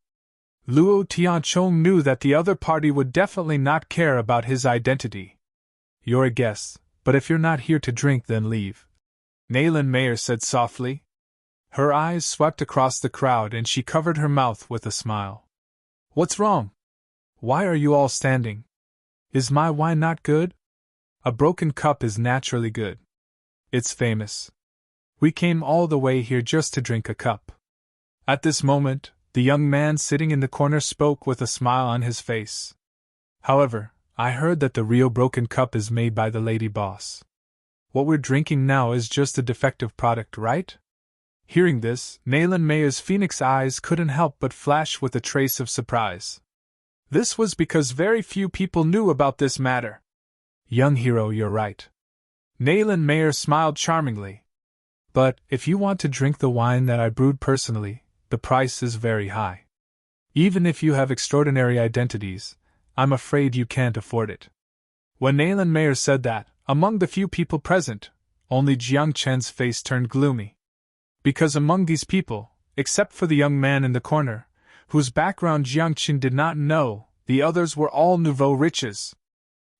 Luo Tianchong knew that the other party would definitely not care about his identity. You're a guest, But if you're not here to drink, then leave, Nayland Mayer said softly. Her eyes swept across the crowd and she covered her mouth with a smile. What's wrong? Why are you all standing? Is my wine not good? A broken cup is naturally good. It's famous. We came all the way here just to drink a cup. At this moment, the young man sitting in the corner spoke with a smile on his face. However, I heard that the real broken cup is made by the lady boss. What we're drinking now is just a defective product, right? Hearing this, Nayland Mayer's phoenix eyes couldn't help but flash with a trace of surprise. This was because very few people knew about this matter. Young hero, you're right. Nayland Mayer smiled charmingly. But, if you want to drink the wine that I brewed personally, the price is very high. Even if you have extraordinary identities, I'm afraid you can't afford it. When Nayland Mayer said that, among the few people present, only Jiang Chen's face turned gloomy. Because among these people, except for the young man in the corner, whose background Jiang Chen did not know, the others were all nouveau riches.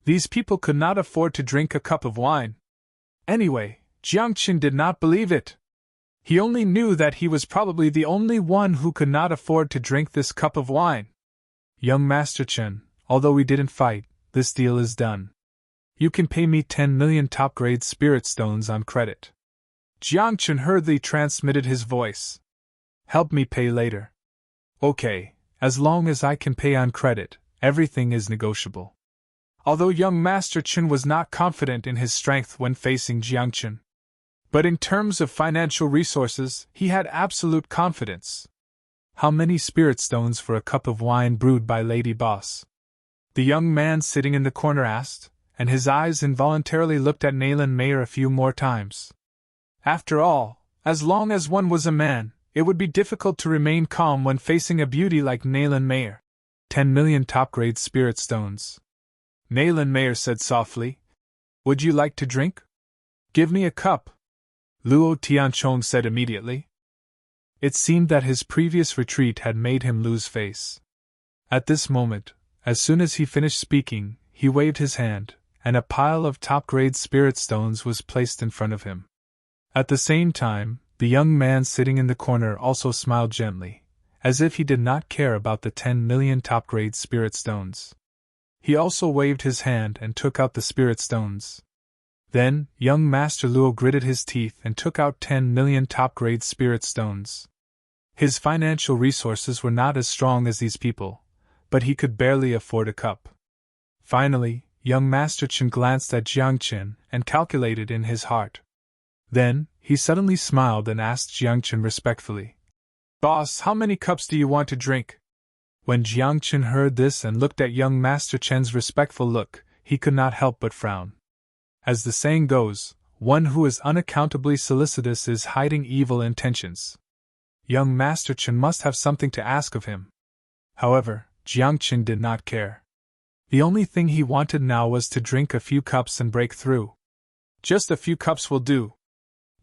These people could not afford to drink a cup of wine. Anyway, Jiang Chen did not believe it. He only knew that he was probably the only one who could not afford to drink this cup of wine. Young Master Chen, although we didn't fight, this deal is done. You can pay me 10 million top-grade spirit stones on credit. Jiang Chen hurriedly transmitted his voice. Help me pay later. Okay, as long as I can pay on credit, everything is negotiable. Although young Master Chen was not confident in his strength when facing Jiang Chen. But in terms of financial resources, he had absolute confidence. How many spirit stones for a cup of wine brewed by Lady Boss? The young man sitting in the corner asked, and his eyes involuntarily looked at Nayland Mayer a few more times. After all, as long as one was a man, it would be difficult to remain calm when facing a beauty like Nayland Mayer. 10 million top-grade spirit stones. Nayland Mayer said softly. Would you like to drink? Give me a cup. Luo Tianchong said immediately. It seemed that his previous retreat had made him lose face. At this moment, as soon as he finished speaking, he waved his hand, and a pile of top-grade spirit stones was placed in front of him. At the same time, the young man sitting in the corner also smiled gently, as if he did not care about the 10 million top-grade spirit stones. He also waved his hand and took out the spirit stones. Then, young Master Luo gritted his teeth and took out 10 million top-grade spirit stones. His financial resources were not as strong as these people, but he could barely afford a cup. Finally, young Master Chen glanced at Jiang Chen and calculated in his heart. Then, he suddenly smiled and asked Jiang Chen respectfully, Boss, how many cups do you want to drink? When Jiang Chen heard this and looked at young Master Chen's respectful look, he could not help but frown. As the saying goes, one who is unaccountably solicitous is hiding evil intentions. Young Master Chen must have something to ask of him. However, Jiang Chen did not care. The only thing he wanted now was to drink a few cups and break through. Just a few cups will do.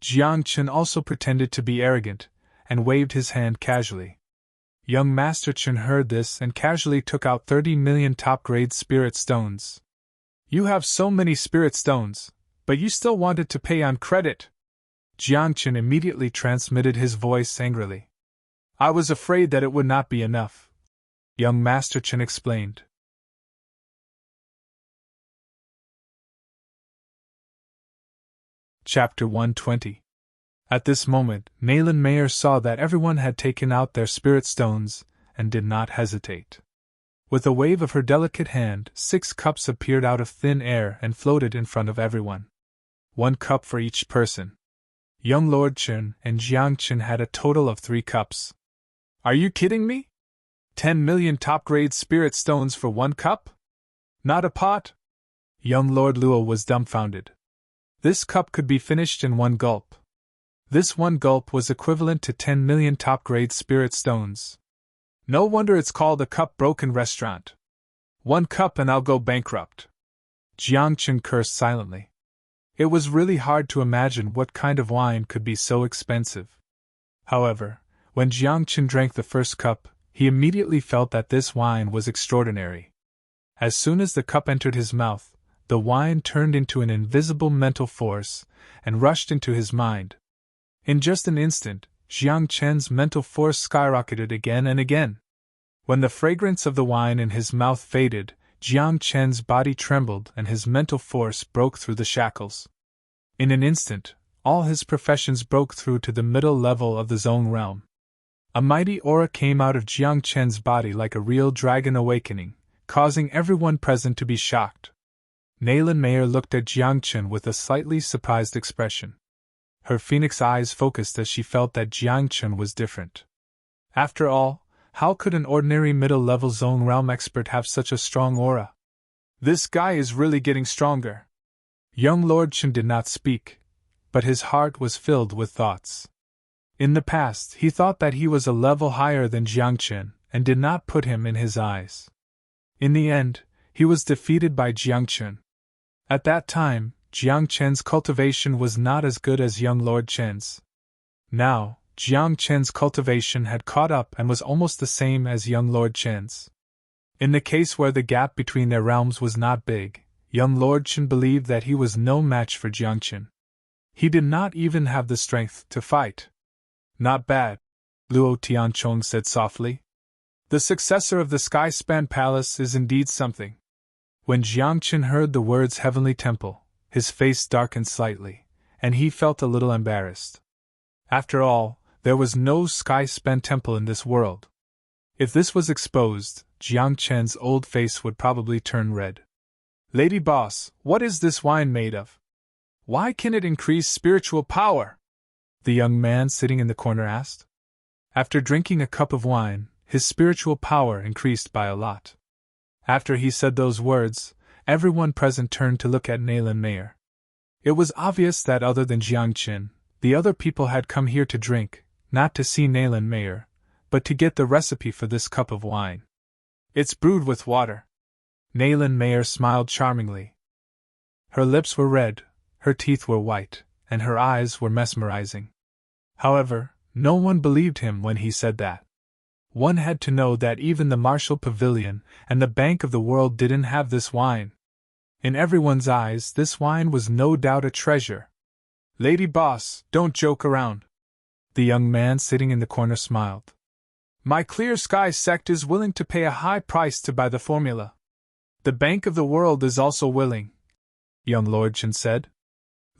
Jiang Chen also pretended to be arrogant, and waved his hand casually. Young Master Chen heard this and casually took out 30 million top-grade spirit stones. You have so many spirit stones, but you still wanted to pay on credit? Jiang Chen immediately transmitted his voice angrily. I was afraid that it would not be enough. Young Master Chen explained. Chapter 120. At this moment, Nayland Mayer saw that everyone had taken out their spirit stones, and did not hesitate. With a wave of her delicate hand, 6 cups appeared out of thin air and floated in front of everyone. 1 cup for each person. Young Lord Chen and Jiang Chen had a total of 3 cups. Are you kidding me? 10 million top-grade spirit stones for 1 cup? Not a pot? Young Lord Luo was dumbfounded. This cup could be finished in 1 gulp. This 1 gulp was equivalent to 10 million top-grade spirit stones. No wonder it's called a cup-broken restaurant. 1 cup and I'll go bankrupt. Jiang Chen cursed silently. It was really hard to imagine what kind of wine could be so expensive. However, when Jiang Chen drank the first cup, he immediately felt that this wine was extraordinary. As soon as the cup entered his mouth, the wine turned into an invisible mental force and rushed into his mind. In just an instant, Jiang Chen's mental force skyrocketed again and again. When the fragrance of the wine in his mouth faded, Jiang Chen's body trembled and his mental force broke through the shackles. In an instant, all his professions broke through to the middle level of the zone realm. A mighty aura came out of Jiang Chen's body like a real dragon awakening, causing everyone present to be shocked. Nayland Mayer looked at Jiang Chen with a slightly surprised expression. Her phoenix eyes focused as she felt that Jiang Chen was different. After all, how could an ordinary middle-level zone realm expert have such a strong aura? This guy is really getting stronger. Young Lord Chen did not speak, but his heart was filled with thoughts. In the past, he thought that he was a level higher than Jiang Chen and did not put him in his eyes. In the end, he was defeated by Jiang Chen. At that time, Jiang Chen's cultivation was not as good as young Lord Chen's. Now, Jiang Chen's cultivation had caught up and was almost the same as young Lord Chen's. In the case where the gap between their realms was not big, young Lord Chen believed that he was no match for Jiang Chen. He did not even have the strength to fight. Not bad, Luo Tianchong said softly. The successor of the Sky-Span Palace is indeed something. When Jiang Chen heard the words Heavenly Temple, his face darkened slightly, and he felt a little embarrassed. After all, there was no Sky-Span Temple in this world. If this was exposed, Jiang Chen's old face would probably turn red. Lady Boss, what is this wine made of? Why can it increase spiritual power? The young man sitting in the corner asked. After drinking a cup of wine, his spiritual power increased by a lot. After he said those words, everyone present turned to look at Nayland Mayer. It was obvious that other than Jiang Chen, the other people had come here to drink, not to see Nayland Mayer, but to get the recipe for this cup of wine. It's brewed with water. Nayland Mayer smiled charmingly. Her lips were red, her teeth were white, and her eyes were mesmerizing. However, no one believed him when he said that. One had to know that even the Martial Pavilion and the Bank of the World didn't have this wine. In everyone's eyes, this wine was no doubt a treasure. Lady Boss, don't joke around. The young man sitting in the corner smiled. My Clear Sky sect is willing to pay a high price to buy the formula. The Bank of the World is also willing, young Lord Chen said.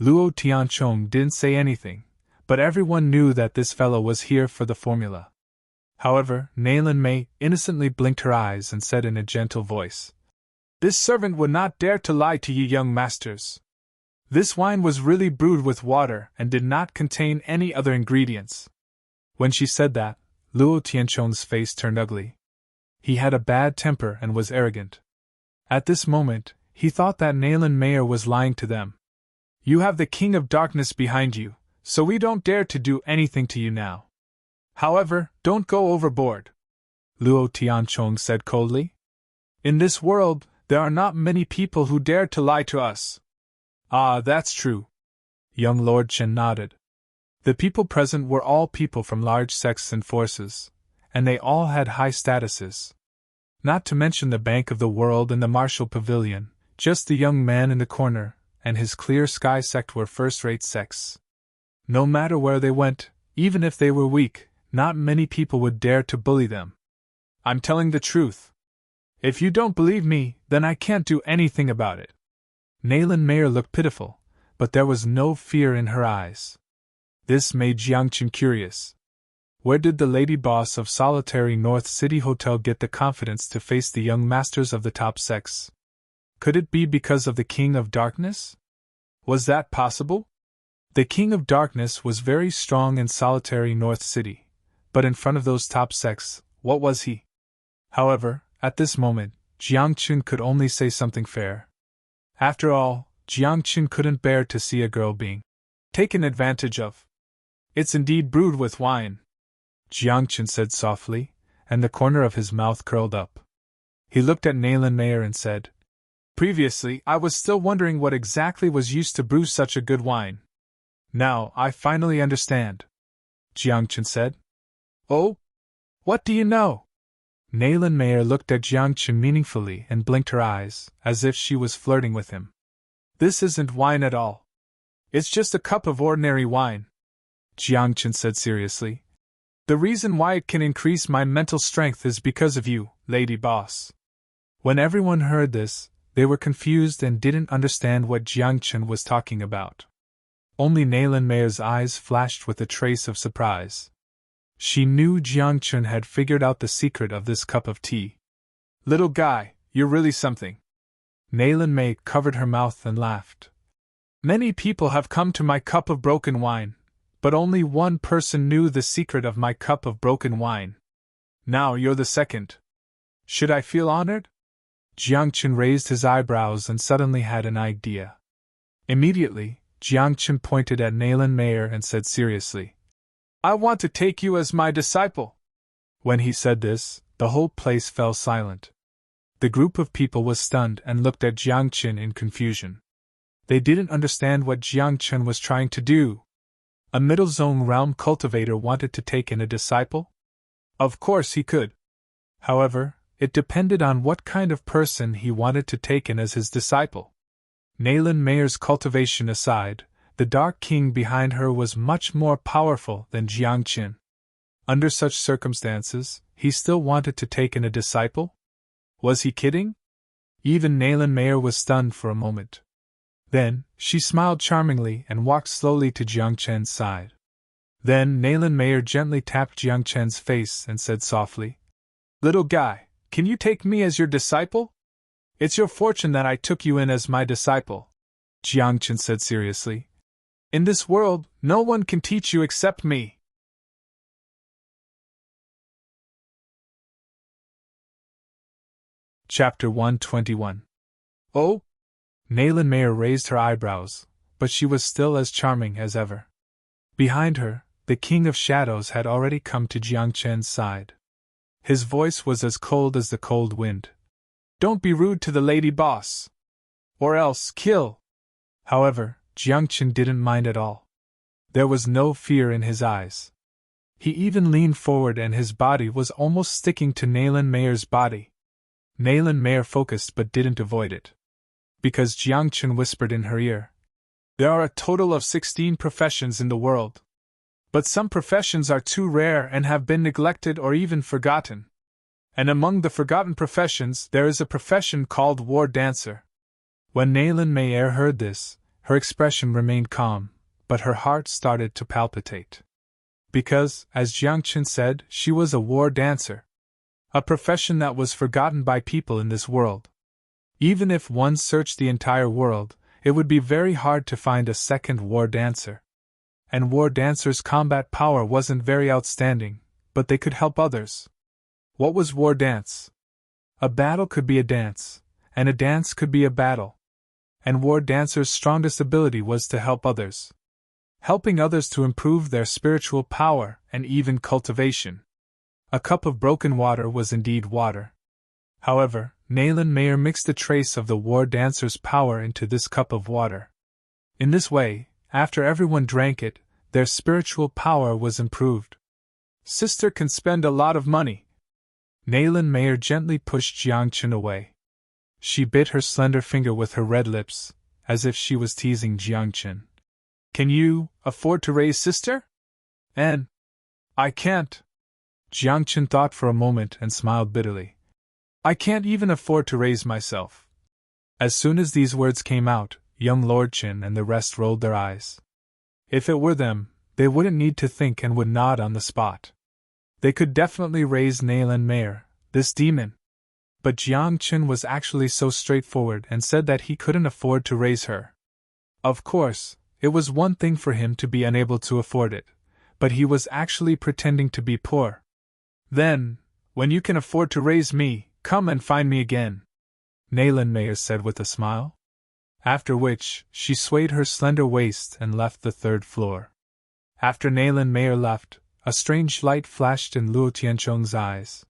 Luo Tianchong didn't say anything, but everyone knew that this fellow was here for the formula. However, Nayland May innocently blinked her eyes and said in a gentle voice, This servant would not dare to lie to ye young masters. This wine was really brewed with water and did not contain any other ingredients. When she said that, Luo Tianchong's face turned ugly. He had a bad temper and was arrogant. At this moment, he thought that Nayland Mayer was lying to them. You have the King of Darkness behind you, so we don't dare to do anything to you now. However, don't go overboard, Luo Tianchong said coldly. In this world, there are not many people who dare to lie to us. Ah, that's true. Young Lord Chen nodded. The people present were all people from large sects and forces, and they all had high statuses. Not to mention the Bank of the World and the Martial Pavilion, just the young man in the corner and his Clear Sky sect were first-rate sects. No matter where they went, even if they were weak, not many people would dare to bully them. I'm telling the truth. If you don't believe me, then I can't do anything about it. Nayland Mayer looked pitiful, but there was no fear in her eyes. This made Jiang Chen curious. Where did the lady boss of solitary North City Hotel get the confidence to face the young masters of the top sects? Could it be because of the King of Darkness? Was that possible? The King of Darkness was very strong in solitary North City, but in front of those top sects, what was he? However, at this moment, Jiang Chen could only say something fair. After all, Jiang Chen couldn't bear to see a girl being taken advantage of. It's indeed brewed with wine, Jiang Chen said softly, and the corner of his mouth curled up. He looked at Nayland Mayer and said, Previously, I was still wondering what exactly was used to brew such a good wine. Now, I finally understand, Jiang Chen said. Oh? What do you know? Nayland Mayer looked at Jiang Chen meaningfully and blinked her eyes, as if she was flirting with him. This isn't wine at all. It's just a cup of ordinary wine, Jiang Chen said seriously. The reason why it can increase my mental strength is because of you, Lady Boss. When everyone heard this, they were confused and didn't understand what Jiang Chen was talking about. Only Nayland Mayer's eyes flashed with a trace of surprise. She knew Jiang Chen had figured out the secret of this cup of tea. Little guy, you're really something. Nayland May covered her mouth and laughed. Many people have come to my cup of broken wine, but only one person knew the secret of my cup of broken wine. Now you're the second. Should I feel honored? Jiang Chen raised his eyebrows and suddenly had an idea. Immediately, Jiang Chen pointed at Nayland Mayer and said seriously, I want to take you as my disciple. When he said this, the whole place fell silent. The group of people was stunned and looked at Jiang Chen in confusion. They didn't understand what Jiang Chen was trying to do. A middle zone realm cultivator wanted to take in a disciple? Of course he could. However, it depended on what kind of person he wanted to take in as his disciple. Nayland Mayer's cultivation aside, the Dark King behind her was much more powerful than Jiang Chen. Under such circumstances, he still wanted to take in a disciple? Was he kidding? Even Nayland Mayer was stunned for a moment. Then, she smiled charmingly and walked slowly to Jiang Chen's side. Then Nayland Mayer gently tapped Jiang Chen's face and said softly, Little guy, can you take me as your disciple? It's your fortune that I took you in as my disciple, Jiang Chen said seriously. In this world, no one can teach you except me. Chapter 121. Oh? Nayland Mayer raised her eyebrows, but she was still as charming as ever. Behind her, the King of Shadows had already come to Jiang Chen's side. His voice was as cold as the cold wind. Don't be rude to the lady boss. Or else kill. However, Jiang Chen didn't mind at all. There was no fear in his eyes. He even leaned forward and his body was almost sticking to Nayland Mayer's body. Nayland Mayer focused but didn't avoid it. Because Jiang Chen whispered in her ear, There are a total of 16 professions in the world. But some professions are too rare and have been neglected or even forgotten. And among the forgotten professions there is a profession called war dancer. When Nayland Mayer heard this, her expression remained calm, but her heart started to palpitate. Because, as Jiang Chen said, she was a war dancer. A profession that was forgotten by people in this world. Even if one searched the entire world, it would be very hard to find a second war dancer. And war dancers' combat power wasn't very outstanding, but they could help others. What was war dance? A battle could be a dance, and a dance could be a battle. And war dancers' strongest ability was to help others. Helping others to improve their spiritual power and even cultivation. A cup of broken water was indeed water. However, Nayland Mayer mixed a trace of the war dancer's power into this cup of water. In this way, after everyone drank it, their spiritual power was improved. Sister can spend a lot of money. Nayland Mayer gently pushed Jiang Chen away. She bit her slender finger with her red lips, as if she was teasing Jiang Chen. Can you afford to raise sister? And I can't. Jiang Chen thought for a moment and smiled bitterly. I can't even afford to raise myself. As soon as these words came out, young Lord Chen and the rest rolled their eyes. If it were them, they wouldn't need to think and would nod on the spot. They could definitely raise Nayland Mayer, this demon. But Jiang Chen was actually so straightforward and said that he couldn't afford to raise her. Of course, it was one thing for him to be unable to afford it, but he was actually pretending to be poor. Then, when you can afford to raise me, come and find me again, Nayland Mayer said with a smile. After which, she swayed her slender waist and left the third floor. After Nayland Mayer left, a strange light flashed in Luo Tiancheng's eyes.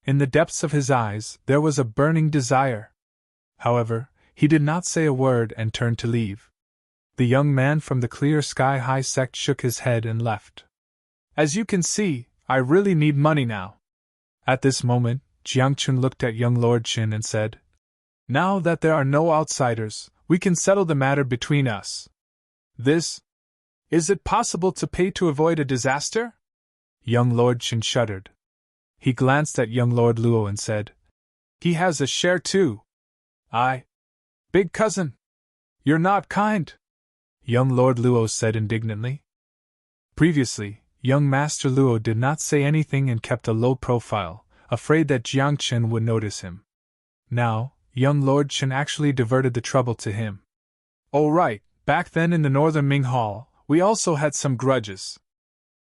In the depths of his eyes, there was a burning desire. However, he did not say a word and turned to leave. The young man from the clear sky-high sect shook his head and left. As you can see, I really need money now. At this moment, Jiang Chen looked at young Lord Qin and said, Now that there are no outsiders, We can settle the matter between us. Is it possible to pay to avoid a disaster? Young Lord Chen shuddered. He glanced at young Lord Luo and said, He has a share too. Big cousin. You're not kind, young Lord Luo said indignantly. Previously, young Master Luo did not say anything and kept a low profile, afraid that Jiang Chen would notice him. Now, young Lord Chen actually diverted the trouble to him. Oh right, back then in the Northern Ming Hall, we also had some grudges,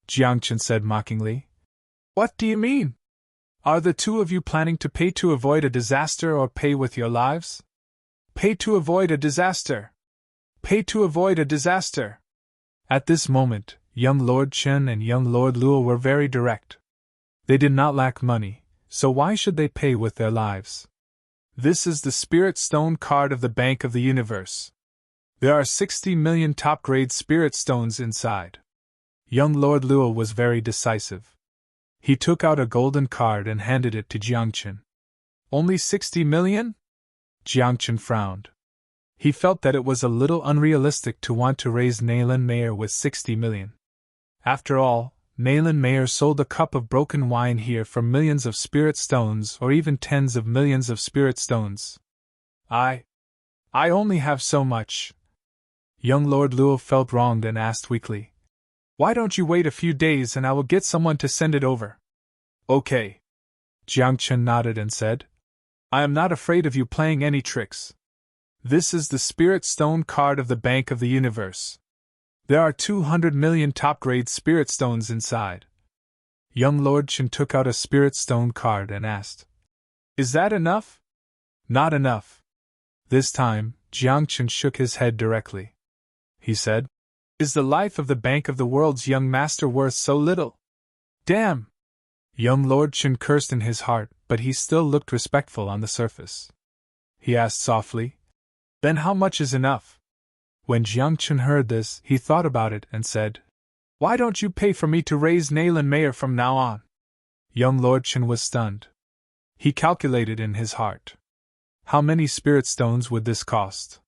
Jiang Chen said mockingly. What do you mean? Are the two of you planning to pay to avoid a disaster or pay with your lives? Pay to avoid a disaster. Pay to avoid a disaster. At this moment, young Lord Chen and young Lord Luo were very direct. They did not lack money, so why should they pay with their lives? This is the Spirit Stone card of the Bank of the Universe. There are 60 million top-grade Spirit Stones inside. Young Lord Luo was very decisive. He took out a golden card and handed it to Jiang Chen. Only 60 million? Jiang Chen frowned. He felt that it was a little unrealistic to want to raise Nayland Mayer with 60 million. After all, Nayland Mayer sold a cup of broken wine here for millions of spirit stones or even tens of millions of spirit stones. I only have so much. Young Lord Luo felt wronged and asked weakly, Why don't you wait a few days and I will get someone to send it over? Okay. Jiang Chen nodded and said, I am not afraid of you playing any tricks. This is the Spirit Stone card of the Bank of the Universe. There are 200 million top-grade Spirit Stones inside. Young Lord Chen took out a Spirit Stone card and asked, Is that enough? Not enough. This time, Jiang Chen shook his head directly. He said, Is the life of the Bank of the World's young master worth so little? Damn! Young Lord Chen cursed in his heart, but he still looked respectful on the surface. He asked softly, Then how much is enough? When Jiang Chen heard this, he thought about it and said, Why don't you pay for me to raise Nayland Mayer from now on? Young Lord Chen was stunned. He calculated in his heart. How many spirit stones would this cost?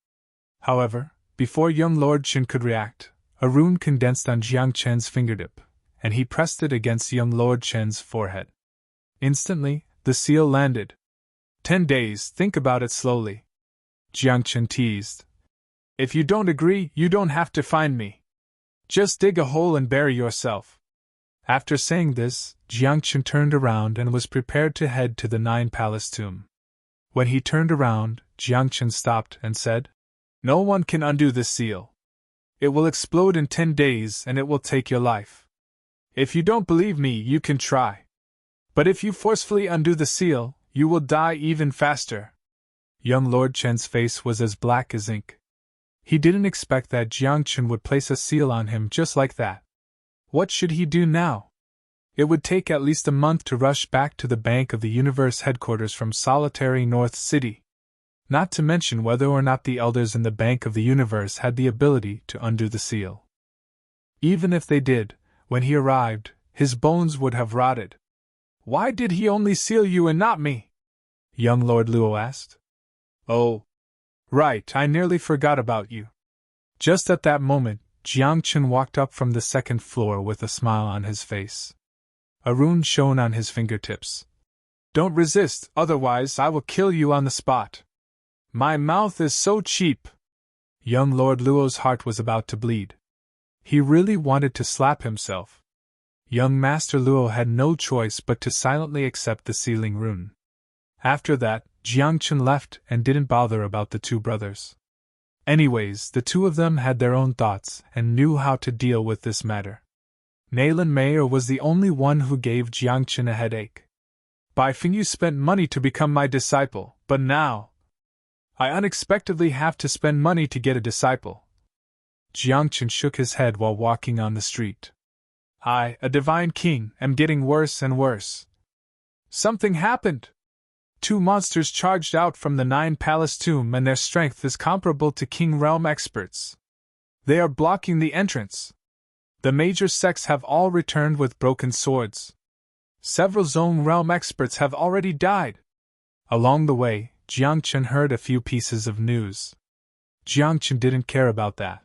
However, before young Lord Chen could react, a rune condensed on Jiang Chen's fingertip, and he pressed it against young Lord Chen's forehead. Instantly, the seal landed. 10 days, think about it slowly. Jiang Chen teased. If you don't agree, you don't have to find me. Just dig a hole and bury yourself. After saying this, Jiang Chen turned around and was prepared to head to the 9 Palace tomb. When he turned around, Jiang Chen stopped and said, No one can undo this seal. It will explode in 10 days and it will take your life. If you don't believe me, you can try. But if you forcefully undo the seal, you will die even faster. Young Lord Chen's face was as black as ink. He didn't expect that Jiang Chen would place a seal on him just like that. What should he do now? It would take at least a month to rush back to the Bank of the Universe headquarters from solitary North City. Not to mention whether or not the elders in the Bank of the Universe had the ability to undo the seal. Even if they did, when he arrived, his bones would have rotted. Why did he only seal you and not me? Young Lord Luo asked. Oh. Right, I nearly forgot about you. Just at that moment, Jiang Chen walked up from the second floor with a smile on his face. A rune shone on his fingertips. Don't resist, otherwise I will kill you on the spot. My mouth is so cheap. Young Lord Luo's heart was about to bleed. He really wanted to slap himself. Young Master Luo had no choice but to silently accept the sealing rune. After that, Jiang Chen left and didn't bother about the two brothers. Anyways, the two of them had their own thoughts and knew how to deal with this matter. Nayland Mayer was the only one who gave Jiang Chen a headache. Bai Feng, you spent money to become my disciple, but now I unexpectedly have to spend money to get a disciple. Jiang Chen shook his head while walking on the street. I, a divine king, am getting worse and worse. Something happened. 2 monsters charged out from the 9 Palace tomb and their strength is comparable to King Realm experts. They are blocking the entrance. The major sects have all returned with broken swords. Several Zone Realm experts have already died. Along the way, Jiang Chen heard a few pieces of news. Jiangchen didn't care about that.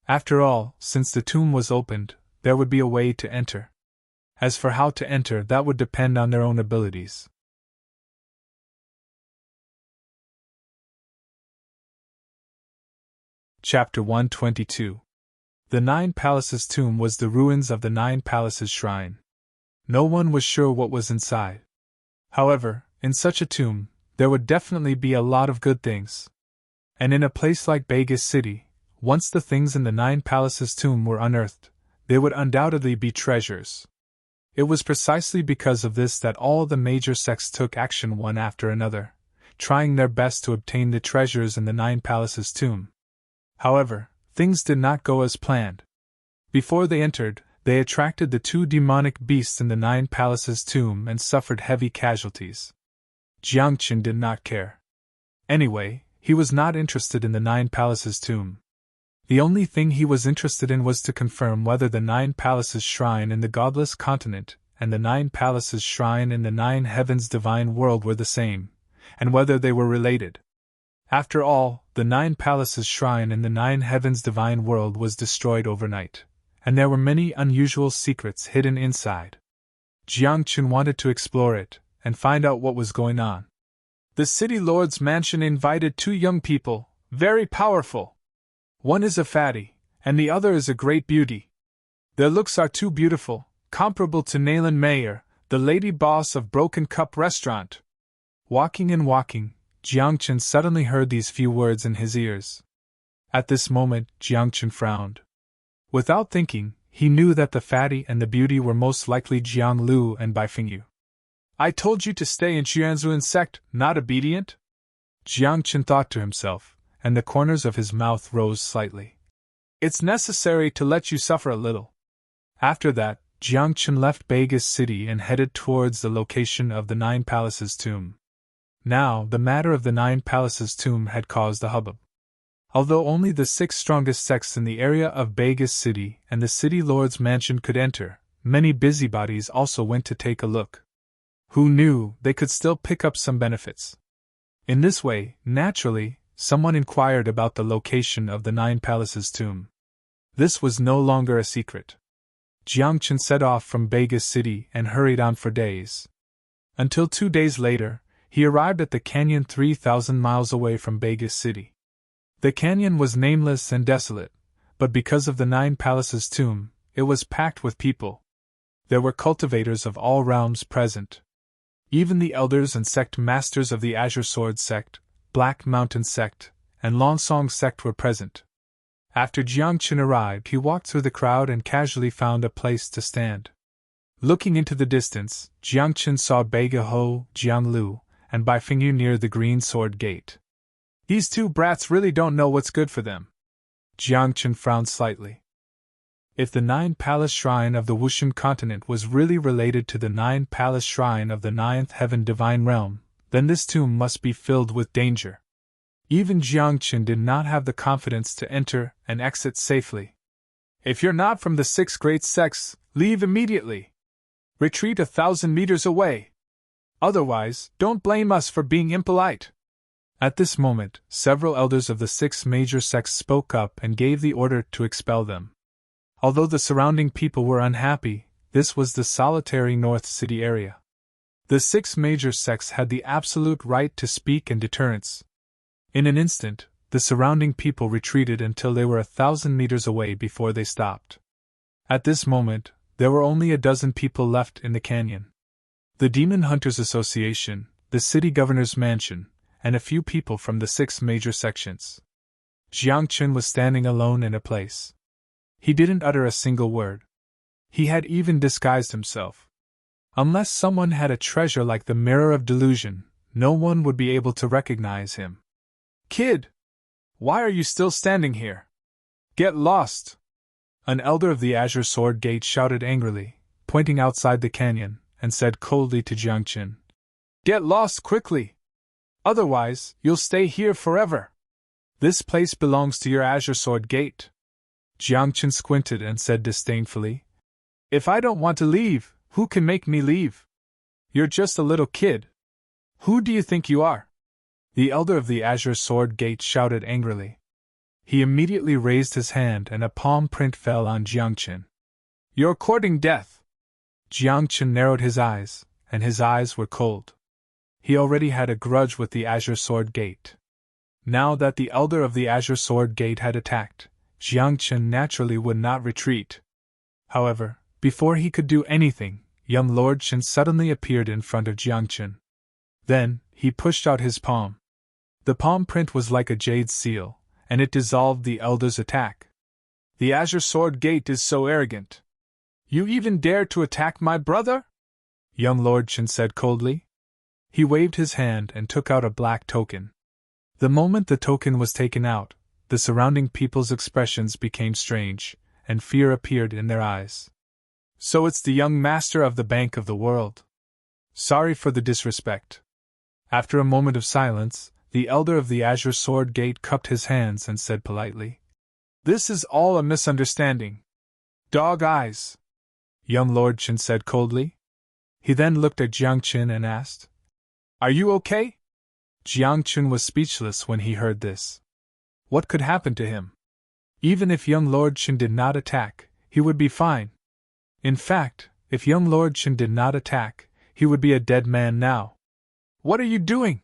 After all, since the tomb was opened, there would be a way to enter. As for how to enter, that would depend on their own abilities. Chapter 122. The Nine Palaces tomb was the ruins of the Nine Palaces shrine. No one was sure what was inside. However, in such a tomb, there would definitely be a lot of good things. And in a place like Vegas City, once the things in the Nine Palaces tomb were unearthed, they would undoubtedly be treasures. It was precisely because of this that all the major sects took action one after another, trying their best to obtain the treasures in the Nine Palaces tomb. However, things did not go as planned. Before they entered, they attracted the two demonic beasts in the Nine Palaces tomb and suffered heavy casualties. Jiangchen did not care. Anyway, he was not interested in the Nine Palaces tomb. The only thing he was interested in was to confirm whether the Nine Palaces shrine in the Godless Continent and the Nine Palaces shrine in the Nine Heavens divine world were the same, and whether they were related. After all, the Nine Palaces shrine in the Nine Heavens divine world was destroyed overnight, and there were many unusual secrets hidden inside. Jiangchen wanted to explore it and find out what was going on. The city lord's mansion invited two young people, very powerful. One is a fatty, and the other is a great beauty. Their looks are too beautiful, comparable to Nayland Mayer, the lady boss of Broken Cup Restaurant. Walking, Jiangchen suddenly heard these few words in his ears. At this moment, Jiangchen frowned. Without thinking, he knew that the fatty and the beauty were most likely Jiang Lu and Bai Fingyu. I told you to stay in Xuanzuan sect, not obedient? Jiangchen thought to himself, and the corners of his mouth rose slightly. It's necessary to let you suffer a little. After that, Jiangchen left Vegas City and headed towards the location of the Nine Palaces tomb. Now, the matter of the Nine Palaces tomb had caused a hubbub. Although only the 6 strongest sects in the area of Vegas City and the city lord's mansion could enter, many busybodies also went to take a look. Who knew, they could still pick up some benefits. In this way, naturally, someone inquired about the location of the Nine Palaces tomb. This was no longer a secret. Jiangchen set off from Vegas City and hurried on for days. Until 2 days later, he arrived at the canyon 3,000 miles away from Vegas City. The canyon was nameless and desolate, but because of the Nine Palaces tomb, it was packed with people. There were cultivators of all realms present. Even the elders and sect masters of the Azure Sword sect, Black Mountain sect, and Longsong sect were present. After Jiangchen arrived, he walked through the crowd and casually found a place to stand. Looking into the distance, Jiangchen saw Beiga Ho, Jiang Lu, and Bai Fingyu near the Green Sword Gate. These two brats really don't know what's good for them. Jiangchen frowned slightly. If the Nine Palace Shrine of the Wushan continent was really related to the Nine Palace Shrine of the Ninth Heaven Divine Realm, then this tomb must be filled with danger. Even Jiangchen did not have the confidence to enter and exit safely. If you're not from the 6 great sects, leave immediately. Retreat 1,000 meters away. Otherwise, don't blame us for being impolite. At this moment, several elders of the 6 major sects spoke up and gave the order to expel them. Although the surrounding people were unhappy, this was the solitary North City area. The 6 major sects had the absolute right to speak and deterrence. In an instant, the surrounding people retreated until they were 1,000 meters away before they stopped. At this moment, there were only a dozen people left in the canyon. The Demon Hunters Association, the city governor's mansion, and a few people from the 6 major sections. Jiangchen was standing alone in a place. He didn't utter a single word. He had even disguised himself. Unless someone had a treasure like the Mirror of Delusion, no one would be able to recognize him. Kid! Why are you still standing here? Get lost! An elder of the Azure Sword Gate shouted angrily, pointing outside the canyon, and said coldly to Jiangchen. Get lost quickly! Otherwise, you'll stay here forever. This place belongs to your Azure Sword Gate. Jiangchen squinted and said disdainfully, If I don't want to leave, who can make me leave? You're just a little kid. Who do you think you are? The elder of the Azure Sword Gate shouted angrily. He immediately raised his hand and a palm print fell on Jiang Qin. "You're courting death!" Jiang Qin narrowed his eyes, and his eyes were cold. He already had a grudge with the Azure Sword Gate. Now that the elder of the Azure Sword Gate had attacked, Jiang Qin naturally would not retreat. However, before he could do anything, young Lord Qin suddenly appeared in front of Jiang Qin. Then, he pushed out his palm. The palm print was like a jade seal, and it dissolved the elder's attack. "The Azure Sword Gate is so arrogant. You even dare to attack my brother?" Young Lord Qin said coldly. He waved his hand and took out a black token. The moment the token was taken out, the surrounding people's expressions became strange, and fear appeared in their eyes. "So it's the young master of the Bank of the World. Sorry for the disrespect." After a moment of silence, the elder of the Azure Sword Gate cupped his hands and said politely, "This is all a misunderstanding." "Dog eyes," young Lord Qin said coldly. He then looked at Jiang Qin and asked, "Are you okay?" Jiang Qin was speechless when he heard this. What could happen to him? Even if young Lord Qin did not attack, he would be fine. In fact, if young Lord Qin did not attack, he would be a dead man now. "What are you doing?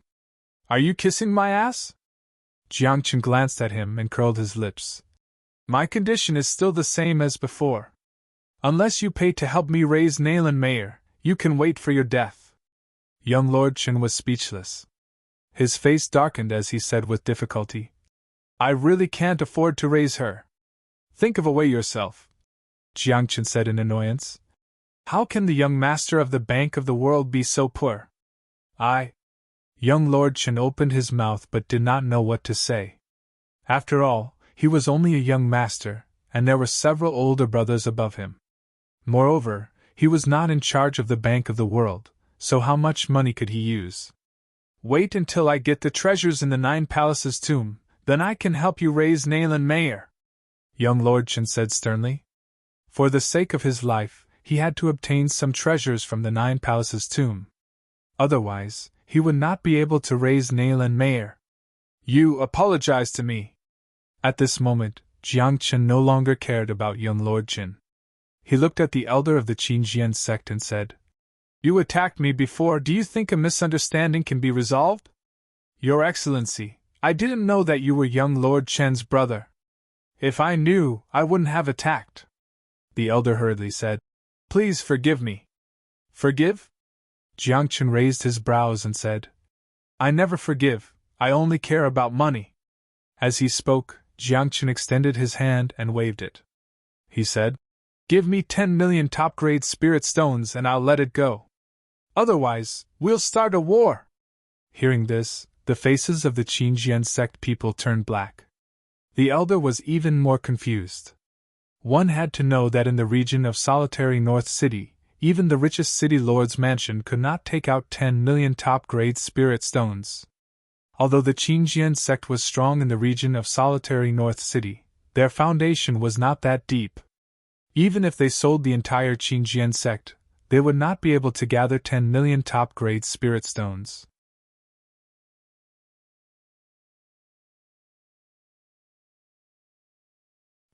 Are you kissing my ass?" Jiang Qin glanced at him and curled his lips. "My condition is still the same as before. Unless you pay to help me raise Nayland Mayor, you can wait for your death." Young Lord Qin was speechless. His face darkened as he said with difficulty, "I really can't afford to raise her." "Think of a way yourself," Jiang Qin said in annoyance. "How can the young master of the Bank of the World be so poor?" Young Lord Qin opened his mouth but did not know what to say. After all, he was only a young master, and there were several older brothers above him. Moreover, he was not in charge of the Bank of the World, so how much money could he use? "Wait until I get the treasures in the Nine Palaces tomb, then I can help you raise Nayland Mayor," young Lord Qin said sternly. For the sake of his life, he had to obtain some treasures from the Nine Palaces tomb. Otherwise, he would not be able to raise Nayland Mayor. "You apologize to me." At this moment, Jiang Qin no longer cared about young Lord Qin. He looked at the elder of the Qingjian sect and said, "You attacked me before. Do you think a misunderstanding can be resolved?" "Your Excellency, I didn't know that you were young Lord Chen's brother. If I knew, I wouldn't have attacked," the elder hurriedly said. "Please forgive me." "Forgive?" Jiang Qin raised his brows and said, "I never forgive, I only care about money." As he spoke, Jiang Qin extended his hand and waved it. He said, "Give me 10 million top-grade spirit stones and I'll let it go. Otherwise, we'll start a war." Hearing this, the faces of the Qingjian sect people turned black. The elder was even more confused. One had to know that in the region of solitary North City, even the richest city lord's mansion could not take out 10 million top-grade spirit stones. Although the Qingjian sect was strong in the region of solitary North City, their foundation was not that deep. Even if they sold the entire Qingjian sect, they would not be able to gather 10 million top-grade spirit stones.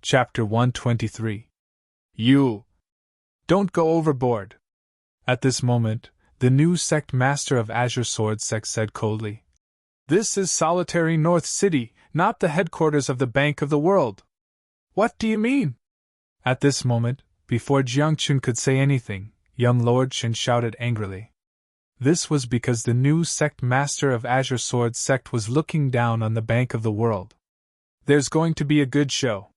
Chapter 123. You don't go overboard. At this moment, the new sect master of Azure Sword Sect said coldly, "This is solitary North City, not the headquarters of the Bank of the World." "What do you mean?" At this moment, before Jiang Qin could say anything, young Lord Qin shouted angrily. This was because the new sect master of Azure Sword Sect was looking down on the Bank of the World. "There's going to be a good show."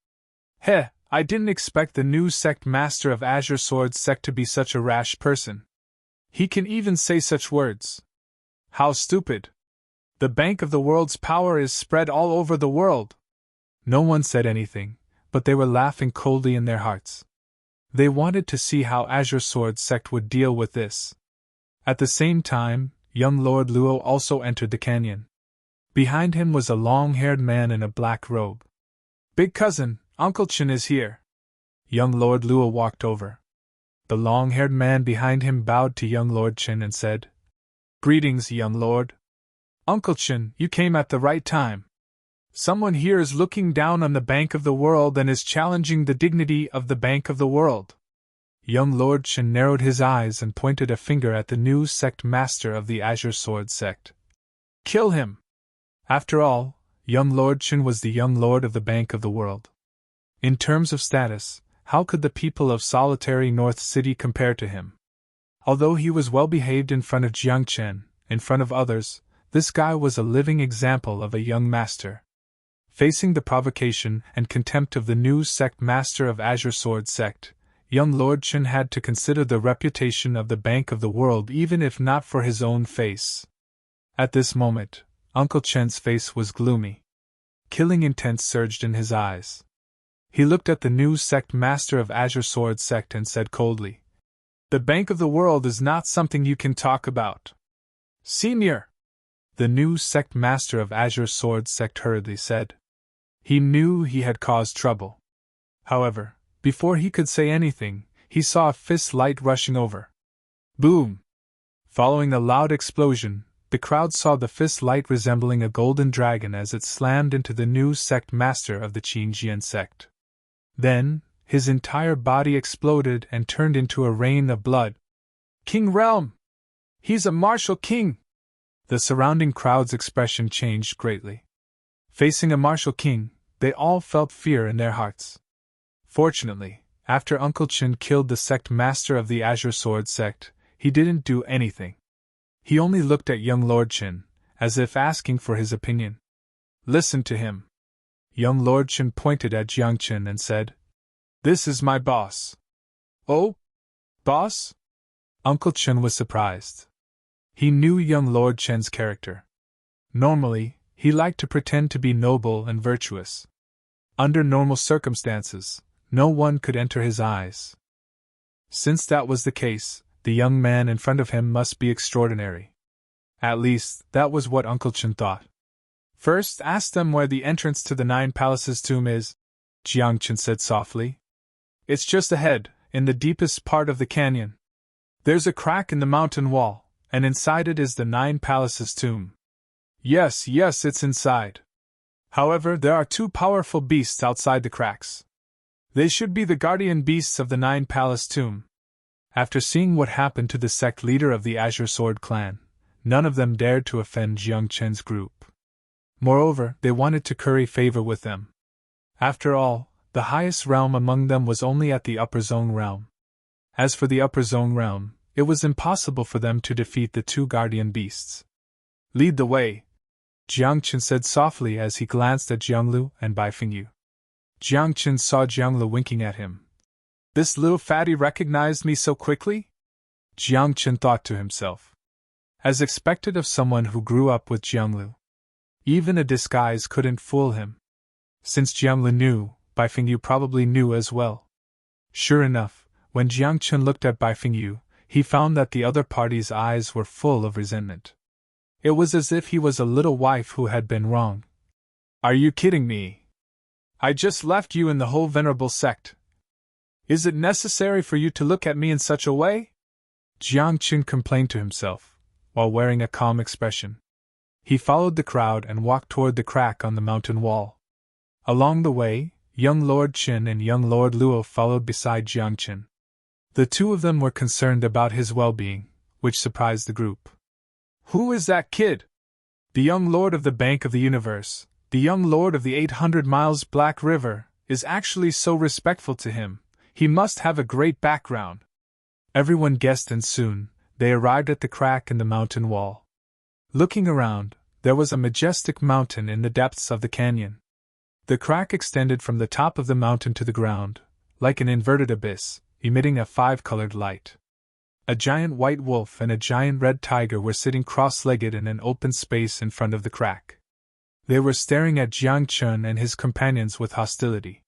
"Heh, I didn't expect the new sect master of Azure Sword Sect to be such a rash person. He can even say such words. How stupid. The Bank of the World's power is spread all over the world." No one said anything, but they were laughing coldly in their hearts. They wanted to see how Azure Sword Sect would deal with this. At the same time, young Lord Luo also entered the canyon. Behind him was a long-haired man in a black robe. "Big cousin, Uncle Qin is here." Young Lord Luo walked over. The long-haired man behind him bowed to young Lord Qin and said, "Greetings, young lord." "Uncle Qin, you came at the right time." Someone here is looking down on the Bank of the World and is challenging the dignity of the Bank of the World. Young Lord Chen narrowed his eyes and pointed a finger at the new sect master of the Azure Sword sect. Kill him! After all, young Lord Chen was the young lord of the Bank of the World. In terms of status, how could the people of solitary North City compare to him? Although he was well behaved in front of Jiang Chen, in front of others, this guy was a living example of a young master. Facing the provocation and contempt of the new sect master of Azure Sword sect, young Lord Chen had to consider the reputation of the Bank of the World even if not for his own face. At this moment, Uncle Chen's face was gloomy. Killing intent surged in his eyes. He looked at the new sect master of Azure Sword sect and said coldly, "The Bank of the World is not something you can talk about." "Senior!" the new sect master of Azure Sword sect hurriedly said. He knew he had caused trouble. However, before he could say anything, he saw a fist light rushing over. Boom! Following the loud explosion, the crowd saw the fist light resembling a golden dragon as it slammed into the new sect master of the Qingjian sect. Then, his entire body exploded and turned into a rain of blood. "King Realm! He's a martial king!" The surrounding crowd's expression changed greatly. Facing a martial king, they all felt fear in their hearts. Fortunately, after Uncle Chen killed the sect master of the Azure Sword sect, he didn't do anything. He only looked at young Lord Chen, as if asking for his opinion. "Listen to him." Young Lord Chen pointed at Jiang Chen and said, "This is my boss." "Oh? Boss?" Uncle Chen was surprised. He knew young Lord Chen's character. Normally, he liked to pretend to be noble and virtuous. Under normal circumstances, no one could enter his eyes. Since that was the case, the young man in front of him must be extraordinary. At least, that was what Uncle Chen thought. "First, ask them where the entrance to the Nine Palaces tomb is," Jiang Chen said softly. "It's just ahead, in the deepest part of the canyon. There's a crack in the mountain wall, and inside it is the Nine Palaces tomb." Yes, it's inside. However, there are two powerful beasts outside the cracks. They should be the guardian beasts of the Nine Palace tomb." After seeing what happened to the sect leader of the Azure Sword clan, none of them dared to offend Jiang Chen's group. Moreover, they wanted to curry favor with them. After all, the highest realm among them was only at the Upper Zone realm. As for the Upper Zone realm, it was impossible for them to defeat the two guardian beasts. "Lead the way," Jiang Chen said softly as he glanced at Jianglu and Baifengyu. Jiang Chen saw Jianglu winking at him. "This little fatty recognized me so quickly?" Jiang Chen thought to himself. As expected of someone who grew up with Jianglu. Even a disguise couldn't fool him. Since Jianglu knew, Baifengyu probably knew as well. Sure enough, when Jiang Chen looked at Baifengyu, he found that the other party's eyes were full of resentment. It was as if he was a little wife who had been wrong. "Are you kidding me? I just left you in the whole venerable sect. Is it necessary for you to look at me in such a way?" Jiang Chen complained to himself, while wearing a calm expression. He followed the crowd and walked toward the crack on the mountain wall. Along the way, young Lord Chen and young Lord Luo followed beside Jiang Chen. The two of them were concerned about his well-being, which surprised the group. "Who is that kid?" "The young lord of the Bank of the Universe, the young lord of the 800 miles Black River, is actually so respectful to him. He must have a great background." Everyone guessed, and soon, they arrived at the crack in the mountain wall. Looking around, there was a majestic mountain in the depths of the canyon. The crack extended from the top of the mountain to the ground, like an inverted abyss, emitting a five-colored light. A giant white wolf and a giant red tiger were sitting cross-legged in an open space in front of the crack. They were staring at Jiang Chen and his companions with hostility.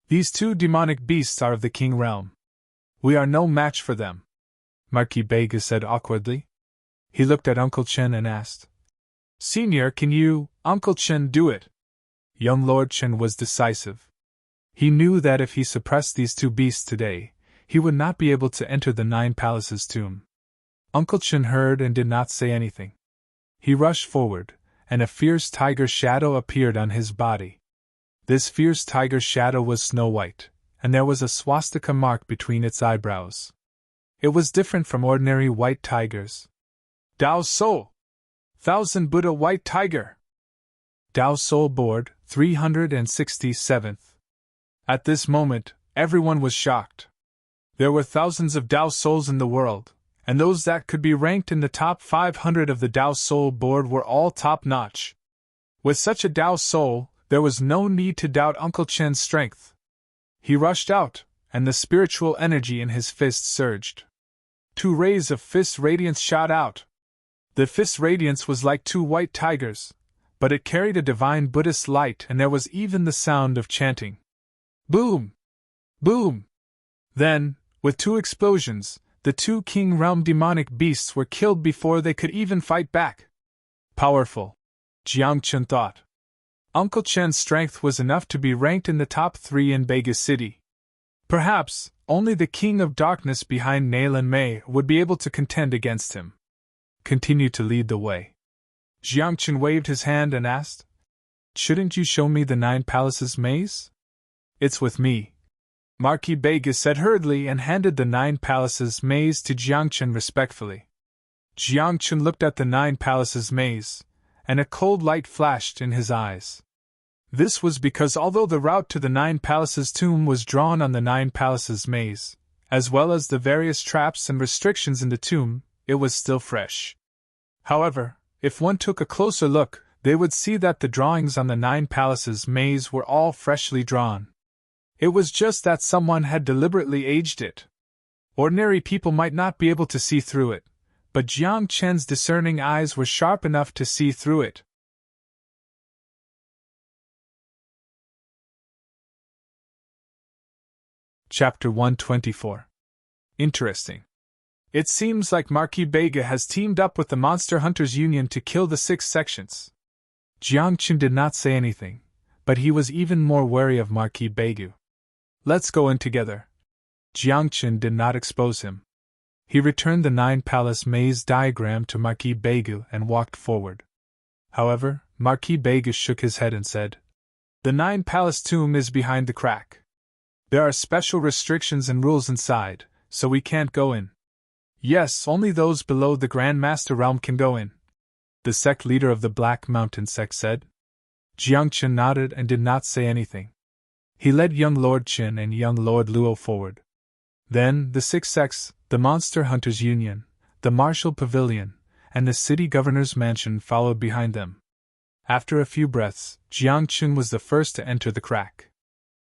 "These two demonic beasts are of the King Realm. We are no match for them," Marquis Bega said awkwardly. He looked at Uncle Chen and asked, "Senior, can you, Uncle Chen, do it?" Young Lord Chen was decisive. He knew that if he suppressed these two beasts today, he would not be able to enter the Nine Palaces tomb. Uncle Chen heard and did not say anything. He rushed forward, and a fierce tiger shadow appeared on his body. This fierce tiger shadow was snow white, and there was a swastika mark between its eyebrows. It was different from ordinary white tigers. Dao Soul! 1000 Buddha White Tiger! Dao Soul Board, 367th. At this moment, everyone was shocked. There were thousands of Dao Souls in the world, and those that could be ranked in the top 500 of the Dao Soul Board were all top-notch. With such a Dao Soul, there was no need to doubt Uncle Chen's strength. He rushed out, and the spiritual energy in his fist surged. 2 rays of fist radiance shot out. The fist radiance was like 2 white tigers, but it carried a divine Buddhist light, and there was even the sound of chanting. Boom! Boom! Then, with 2 explosions, the 2 King Realm demonic beasts were killed before they could even fight back. Powerful, Jiang Chen thought. Uncle Chen's strength was enough to be ranked in the top 3 in Bega City. Perhaps, only the King of Darkness behind Nail and Mei would be able to contend against him. Continue to lead the way. Jiang Chen waved his hand and asked, "Shouldn't you show me the 9 Palaces maze?" "It's with me," Marquis Bega said hurriedly and handed the 9 Palaces maze to Jiang Chen respectfully. Jiang Chen looked at the 9 Palaces maze, and a cold light flashed in his eyes. This was because although the route to the 9 Palaces tomb was drawn on the 9 Palaces maze, as well as the various traps and restrictions in the tomb, it was still fresh. However, if one took a closer look, they would see that the drawings on the 9 Palaces maze were all freshly drawn. It was just that someone had deliberately aged it. Ordinary people might not be able to see through it, but Jiang Chen's discerning eyes were sharp enough to see through it. Chapter 124. Interesting. It seems like Marquis Bega has teamed up with the Monster Hunters Union to kill the 6 sections. Jiang Chen did not say anything, but he was even more wary of Marquis Bega. "Let's go in together." Jiang Chen did not expose him. He returned the 9 Palace maze diagram to Marquis Bega and walked forward. However, Marquis Bega shook his head and said, "The 9 Palace tomb is behind the crack. There are special restrictions and rules inside, so we can't go in." "Yes, only those below the Grand Master realm can go in," the sect leader of the Black Mountain sect said. Jiang Chen nodded and did not say anything. He led young Lord Qin and young Lord Luo forward. Then, the 6 sects, the Monster Hunters Union, the Martial Pavilion, and the City Governor's Mansion followed behind them. After a few breaths, Jiang Chen was the first to enter the crack.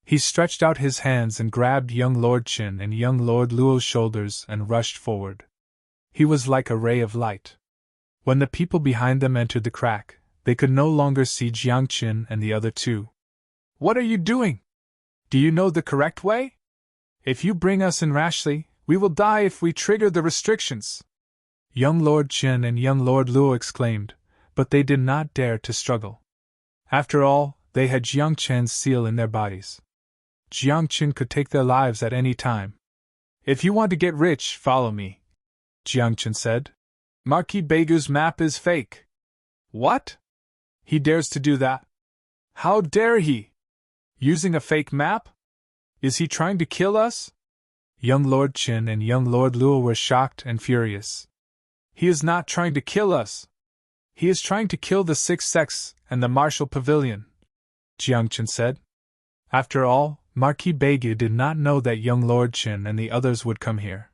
He stretched out his hands and grabbed young Lord Qin and young Lord Luo's shoulders and rushed forward. He was like a ray of light. When the people behind them entered the crack, they could no longer see Jiang Chen and the other 2. "What are you doing? Do you know the correct way? If you bring us in rashly, we will die if we trigger the restrictions," young Lord Qin and young Lord Luo exclaimed, but they did not dare to struggle. After all, they had Jiang Chen's seal in their bodies. Jiang Chen could take their lives at any time. "If you want to get rich, follow me," Jiang Chen said. "Marquis Begu's map is fake." "What? He dares to do that? How dare he? Using a fake map? Is he trying to kill us?" Young Lord Qin and young Lord Luo were shocked and furious. "He is not trying to kill us. He is trying to kill the 6 sects and the Martial Pavilion," Jiang Chen said. After all, Marquis Bega did not know that young Lord Qin and the others would come here.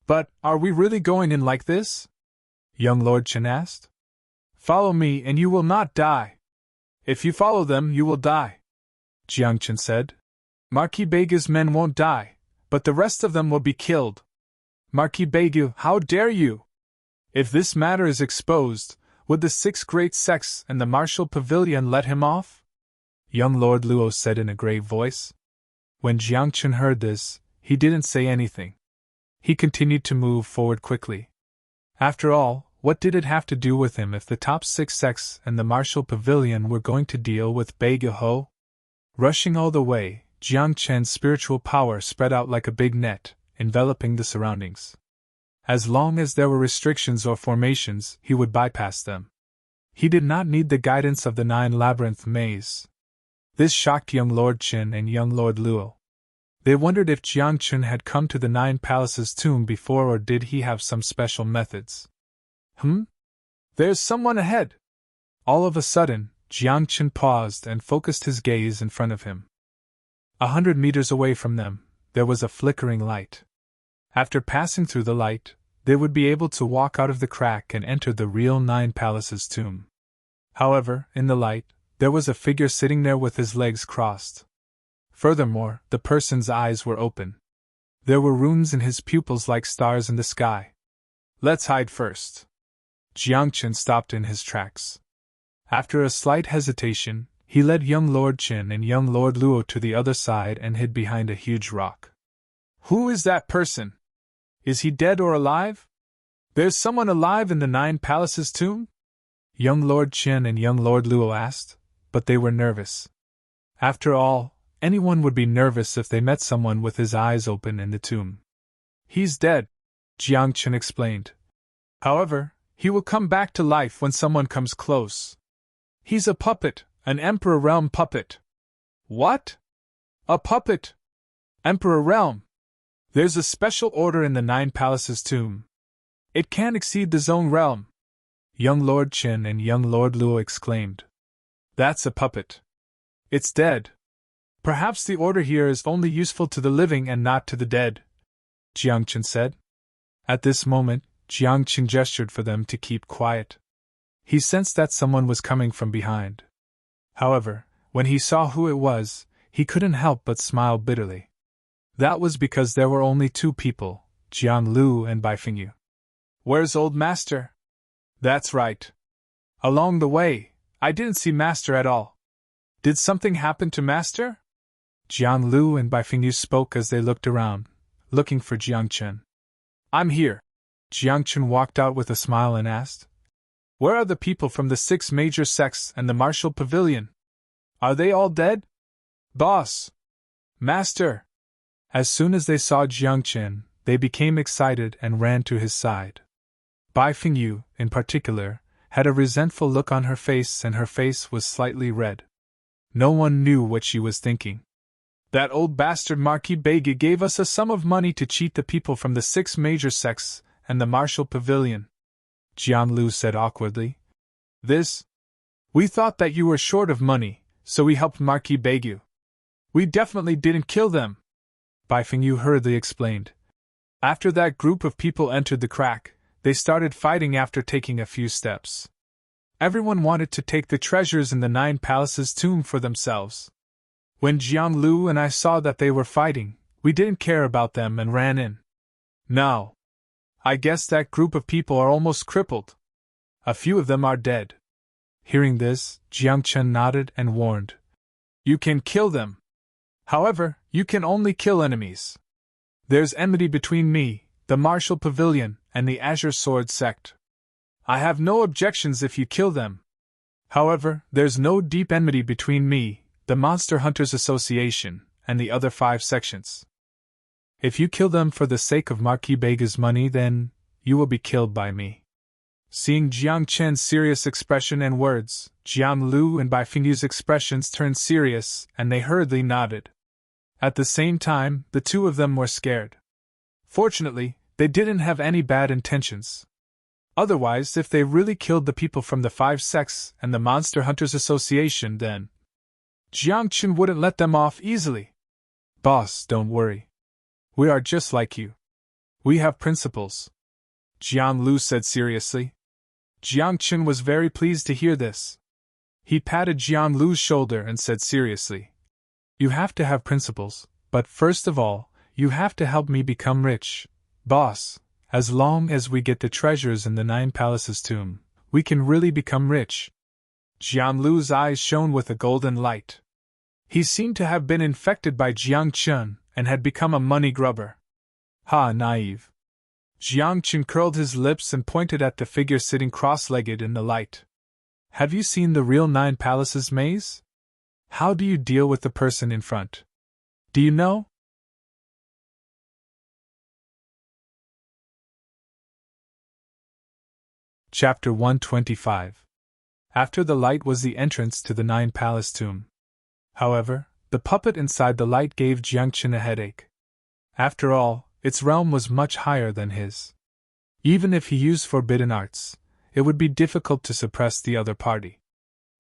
"But, are we really going in like this?" young Lord Qin asked. "Follow me and you will not die. If you follow them, you will die," Jiang Chen said. "Marquis Bega's men won't die, but the rest of them will be killed." "Marquis Bega, how dare you? If this matter is exposed, would the 6 great sects and the Martial Pavilion let him off?" young Lord Luo said in a grave voice. When Jiang Chen heard this, he didn't say anything. He continued to move forward quickly. After all, what did it have to do with him if the top 6 sects and the Martial Pavilion were going to deal with Bega Ho? Rushing all the way, Jiang Chen's spiritual power spread out like a big net, enveloping the surroundings. As long as there were restrictions or formations, he would bypass them. He did not need the guidance of the 9-labyrinth maze. This shocked young Lord Qin and young Lord Luo. They wondered if Jiang Chun had come to the 9 Palaces tomb before, or did he have some special methods. There's someone ahead! All of a sudden, Jiang Chun paused and focused his gaze in front of him. 100 meters away from them, there was a flickering light. After passing through the light, they would be able to walk out of the crack and enter the real 9 Palaces tomb. However, in the light, there was a figure sitting there with his legs crossed. Furthermore, the person's eyes were open. There were runes in his pupils like stars in the sky. Let's hide first. Jiang Chun stopped in his tracks. After a slight hesitation, he led young Lord Qin and young Lord Luo to the other side and hid behind a huge rock. Who is that person? Is he dead or alive? There's someone alive in the 9 Palaces tomb? Young Lord Qin and young Lord Luo asked, but they were nervous. After all, anyone would be nervous if they met someone with his eyes open in the tomb. He's dead, Jiang Chun explained. However, he will come back to life when someone comes close. He's a puppet, an Emperor Realm puppet. What? A puppet? Emperor Realm? There's a special order in the 9 Palaces tomb. It can't exceed the Zone Realm. Young Lord Qin and young Lord Luo exclaimed. That's a puppet. It's dead. Perhaps the order here is only useful to the living and not to the dead, Jiang Chun said. At this moment, Jiang Chun gestured for them to keep quiet. He sensed that someone was coming from behind. However, when he saw who it was, he couldn't help but smile bitterly. That was because there were only 2 people, Jiang Lu and Bai Fengyu. Where's old Master? That's right. Along the way, I didn't see Master at all. Did something happen to Master? Jiang Lu and Bai Fengyu spoke as they looked around, looking for Jiang Chun. I'm here. Jiang Chun walked out with a smile and asked, Where are the people from the 6 major sects and the martial pavilion? Are they all dead? Boss! Master! As soon as they saw Jiang Chun, they became excited and ran to his side. Bai Fengyu, in particular, had a resentful look on her face and her face was slightly red. No one knew what she was thinking. That old bastard Marquis Bege gave us a sum of money to cheat the people from the 6 major sects and the martial pavilion, Jiang Lu said awkwardly. We thought that you were short of money, so we helped Marquis Bege. We definitely didn't kill them, Bai Fengyu hurriedly explained. After that group of people entered the crack, they started fighting after taking a few steps. Everyone wanted to take the treasures in the 9 Palaces tomb for themselves. When Jiang Lu and I saw that they were fighting, we didn't care about them and ran in. Now, I guess that group of people are almost crippled. A few of them are dead. Hearing this, Jiang Chun nodded and warned. You can kill them. However, you can only kill enemies. There's enmity between me, the martial pavilion, and the Azure Sword sect. I have no objections if you kill them. However, there's no deep enmity between me, the Monster Hunters Association, and the other 5 sections. If you kill them for the sake of Marquis Bege's money, then you will be killed by me. Seeing Jiang Chen's serious expression and words, Jiang Lu and Bai Fengyu's expressions turned serious and they hurriedly nodded. At the same time, the 2 of them were scared. Fortunately, they didn't have any bad intentions. Otherwise, if they really killed the people from the 5 sects and the Monster Hunters Association, then Jiang Chen wouldn't let them off easily. Boss, don't worry. We are just like you. We have principles, Jiang Lu said seriously. Jiang Chen was very pleased to hear this. He patted Jiang Lu's shoulder and said seriously, You have to have principles, but first of all, you have to help me become rich. Boss, as long as we get the treasures in the 9 Palaces tomb, we can really become rich. Jiang Lu's eyes shone with a golden light. He seemed to have been infected by Jiang Chen and had become a money grubber. Ha, naive. Jiang Chen curled his lips and pointed at the figure sitting cross-legged in the light. Have you seen the real 9 Palaces maze? How do you deal with the person in front? Do you know? Chapter 125. After the light was the entrance to the Nine Palace tomb. However, the puppet inside the light gave Jiangchen a headache. After all, its realm was much higher than his. Even if he used forbidden arts, it would be difficult to suppress the other party.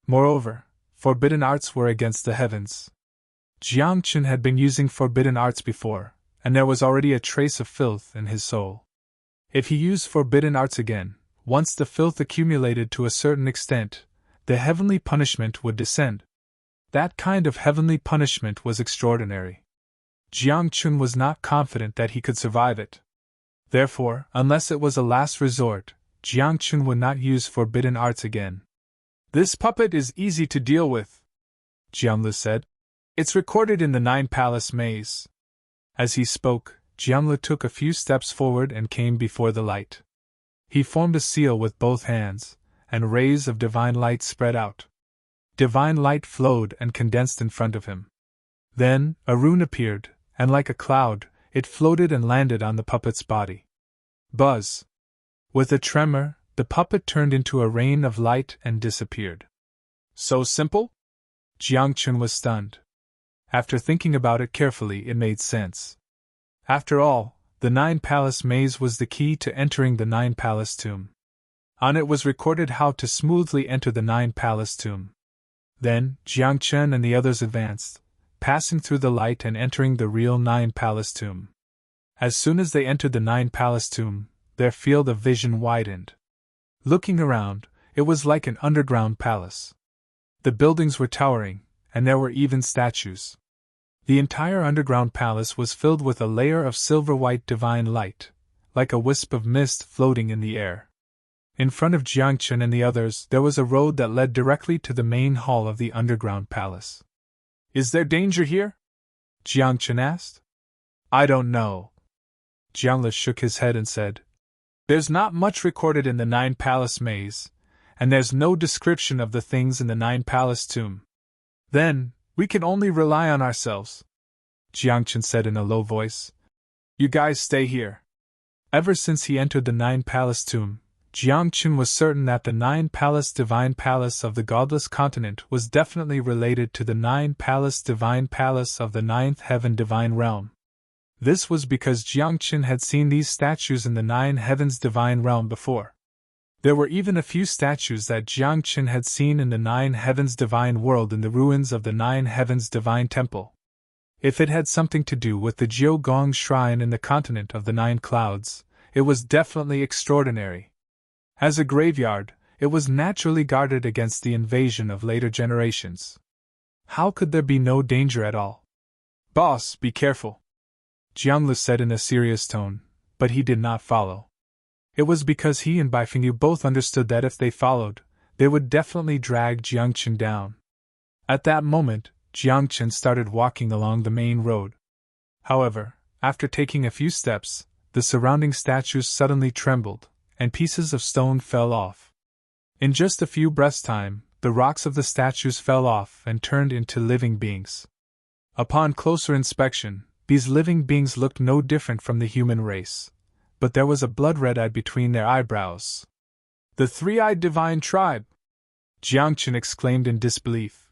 Moreover, forbidden arts were against the heavens. Jiangchen had been using forbidden arts before, and there was already a trace of filth in his soul. If he used forbidden arts again, once the filth accumulated to a certain extent, the heavenly punishment would descend. That kind of heavenly punishment was extraordinary. Jiangchen was not confident that he could survive it. Therefore, unless it was a last resort, Jiangchen would not use forbidden arts again. "This puppet is easy to deal with," Jianglu said. "It's recorded in the Nine Palace maze." As he spoke, Jianglu took a few steps forward and came before the light. He formed a seal with both hands, and rays of divine light spread out. Divine light flowed and condensed in front of him. Then, a rune appeared, and like a cloud, it floated and landed on the puppet's body. Buzz! With a tremor, the puppet turned into a rain of light and disappeared. So simple? Jiangchen was stunned. After thinking about it carefully, it made sense. After all, the Nine Palace maze was the key to entering the Nine Palace tomb. On it was recorded how to smoothly enter the Nine Palace tomb. Then, Jiangchen and the others advanced, passing through the light and entering the real Nine Palace tomb. As soon as they entered the Nine Palace tomb, their field of vision widened. Looking around, it was like an underground palace. The buildings were towering, and there were even statues. The entire underground palace was filled with a layer of silver-white divine light, like a wisp of mist floating in the air. In front of Jiangchen and the others, there was a road that led directly to the main hall of the underground palace. "Is there danger here?" Jiangchen asked. "I don't know." Jiangli shook his head and said, "There's not much recorded in the Nine Palace maze, and there's no description of the things in the Nine Palace tomb. Then, we can only rely on ourselves," Jiangchen said in a low voice. "You guys stay here." Ever since he entered the Nine Palace tomb, Jiangchen was certain that the Nine Palace Divine Palace of the Godless Continent was definitely related to the Nine Palace Divine Palace of the Ninth Heaven Divine Realm. This was because Jiangchen had seen these statues in the Nine Heavens Divine Realm before. There were even a few statues that Jiangchen had seen in the Nine Heavens Divine World in the ruins of the Nine Heavens Divine Temple. If it had something to do with the Jiugong Shrine in the continent of the Nine Clouds, it was definitely extraordinary. As a graveyard, it was naturally guarded against the invasion of later generations. How could there be no danger at all? "Boss, be careful," Jianglu said in a serious tone, but he did not follow. It was because he and Baifengyu both understood that if they followed, they would definitely drag Jiangchen down. At that moment, Jiangchen started walking along the main road. However, after taking a few steps, the surrounding statues suddenly trembled, and pieces of stone fell off. In just a few breaths' time, the rocks of the statues fell off and turned into living beings. Upon closer inspection, these living beings looked no different from the human race, but there was a blood red eye between their eyebrows. "The three-eyed divine tribe!" Jiangchen exclaimed in disbelief.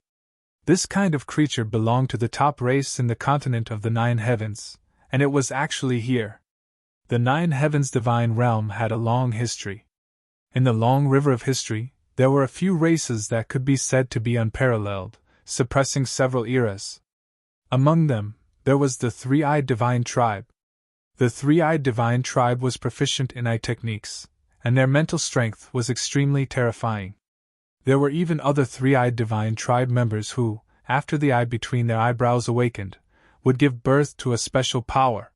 This kind of creature belonged to the top race in the continent of the Nine Heavens, and it was actually here. The Nine Heavens Divine Realm had a long history. In the long river of history, there were a few races that could be said to be unparalleled, suppressing several eras. Among them, there was the Three-Eyed Divine Tribe. The Three-Eyed Divine Tribe was proficient in eye techniques, and their mental strength was extremely terrifying. There were even other Three-Eyed Divine Tribe members who, after the eye between their eyebrows awakened, would give birth to a special power.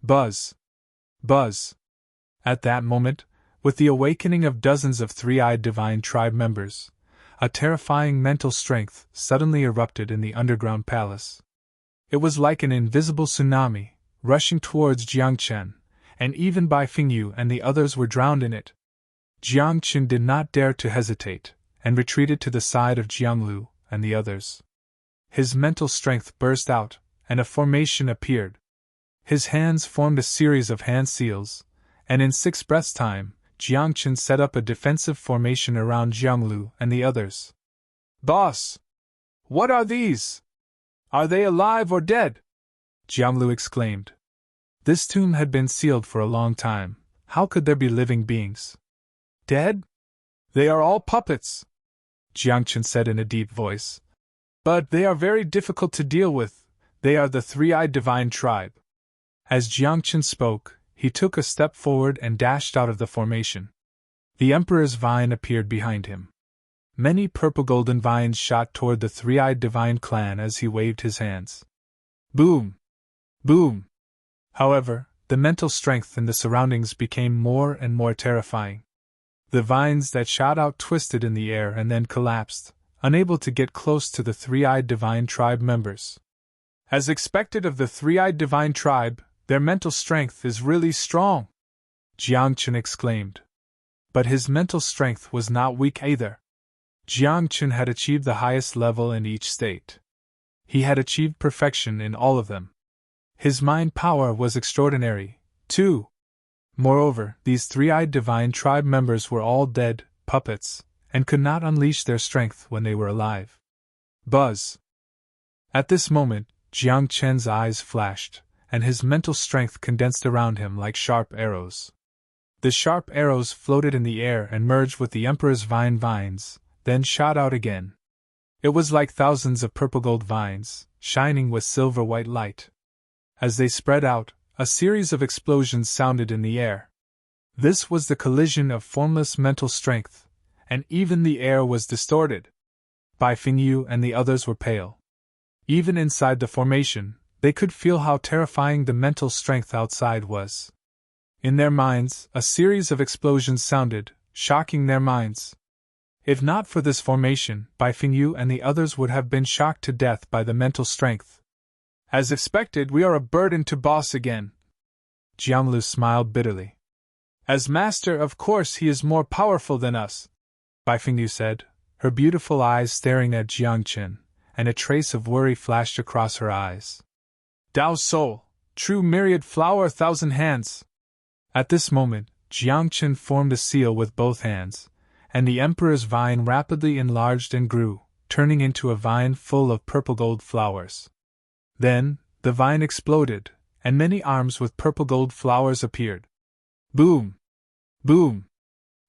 Buzz! Buzz! At that moment, with the awakening of dozens of Three-Eyed Divine Tribe members, a terrifying mental strength suddenly erupted in the underground palace. It was like an invisible tsunami, rushing towards Jiangchen, and even Baifengyu and the others were drowned in it. Jiangchen did not dare to hesitate, and retreated to the side of Jianglu and the others. His mental strength burst out, and a formation appeared. His hands formed a series of hand seals, and in 6 breaths' time, Jiang Chen set up a defensive formation around Jianglu and the others. "Boss! What are these? Are they alive or dead?" Jianglu exclaimed. This tomb had been sealed for a long time. How could there be living beings? "Dead? They are all puppets," Jiang Chen said in a deep voice. "But they are very difficult to deal with. They are the three-eyed divine tribe." As Jiang Chen spoke, he took a step forward and dashed out of the formation. The Emperor's vine appeared behind him. Many purple-golden vines shot toward the three-eyed divine clan as he waved his hands. Boom! Boom! However, the mental strength in the surroundings became more and more terrifying. The vines that shot out twisted in the air and then collapsed, unable to get close to the three-eyed divine tribe members. As expected of the three-eyed divine tribe, their mental strength is really strong, Jiang Chen exclaimed. But his mental strength was not weak either. Jiang Chen had achieved the highest level in each state. He had achieved perfection in all of them. His mind power was extraordinary, too. Moreover, these three-eyed divine tribe members were all dead, puppets, and could not unleash their strength when they were alive. Buzz! At this moment, Jiang Chen's eyes flashed, and his mental strength condensed around him like sharp arrows. The sharp arrows floated in the air and merged with the Emperor's vines, then shot out again. It was like thousands of purple-gold vines, shining with silver-white light. As they spread out, a series of explosions sounded in the air. This was the collision of formless mental strength, and even the air was distorted. Bai Fingyu and the others were pale. Even inside the formation, they could feel how terrifying the mental strength outside was. In their minds, a series of explosions sounded, shocking their minds. If not for this formation, Bai Fingyu and the others would have been shocked to death by the mental strength. As expected, we are a burden to boss again. Jianglu smiled bitterly. As master, of course he is more powerful than us, Bai Fingyu said, her beautiful eyes staring at Jiang Chen, and a trace of worry flashed across her eyes. Dao Soul, true myriad flower, thousand hands. At this moment, Jiang Chen formed a seal with both hands, and the Emperor's vine rapidly enlarged and grew, turning into a vine full of purple-gold flowers. Then, the vine exploded, and many arms with purple-gold flowers appeared. Boom! Boom!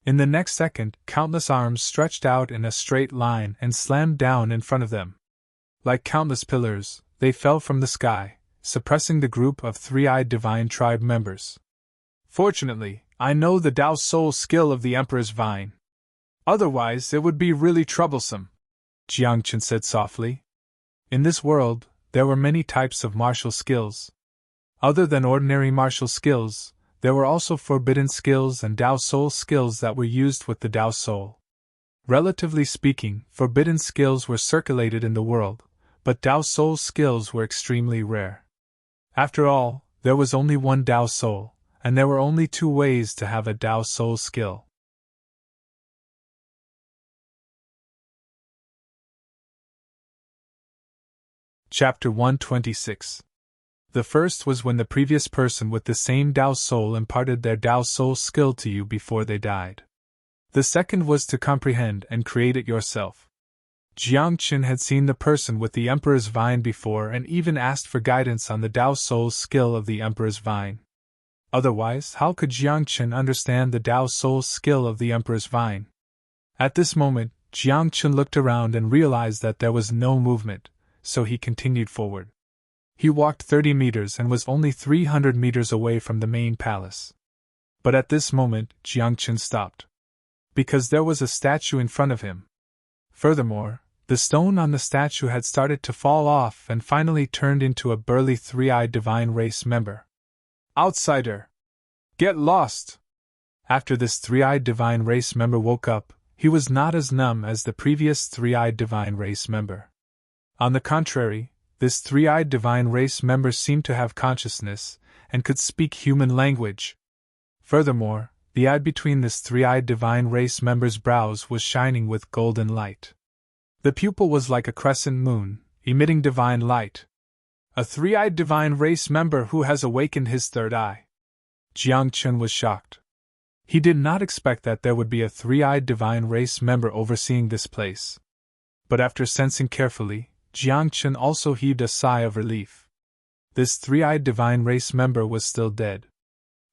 In the next second, countless arms stretched out in a straight line and slammed down in front of them. Like countless pillars, they fell from the sky, suppressing the group of three-eyed divine tribe members. Fortunately, I know the Dao Soul skill of the Emperor's vine. Otherwise, it would be really troublesome, Jiang Chen said softly. In this world, there were many types of martial skills. Other than ordinary martial skills, there were also forbidden skills and Dao Soul skills that were used with the Dao Soul. Relatively speaking, forbidden skills were circulated in the world, but Dao Soul skills were extremely rare. After all, there was only one Dao Soul, and there were only two ways to have a Dao Soul skill. Chapter 126. The first was when the previous person with the same Dao Soul imparted their Dao Soul skill to you before they died. The second was to comprehend and create it yourself. Jiang Chen had seen the person with the Emperor's vine before and even asked for guidance on the Dao Soul skill of the Emperor's vine. Otherwise, how could Jiang Chen understand the Dao Soul skill of the Emperor's vine? At this moment, Jiang Chen looked around and realized that there was no movement, so he continued forward. He walked 30 meters and was only 300 meters away from the main palace. But at this moment, Jiang Chen stopped. Because there was a statue in front of him. Furthermore, the stone on the statue had started to fall off and finally turned into a burly three-eyed divine race member. Outsider! Get lost! After this three-eyed divine race member woke up, he was not as numb as the previous three-eyed divine race member. On the contrary, this three-eyed divine race member seemed to have consciousness and could speak human language. Furthermore, the eye between this three-eyed divine race member's brows was shining with golden light. The pupil was like a crescent moon, emitting divine light. A three-eyed divine race member who has awakened his third eye. Jiang Chen was shocked. He did not expect that there would be a three-eyed divine race member overseeing this place. But after sensing carefully, Jiang Chen also heaved a sigh of relief. This three-eyed divine race member was still dead.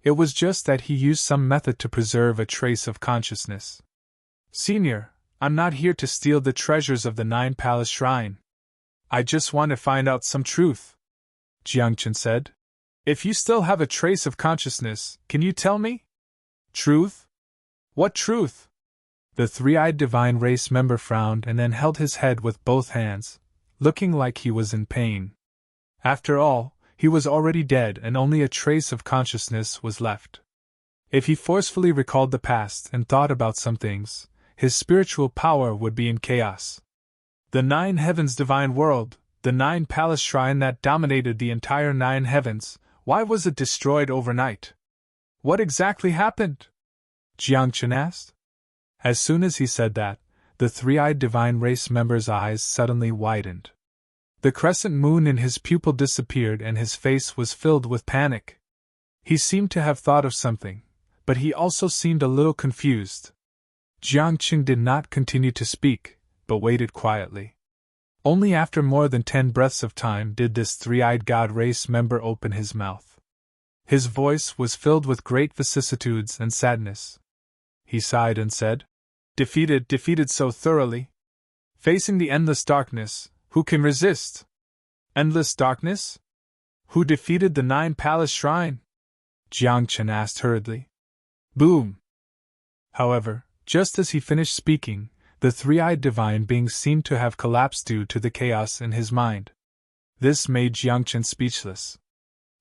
It was just that he used some method to preserve a trace of consciousness. Senior, I'm not here to steal the treasures of the Nine Palace Shrine. I just want to find out some truth, Jiang Chen said. If you still have a trace of consciousness, can you tell me? Truth? What truth? The three-eyed divine race member frowned and then held his head with both hands, looking like he was in pain. After all, he was already dead and only a trace of consciousness was left. If he forcefully recalled the past and thought about some things, his spiritual power would be in chaos. The Nine Heavens divine world, the Nine Palace Shrine that dominated the entire Nine Heavens, why was it destroyed overnight? What exactly happened? Jiang Chen asked. As soon as he said that, the three-eyed divine race member's eyes suddenly widened. The crescent moon in his pupil disappeared and his face was filled with panic. He seemed to have thought of something, but he also seemed a little confused. Jiang Chen did not continue to speak, but waited quietly. Only after more than 10 breaths of time did this three-eyed god race member open his mouth. His voice was filled with great vicissitudes and sadness. He sighed and said, defeated so thoroughly. Facing the endless darkness, who can resist? Endless darkness? Who defeated the Nine Palace Shrine? Jiang Chen asked hurriedly. Boom! However, just as he finished speaking, the three-eyed divine being seemed to have collapsed due to the chaos in his mind. This made Jiang Chen speechless.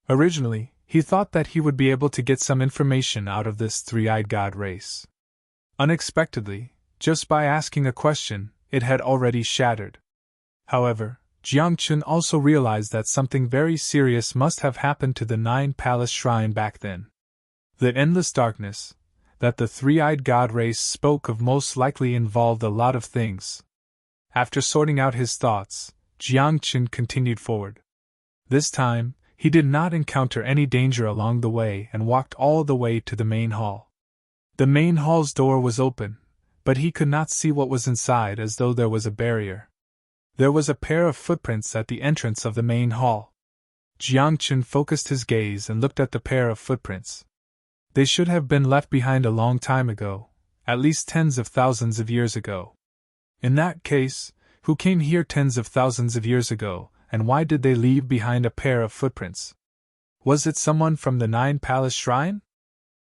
Originally, he thought that he would be able to get some information out of this three-eyed god race. Unexpectedly, just by asking a question, it had already shattered. However, Jiang Chen also realized that something very serious must have happened to the Nine Palace Shrine back then. The endless darkness that the three-eyed god race spoke of most likely involved a lot of things. After sorting out his thoughts, Jiang Chen continued forward. This time, he did not encounter any danger along the way and walked all the way to the main hall. The main hall's door was open, but he could not see what was inside as though there was a barrier. There was a pair of footprints at the entrance of the main hall. Jiang Chen focused his gaze and looked at the pair of footprints. They should have been left behind a long time ago, at least tens of thousands of years ago. In that case, who came here tens of thousands of years ago, and why did they leave behind a pair of footprints? Was it someone from the Nine Palace Shrine?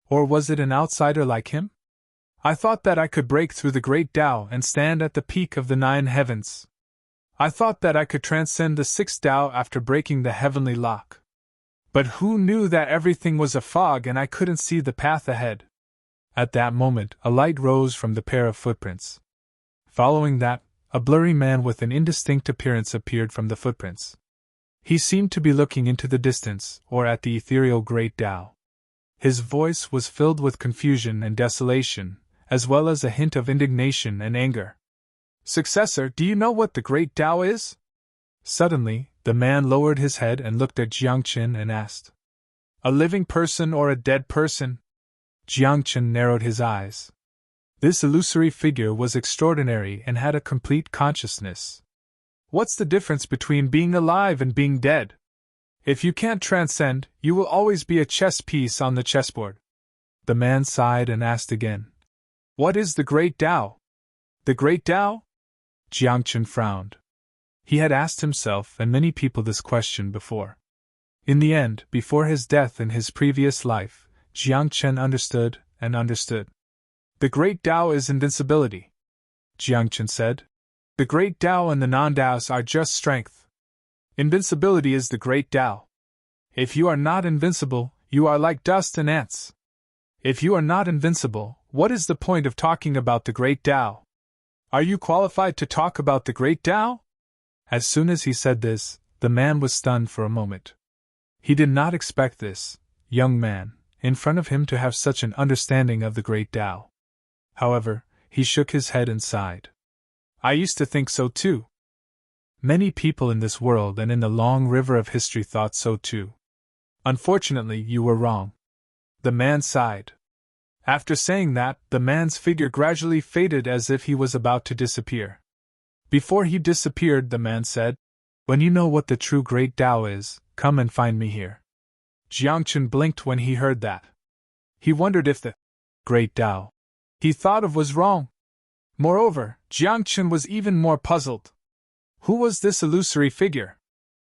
Or was it an outsider like him? I thought that I could break through the great Tao and stand at the peak of the Nine Heavens. I thought that I could transcend the sixth Tao after breaking the heavenly lock. But who knew that everything was a fog and I couldn't see the path ahead? At that moment, a light rose from the pair of footprints. Following that, a blurry man with an indistinct appearance appeared from the footprints. He seemed to be looking into the distance, or at the ethereal great Tao. His voice was filled with confusion and desolation, as well as a hint of indignation and anger. Successor, do you know what the great Tao is? Suddenly, the man lowered his head and looked at Jiang Chen and asked, A living person or a dead person? Jiang Chen narrowed his eyes. This illusory figure was extraordinary and had a complete consciousness. What's the difference between being alive and being dead? If you can't transcend, you will always be a chess piece on the chessboard. The man sighed and asked again, What is the great Tao? The great Tao? Jiang Chen frowned. He had asked himself and many people this question before. In the end, before his death in his previous life, Jiang Chen understood and understood. The great Tao is invincibility, Jiang Chen said. The great Tao and the non-Taos are just strength. Invincibility is the great Tao. If you are not invincible, you are like dust and ants. If you are not invincible, what is the point of talking about the great Tao? Are you qualified to talk about the great Tao? As soon as he said this, the man was stunned for a moment. He did not expect this young man in front of him to have such an understanding of the great Tao. However, he shook his head and sighed. I used to think so too. Many people in this world and in the long river of history thought so too. Unfortunately, you were wrong. The man sighed. After saying that, the man's figure gradually faded as if he was about to disappear. Before he disappeared, the man said, "When you know what the true Great Tao is, come and find me here." Jiangchen blinked when he heard that. He wondered if the Great Tao he thought of was wrong. Moreover, Jiangchen was even more puzzled. Who was this illusory figure?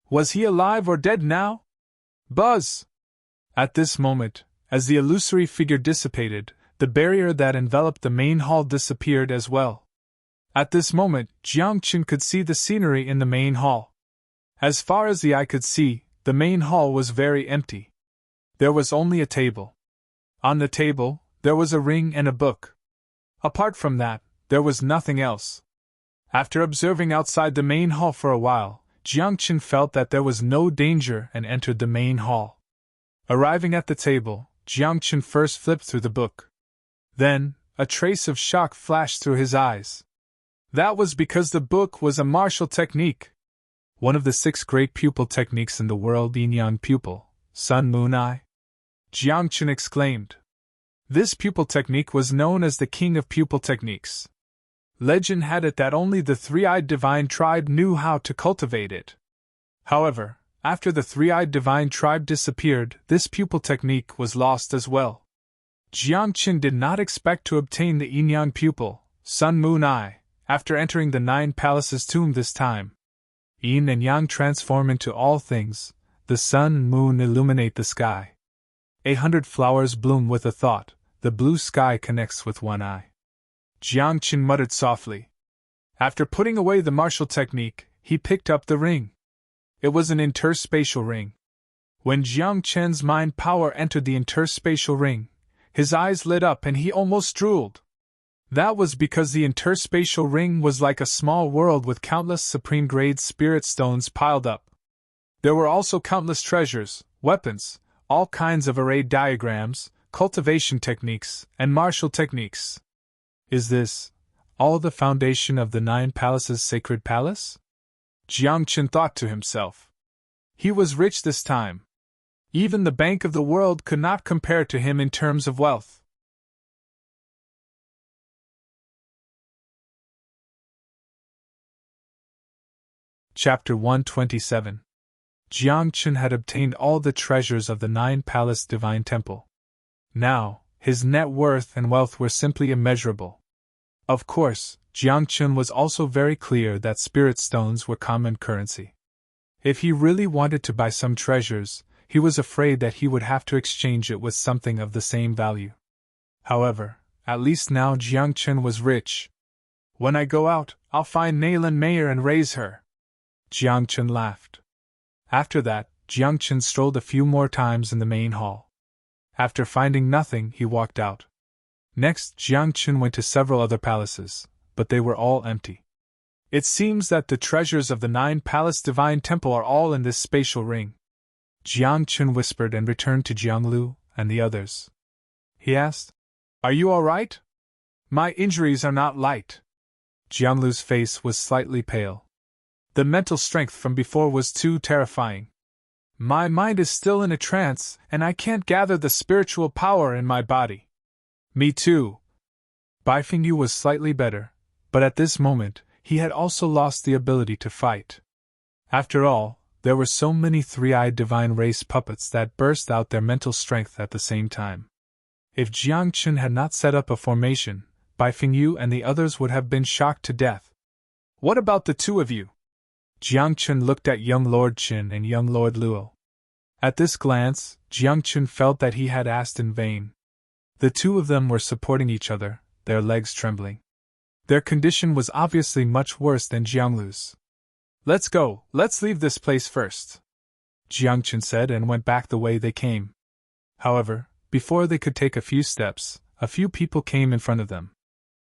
Was he alive or dead now? Buzz! At this moment, as the illusory figure dissipated, the barrier that enveloped the main hall disappeared as well. At this moment, Jiangchen could see the scenery in the main hall. As far as the eye could see, the main hall was very empty. There was only a table. On the table, there was a ring and a book. Apart from that, there was nothing else. After observing outside the main hall for a while, Jiangchen felt that there was no danger and entered the main hall. Arriving at the table, Jiangchen first flipped through the book. Then, a trace of shock flashed through his eyes. That was because the book was a martial technique. One of the 6 great pupil techniques in the world, yin-yang pupil, sun, moon, eye. Jiangchen exclaimed. This pupil technique was known as the king of pupil techniques. Legend had it that only the three-eyed divine tribe knew how to cultivate it. However, after the three-eyed divine tribe disappeared, this pupil technique was lost as well. Jiangchen did not expect to obtain the yin-yang pupil, sun, moon, eye, after entering the 9 palaces tomb this time. Yin and yang transform into all things, the sun and moon illuminate the sky. 100 flowers bloom with a thought, the blue sky connects with one eye. Jiangchen muttered softly. After putting away the martial technique, he picked up the ring. It was an interspatial ring. When Jiangchen's mind power entered the interspatial ring, his eyes lit up and he almost drooled. That was because the interspatial ring was like a small world with countless supreme-grade spirit stones piled up. There were also countless treasures, weapons, all kinds of arrayed diagrams, cultivation techniques, and martial techniques. Is this all the foundation of the 9 palaces' sacred palace? Jiangchen thought to himself. He was rich this time. Even the Bank of the World could not compare to him in terms of wealth. Chapter 127. Jiangchen had obtained all the treasures of the 9-palace divine temple. Now, his net worth and wealth were simply immeasurable. Of course, Jiangchen was also very clear that spirit stones were common currency. If he really wanted to buy some treasures, he was afraid that he would have to exchange it with something of the same value. However, at least now Jiangchen was rich. When I go out, I'll find Nayland Mayer and raise her. Jiangchen laughed. After that, Jiangchen strolled a few more times in the main hall. After finding nothing, he walked out. Next, Jiangchen went to several other palaces, but they were all empty. It seems that the treasures of the 9-palace divine temple are all in this spatial ring. Jiangchen whispered and returned to Jianglu and the others. He asked, "Are you all right?" "My injuries are not light." Jianglu's face was slightly pale. The mental strength from before was too terrifying. "My mind is still in a trance, and I can't gather the spiritual power in my body." "Me too." Baifengyu was slightly better, but at this moment, he had also lost the ability to fight. After all, there were so many three-eyed divine race puppets that burst out their mental strength at the same time. If Jiangchen had not set up a formation, Baifengyu and the others would have been shocked to death. "What about the 2 of you?" Jiangchen looked at young Lord Qin and young Lord Luo. At this glance, Jiangchen felt that he had asked in vain. The 2 of them were supporting each other, their legs trembling. Their condition was obviously much worse than Jianglu's. "Let's go, let's leave this place first," Jiangchen said and went back the way they came. However, before they could take a few steps, a few people came in front of them.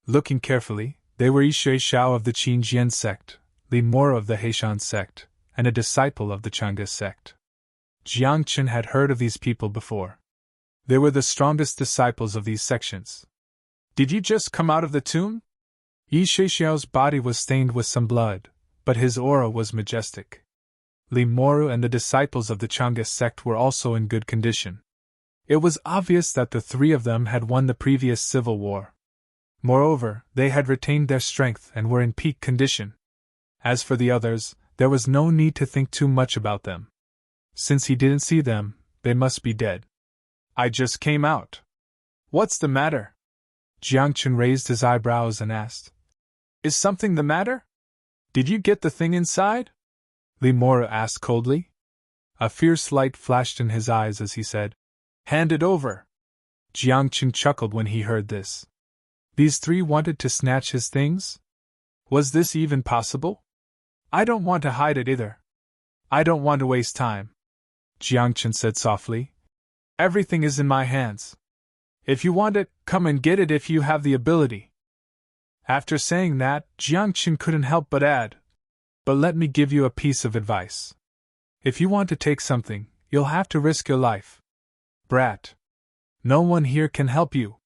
Looking carefully, they were Yishui Xiao of the Qinjian sect, Li Moro of the Heishan sect, and a disciple of the Chang'e sect. Jiangchen had heard of these people before. They were the strongest disciples of these sections. "Did you just come out of the tomb?" Yishui Xiao's body was stained with some blood, but his aura was majestic. Li Moro and the disciples of the Chang'e sect were also in good condition. It was obvious that the three of them had won the previous civil war. Moreover, they had retained their strength and were in peak condition. As for the others, there was no need to think too much about them. Since he didn't see them, they must be dead. I just came out. What's the matter? Jiangchen raised his eyebrows and asked. Is something the matter? Did you get the thing inside? Limora asked coldly. A fierce light flashed in his eyes as he said, Hand it over. Jiangchen chuckled when he heard this. These three wanted to snatch his things? Was this even possible? I don't want to hide it either. I don't want to waste time. Jiangchen said softly. Everything is in my hands. If you want it, come and get it if you have the ability. After saying that, Jiangchen couldn't help but add, But let me give you a piece of advice. If you want to take something, you'll have to risk your life. Brat. No one here can help you.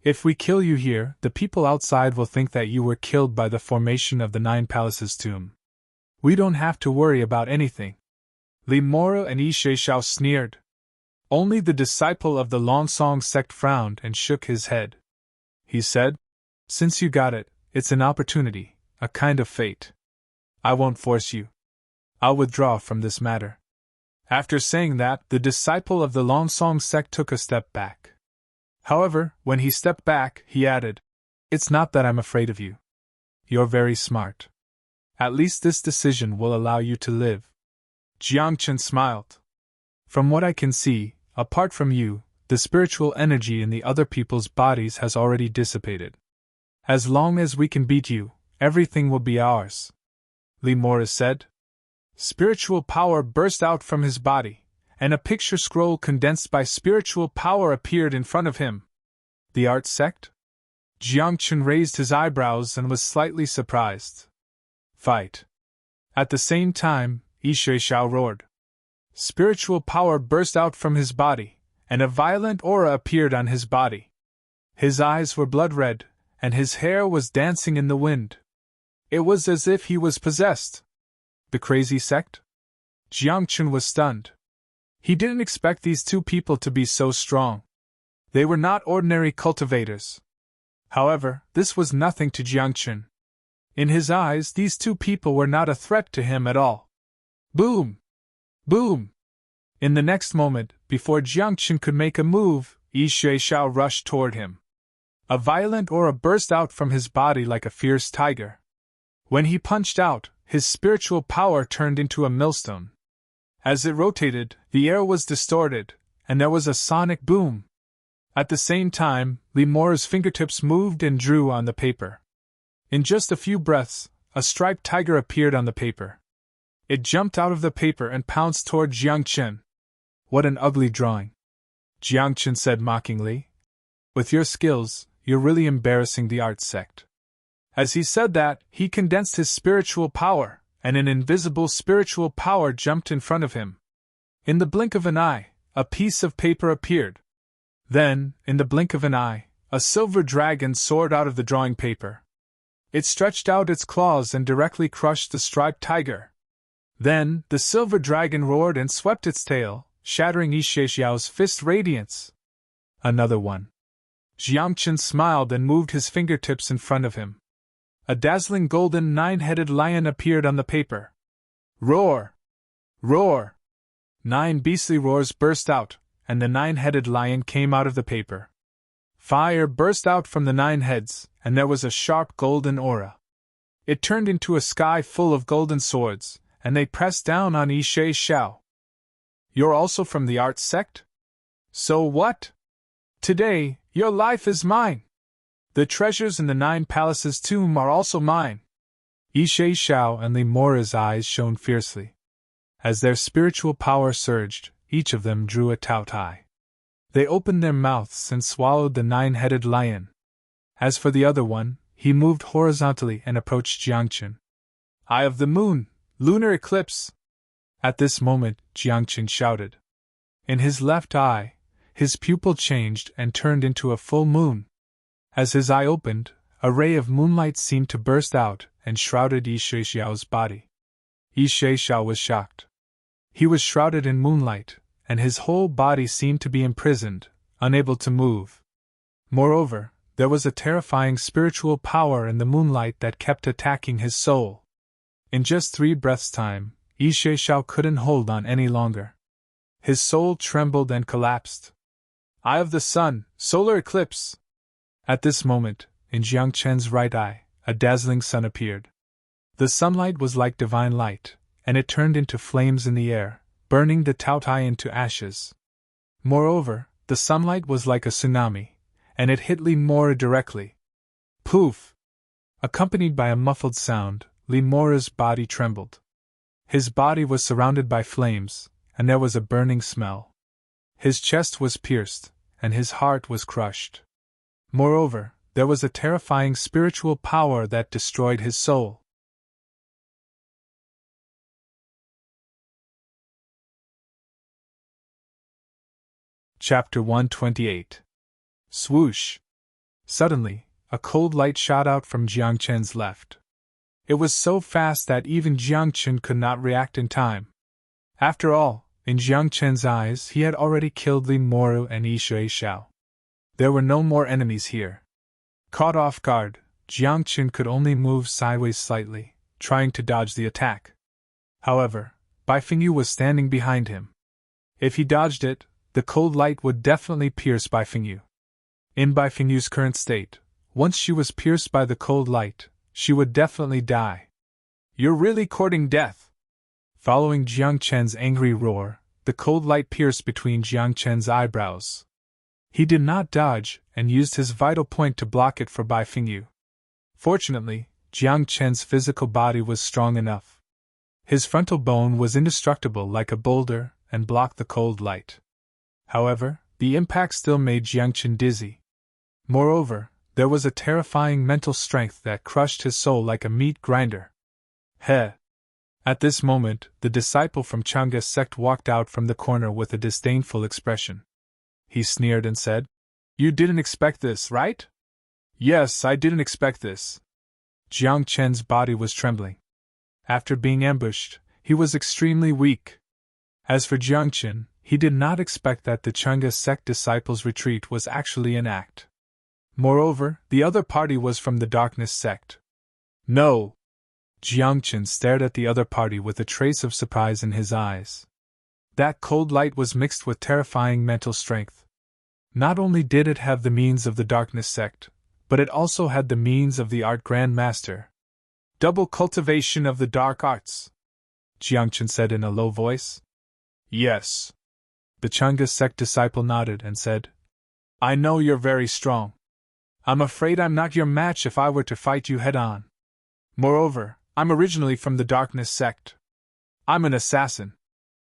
If we kill you here, the people outside will think that you were killed by the formation of the Nine Palaces tomb. We don't have to worry about anything. Limora and Ishe Xiao sneered. Only the disciple of the Longsong sect frowned and shook his head. He said, Since you got it, it's an opportunity, a kind of fate. I won't force you. I'll withdraw from this matter. After saying that, the disciple of the Longsong sect took a step back. However, when he stepped back, he added, It's not that I'm afraid of you. You're very smart. At least this decision will allow you to live. Jiangchen smiled. From what I can see, apart from you, the spiritual energy in the other people's bodies has already dissipated. As long as we can beat you, everything will be ours. Limora said. Spiritual power burst out from his body, and a picture scroll condensed by spiritual power appeared in front of him. The art sect? Jiangchen raised his eyebrows and was slightly surprised. Fight. At the same time, Ishe Xiao roared. Spiritual power burst out from his body, and a violent aura appeared on his body. His eyes were blood red, and his hair was dancing in the wind. It was as if he was possessed. The crazy sect? Jiangchen was stunned. He didn't expect these two people to be so strong. They were not ordinary cultivators. However, this was nothing to Jiangchen. In his eyes, these two people were not a threat to him at all. Boom! Boom! In the next moment, before Jiangchen could make a move, Ishe Xiao rushed toward him. A violent aura burst out from his body like a fierce tiger. When he punched out, his spiritual power turned into a millstone. As it rotated, the air was distorted, and there was a sonic boom. At the same time, Limora's fingertips moved and drew on the paper. In just a few breaths, a striped tiger appeared on the paper. It jumped out of the paper and pounced toward Jiangchen. What an ugly drawing, Jiangchen said mockingly. With your skills, you're really embarrassing the art sect. As he said that, he condensed his spiritual power, and an invisible spiritual power jumped in front of him. In the blink of an eye, a piece of paper appeared. Then, in the blink of an eye, a silver dragon soared out of the drawing paper. It stretched out its claws and directly crushed the striped tiger. Then, the silver dragon roared and swept its tail, shattering Ishe Xiao's fist radiance. Another one. Jiangchen smiled and moved his fingertips in front of him. A dazzling golden nine-headed lion appeared on the paper. Roar! Roar! 9 beastly roars burst out, and the 9-headed lion came out of the paper. Fire burst out from the 9 heads, and there was a sharp golden aura. It turned into a sky full of golden swords, and they pressed down on Ishe Xiao. You're also from the art sect? So what? Today, your life is mine. The treasures in the 9 Palaces tomb are also mine. Ishe Xiao and Limora's eyes shone fiercely. As their spiritual power surged, each of them drew a Taotai. They opened their mouths and swallowed the 9-headed lion. As for the other one, he moved horizontally and approached Jiangchen. Eye of the moon, lunar eclipse! At this moment, Jiangchen shouted. In his left eye, his pupil changed and turned into a full moon. As his eye opened, a ray of moonlight seemed to burst out and shrouded Ishe Xiao's body. Ishe Xiao was shocked. He was shrouded in moonlight, and his whole body seemed to be imprisoned, unable to move. Moreover, there was a terrifying spiritual power in the moonlight that kept attacking his soul. In just 3 breaths' time, Ishe Shao couldn't hold on any longer. His soul trembled and collapsed. Eye of the sun, solar eclipse! At this moment, in Jiang Chen's right eye, a dazzling sun appeared. The sunlight was like divine light, and it turned into flames in the air, burning the Taotai into ashes. Moreover, the sunlight was like a tsunami, and it hit Li Mora directly. Poof! Accompanied by a muffled sound, Li Mora's body trembled. His body was surrounded by flames, and there was a burning smell. His chest was pierced, and his heart was crushed. Moreover, there was a terrifying spiritual power that destroyed his soul. Chapter 128. Swoosh! Suddenly, a cold light shot out from Jiang Chen's left. It was so fast that even Jiang Chen could not react in time. After all, in Jiang Chen's eyes he had already killed Li Moru and Ishe Shao. There were no more enemies here. Caught off guard, Jiang Chen could only move sideways slightly, trying to dodge the attack. However, Bai Fingyu was standing behind him. If he dodged it, the cold light would definitely pierce Bai Fingyu. In Bai Fingyu's current state, once she was pierced by the cold light, she would definitely die. You're really courting death! Following Jiang Chen's angry roar, the cold light pierced between Jiang Chen's eyebrows. He did not dodge, and used his vital point to block it for Bai Fingyu. Fortunately, Jiang Chen's physical body was strong enough. His frontal bone was indestructible like a boulder, and blocked the cold light. However, the impact still made Jiang Chen dizzy. Moreover, there was a terrifying mental strength that crushed his soul like a meat grinder. Heh! At this moment, the disciple from Chang'e's sect walked out from the corner with a disdainful expression. He sneered and said, "You didn't expect this, right?" "Yes, I didn't expect this." Jiang Chen's body was trembling. After being ambushed, he was extremely weak. As for Jiang Chen, he did not expect that the Chang'e sect disciples' retreat was actually an act. Moreover, the other party was from the darkness sect. No! Jiang Chen stared at the other party with a trace of surprise in his eyes. That cold light was mixed with terrifying mental strength. Not only did it have the means of the darkness sect, but it also had the means of the art Grand Master. Double cultivation of the dark arts, Jiang Chen said in a low voice. Yes. The Chang'e sect disciple nodded and said, I know you're very strong. I'm afraid I'm not your match if I were to fight you head-on. Moreover, I'm originally from the darkness sect. I'm an assassin.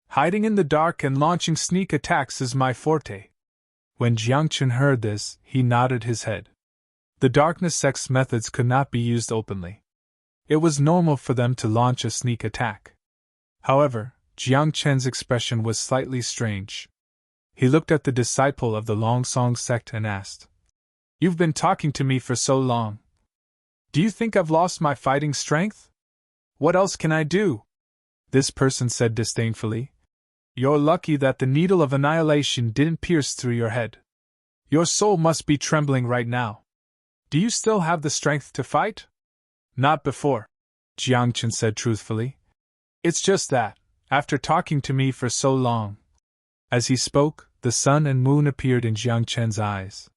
Hiding in the dark and launching sneak attacks is my forte. When Jiang Chen heard this, he nodded his head. The darkness sect's methods could not be used openly. It was normal for them to launch a sneak attack. However, Jiang Chen's expression was slightly strange. He looked at the disciple of the Longsong sect and asked, You've been talking to me for so long. Do you think I've lost my fighting strength? What else can I do? This person said disdainfully. You're lucky that the needle of annihilation didn't pierce through your head. Your soul must be trembling right now. Do you still have the strength to fight? Not before, Jiang Chen said truthfully. It's just that, after talking to me for so long. As he spoke, the sun and moon appeared in Jiang Chen's eyes.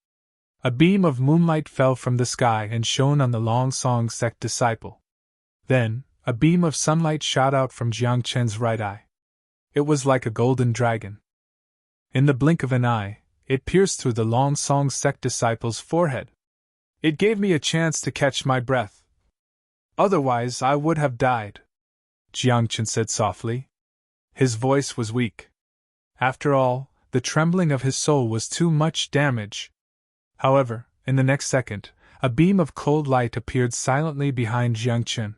A beam of moonlight fell from the sky and shone on the Longsong sect disciple. Then, a beam of sunlight shot out from Jiang Chen's right eye. It was like a golden dragon. In the blink of an eye, it pierced through the Longsong sect disciple's forehead. It gave me a chance to catch my breath. Otherwise, I would have died, Jiang Chen said softly. His voice was weak. After all, the trembling of his soul was too much damage. However, in the next second, a beam of cold light appeared silently behind Jiang Chen.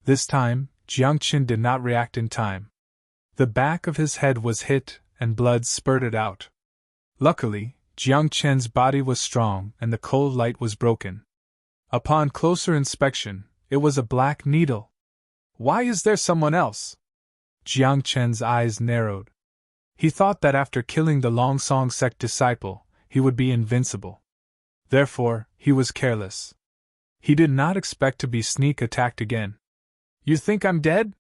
This time, Jiang Chen did not react in time. The back of his head was hit, and blood spurted out. Luckily, Jiang Chen's body was strong and the cold light was broken. Upon closer inspection, it was a black needle. Why is there someone else? Jiang Chen's eyes narrowed. He thought that after killing the Long Song sect disciple, he would be invincible. Therefore, he was careless. He did not expect to be sneak attacked again. You think I'm dead?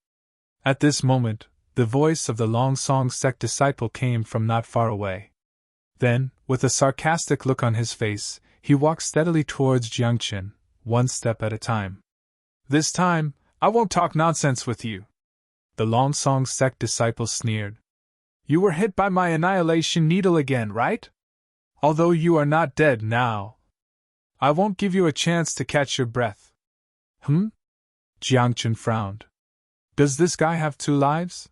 At this moment, the voice of the Long Song sect disciple came from not far away. Then, with a sarcastic look on his face, he walked steadily towards Jiang Qin, one step at a time. This time, I won't talk nonsense with you. The Long Song sect disciple sneered. You were hit by my annihilation needle again, right? Although you are not dead now, I won't give you a chance to catch your breath. Jiang Qin frowned. Does this guy have 2 lives?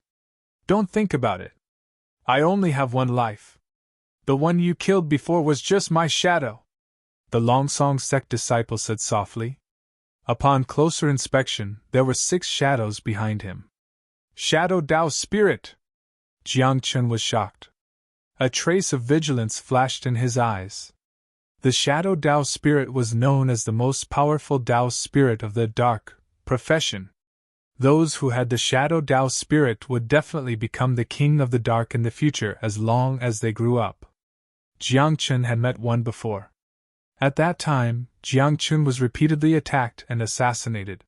Don't think about it. I only have 1 life. The one you killed before was just my shadow, the Long Song sect disciple said softly. Upon closer inspection, there were 6 shadows behind him. Shadow Dao Spirit! Jiang Qin was shocked. A trace of vigilance flashed in his eyes. The Shadow Dao Spirit was known as the most powerful Dao Spirit of the Dark profession. Those who had the Shadow Dao Spirit would definitely become the king of the dark in the future as long as they grew up. Jiang Qin had met one before. At that time, Jiang Qin was repeatedly attacked and assassinated.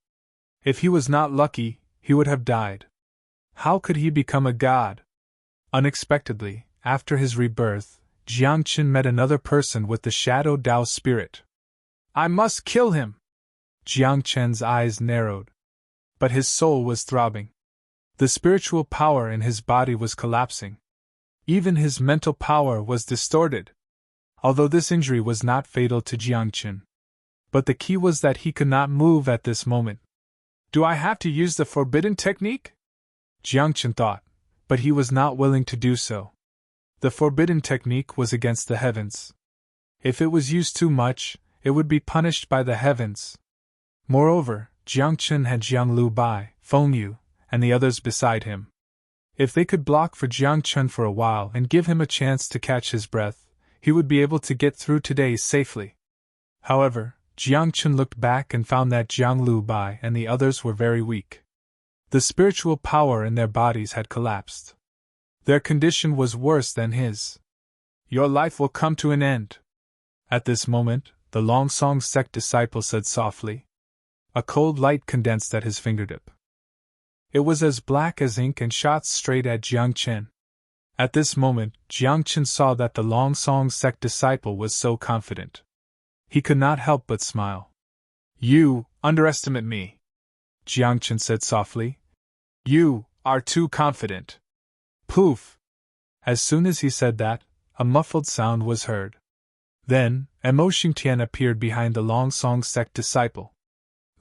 If he was not lucky, he would have died. How could he become a god? Unexpectedly, after his rebirth, Jiang Qin met another person with the Shadow Dao Spirit. I must kill him! Jiang Qin's eyes narrowed. But his soul was throbbing. The spiritual power in his body was collapsing. Even his mental power was distorted. Although this injury was not fatal to Jiang Qin. But the key was that he could not move at this moment. Do I have to use the forbidden technique? Jiang Qin thought, but he was not willing to do so. The forbidden technique was against the heavens. If it was used too much, it would be punished by the heavens. Moreover, Jiang Qin had Jiang Lu Bai, Feng Yu, and the others beside him. If they could block for Jiang Qin for a while and give him a chance to catch his breath, he would be able to get through today safely. However, Jiang Qin looked back and found that Jiang Lu Bai and the others were very weak. The spiritual power in their bodies had collapsed. Their condition was worse than his. Your life will come to an end. At this moment, the Long Song sect disciple said softly. A cold light condensed at his fingertip. It was as black as ink and shot straight at Jiang Qin. At this moment, Jiang Qin saw that the Long Song sect disciple was so confident. He could not help but smile. You underestimate me, Jiang Qin said softly. You are too confident. Poof! As soon as he said that, a muffled sound was heard. Then, Mo Xingtian appeared behind the Long Song sect disciple.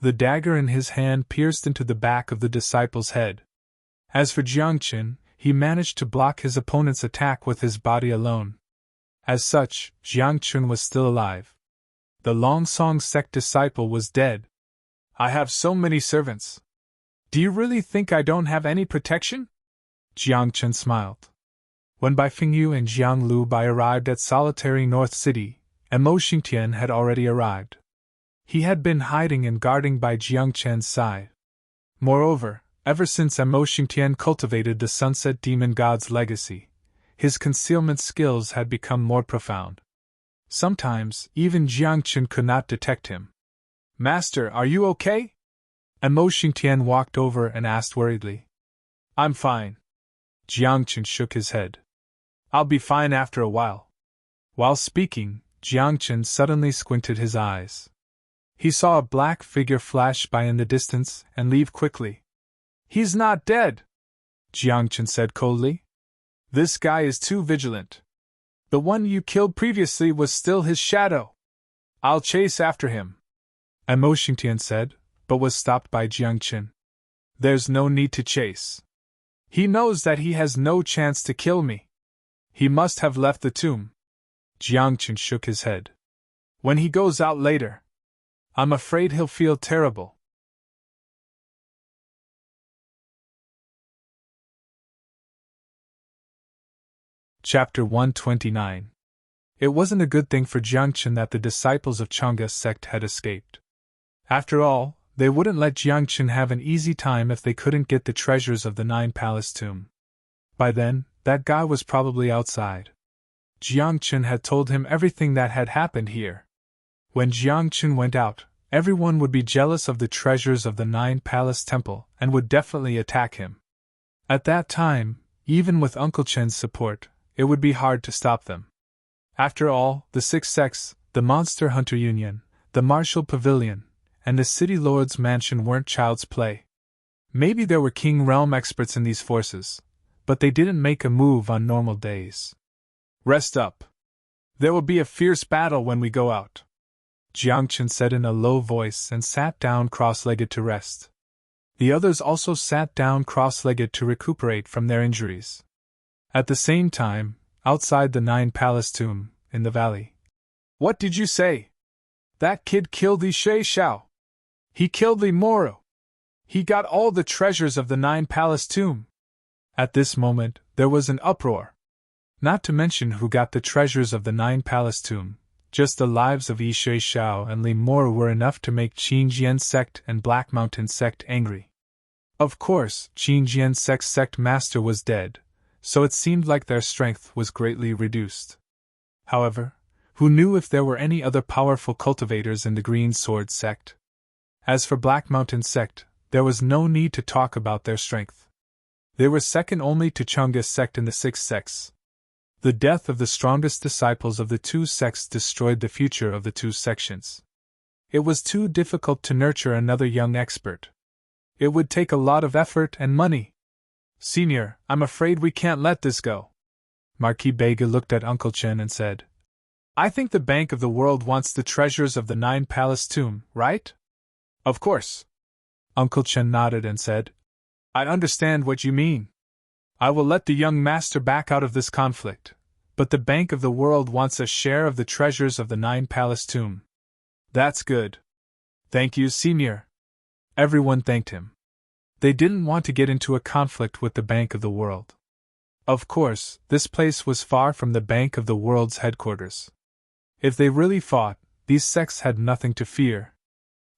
The dagger in his hand pierced into the back of the disciple's head. As for Jiang Qin, he managed to block his opponent's attack with his body alone. As such, Jiang Qin was still alive. The Long Song sect disciple was dead. I have so many servants. Do you really think I don't have any protection? Jiang Qin smiled. When Bai Fengyu and Jiang Lu Bai arrived at solitary North City, Mo Xingtian had already arrived. He had been hiding and guarding by Jiang Qin's side. Moreover, ever since Mo Xingtian cultivated the Sunset Demon God's legacy, his concealment skills had become more profound. Sometimes, even Jiang Qin could not detect him. Master, are you okay? Mo Xingtian walked over and asked worriedly. I'm fine. Jiang Qin shook his head. I'll be fine after a while. While speaking, Jiang Qin suddenly squinted his eyes. He saw a black figure flash by in the distance and leave quickly. He's not dead, Jiang Qin said coldly. This guy is too vigilant. The one you killed previously was still his shadow. I'll chase after him, Mo Xingtian said, but was stopped by Jiang Qin. There's no need to chase. He knows that he has no chance to kill me. He must have left the tomb. Jiang Qin shook his head. When he goes out later, I'm afraid he'll feel terrible. Chapter 129. It wasn't a good thing for Jiang Qin that the disciples of Chang'e's sect had escaped. After all, they wouldn't let Jiang Qin have an easy time if they couldn't get the treasures of the Nine Palace tomb. By then, that guy was probably outside. Jiangchen had told him everything that had happened here. When Jiangchen went out, everyone would be jealous of the treasures of the Nine Palace Temple and would definitely attack him. At that time, even with Uncle Chen's support, it would be hard to stop them. After all, the six sects, the Monster Hunter Union, the Martial Pavilion, and the City Lord's Mansion weren't child's play. Maybe there were King Realm experts in these forces, but they didn't make a move on normal days. Rest up. There will be a fierce battle when we go out, Jiangchen said in a low voice and sat down cross-legged to rest. The others also sat down cross-legged to recuperate from their injuries. At the same time, outside the Nine Palace tomb, in the valley. What did you say? That kid killed Li Xiao. He killed Li Moro. He got all the treasures of the Nine Palace tomb. At this moment, there was an uproar. Not to mention who got the treasures of the Nine Palace tomb. Just the lives of Li Xiao and Li Moro were enough to make Qingjian sect and Black Mountain sect angry. Of course, Qingjian sect's sect master was dead, so it seemed like their strength was greatly reduced. However, who knew if there were any other powerful cultivators in the Green Sword sect? As for Black Mountain sect, there was no need to talk about their strength. They were second only to Chunga's sect in the six sects. The death of the strongest disciples of the two sects destroyed the future of the two sections. It was too difficult to nurture another young expert. It would take a lot of effort and money. Senior, I'm afraid we can't let this go. Marquis Bega looked at Uncle Chen and said, I think the Bank of the World wants the treasures of the Nine Palace tomb, right? Of course. Uncle Chen nodded and said, I understand what you mean. I will let the young master back out of this conflict, but the Bank of the World wants a share of the treasures of the Nine Palace tomb. That's good. Thank you, Senior. Everyone thanked him. They didn't want to get into a conflict with the Bank of the World. Of course, this place was far from the Bank of the World's headquarters. If they really fought, these sects had nothing to fear.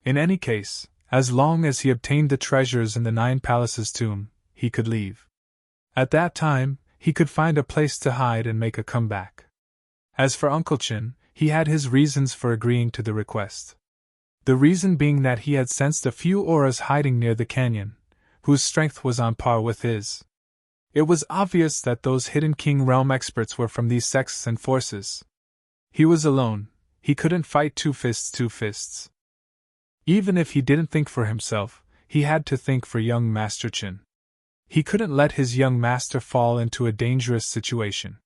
In any case, as long as he obtained the treasures in the Nine Palaces tomb, he could leave. At that time, he could find a place to hide and make a comeback. As for Uncle Chen, he had his reasons for agreeing to the request. The reason being that he had sensed a few auras hiding near the canyon, whose strength was on par with his. It was obvious that those hidden King Realm experts were from these sects and forces. He was alone, he couldn't fight two fists. Even if he didn't think for himself, he had to think for young Master Chen. He couldn't let his young master fall into a dangerous situation.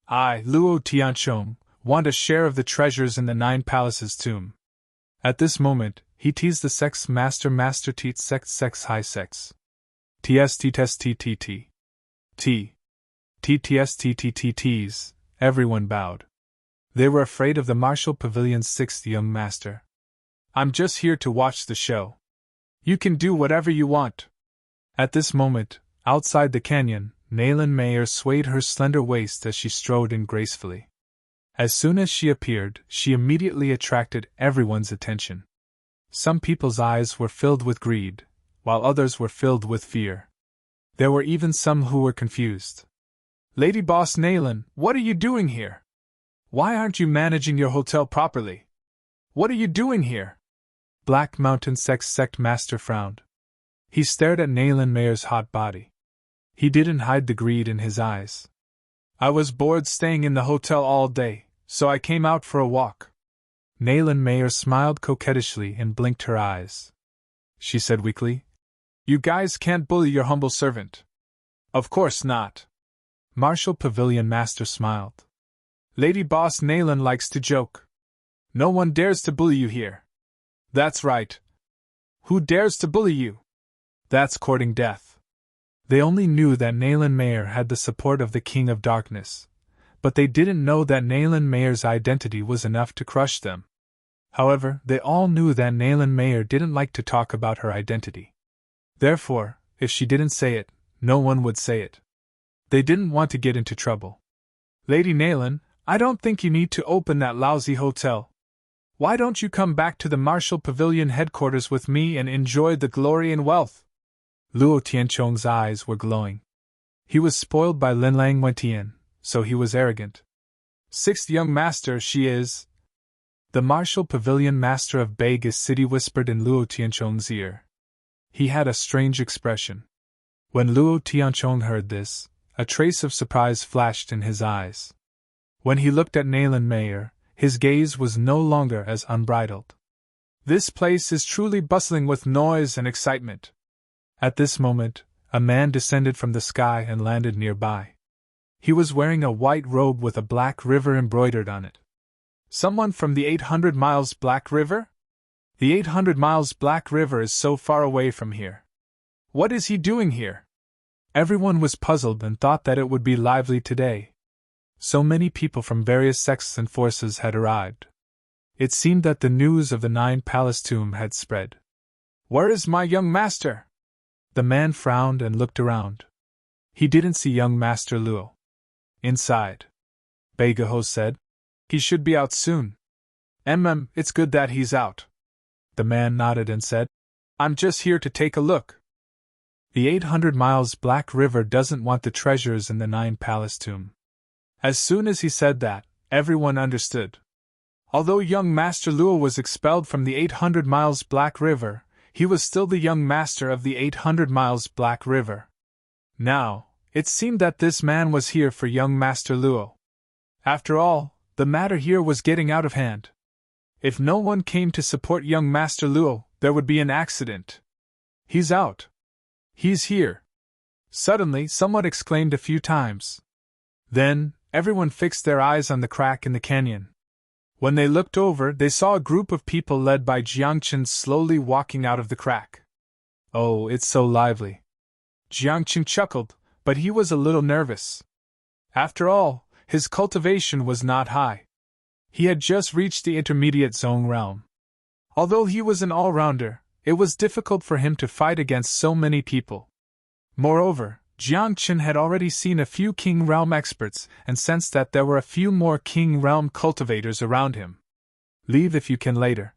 I, Luo Tianchong, want a share of the treasures in the Nine Palaces tomb. At this moment, he teased the sex master teat sex high sex. TSTTSTTT. TTSTTTTs, everyone bowed. They were afraid of the Martial Pavilion's sixth young master. I'm just here to watch the show. You can do whatever you want. At this moment, outside the canyon, Nayland Mayer swayed her slender waist as she strode in gracefully. As soon as she appeared, she immediately attracted everyone's attention. Some people's eyes were filled with greed, while others were filled with fear. There were even some who were confused. Lady Boss Nayland, what are you doing here? Why aren't you managing your hotel properly? What are you doing here? Black Mountain sect master frowned. He stared at Nayland Mayer's hot body. He didn't hide the greed in his eyes. I was bored staying in the hotel all day, so I came out for a walk. Nayland Mayer smiled coquettishly and blinked her eyes. She said weakly, You guys can't bully your humble servant. Of course not. Martial Pavilion Master smiled. Lady Boss Nayland likes to joke. No one dares to bully you here. That's right. Who dares to bully you? That's courting death. They only knew that Nayland Mayer had the support of the King of Darkness, but they didn't know that Nayland Mayer's identity was enough to crush them. However, they all knew that Nayland Mayer didn't like to talk about her identity. Therefore, if she didn't say it, no one would say it. They didn't want to get into trouble. Lady Nayland, I don't think you need to open that lousy hotel. Why don't you come back to the Martial Pavilion headquarters with me and enjoy the glory and wealth? Luo Tianchong's eyes were glowing. He was spoiled by Lin Lang Wentian, so he was arrogant. Sixth young master she is. The martial pavilion master of Beges City whispered in Luo Tianchong's ear. He had a strange expression. When Luo Tianchong heard this, a trace of surprise flashed in his eyes. When he looked at Nayland Mayer, his gaze was no longer as unbridled. This place is truly bustling with noise and excitement. At this moment, a man descended from the sky and landed nearby. He was wearing a white robe with a black river embroidered on it. Someone from the 800 miles Black River? The 800 miles Black River is so far away from here. What is he doing here? Everyone was puzzled and thought that it would be lively today. So many people from various sects and forces had arrived. It seemed that the news of the Nine Palace tomb had spread. Where is my young master? The man frowned and looked around. He didn't see young Master Luo. Inside. Begeho said. He should be out soon. It's good that he's out. The man nodded and said, I'm just here to take a look. The 800 miles Black River doesn't want the treasures in the Nine Palace tomb. As soon as he said that, everyone understood. Although young Master Luo was expelled from the 800 miles Black River, he was still the young master of the 800 miles Black River. Now, it seemed that this man was here for young Master Luo. After all, the matter here was getting out of hand. If no one came to support young Master Luo, there would be an accident. He's out. He's here. Suddenly, someone exclaimed a few times. Then, everyone fixed their eyes on the crack in the canyon. When they looked over, they saw a group of people led by Jiangchen slowly walking out of the crack. Oh, it's so lively. Jiangchen chuckled, but he was a little nervous. After all, his cultivation was not high. He had just reached the intermediate zone realm. Although he was an all-rounder, it was difficult for him to fight against so many people. Moreover, Jiangchen had already seen a few King Realm experts and sensed that there were a few more King Realm cultivators around him. Leave if you can later.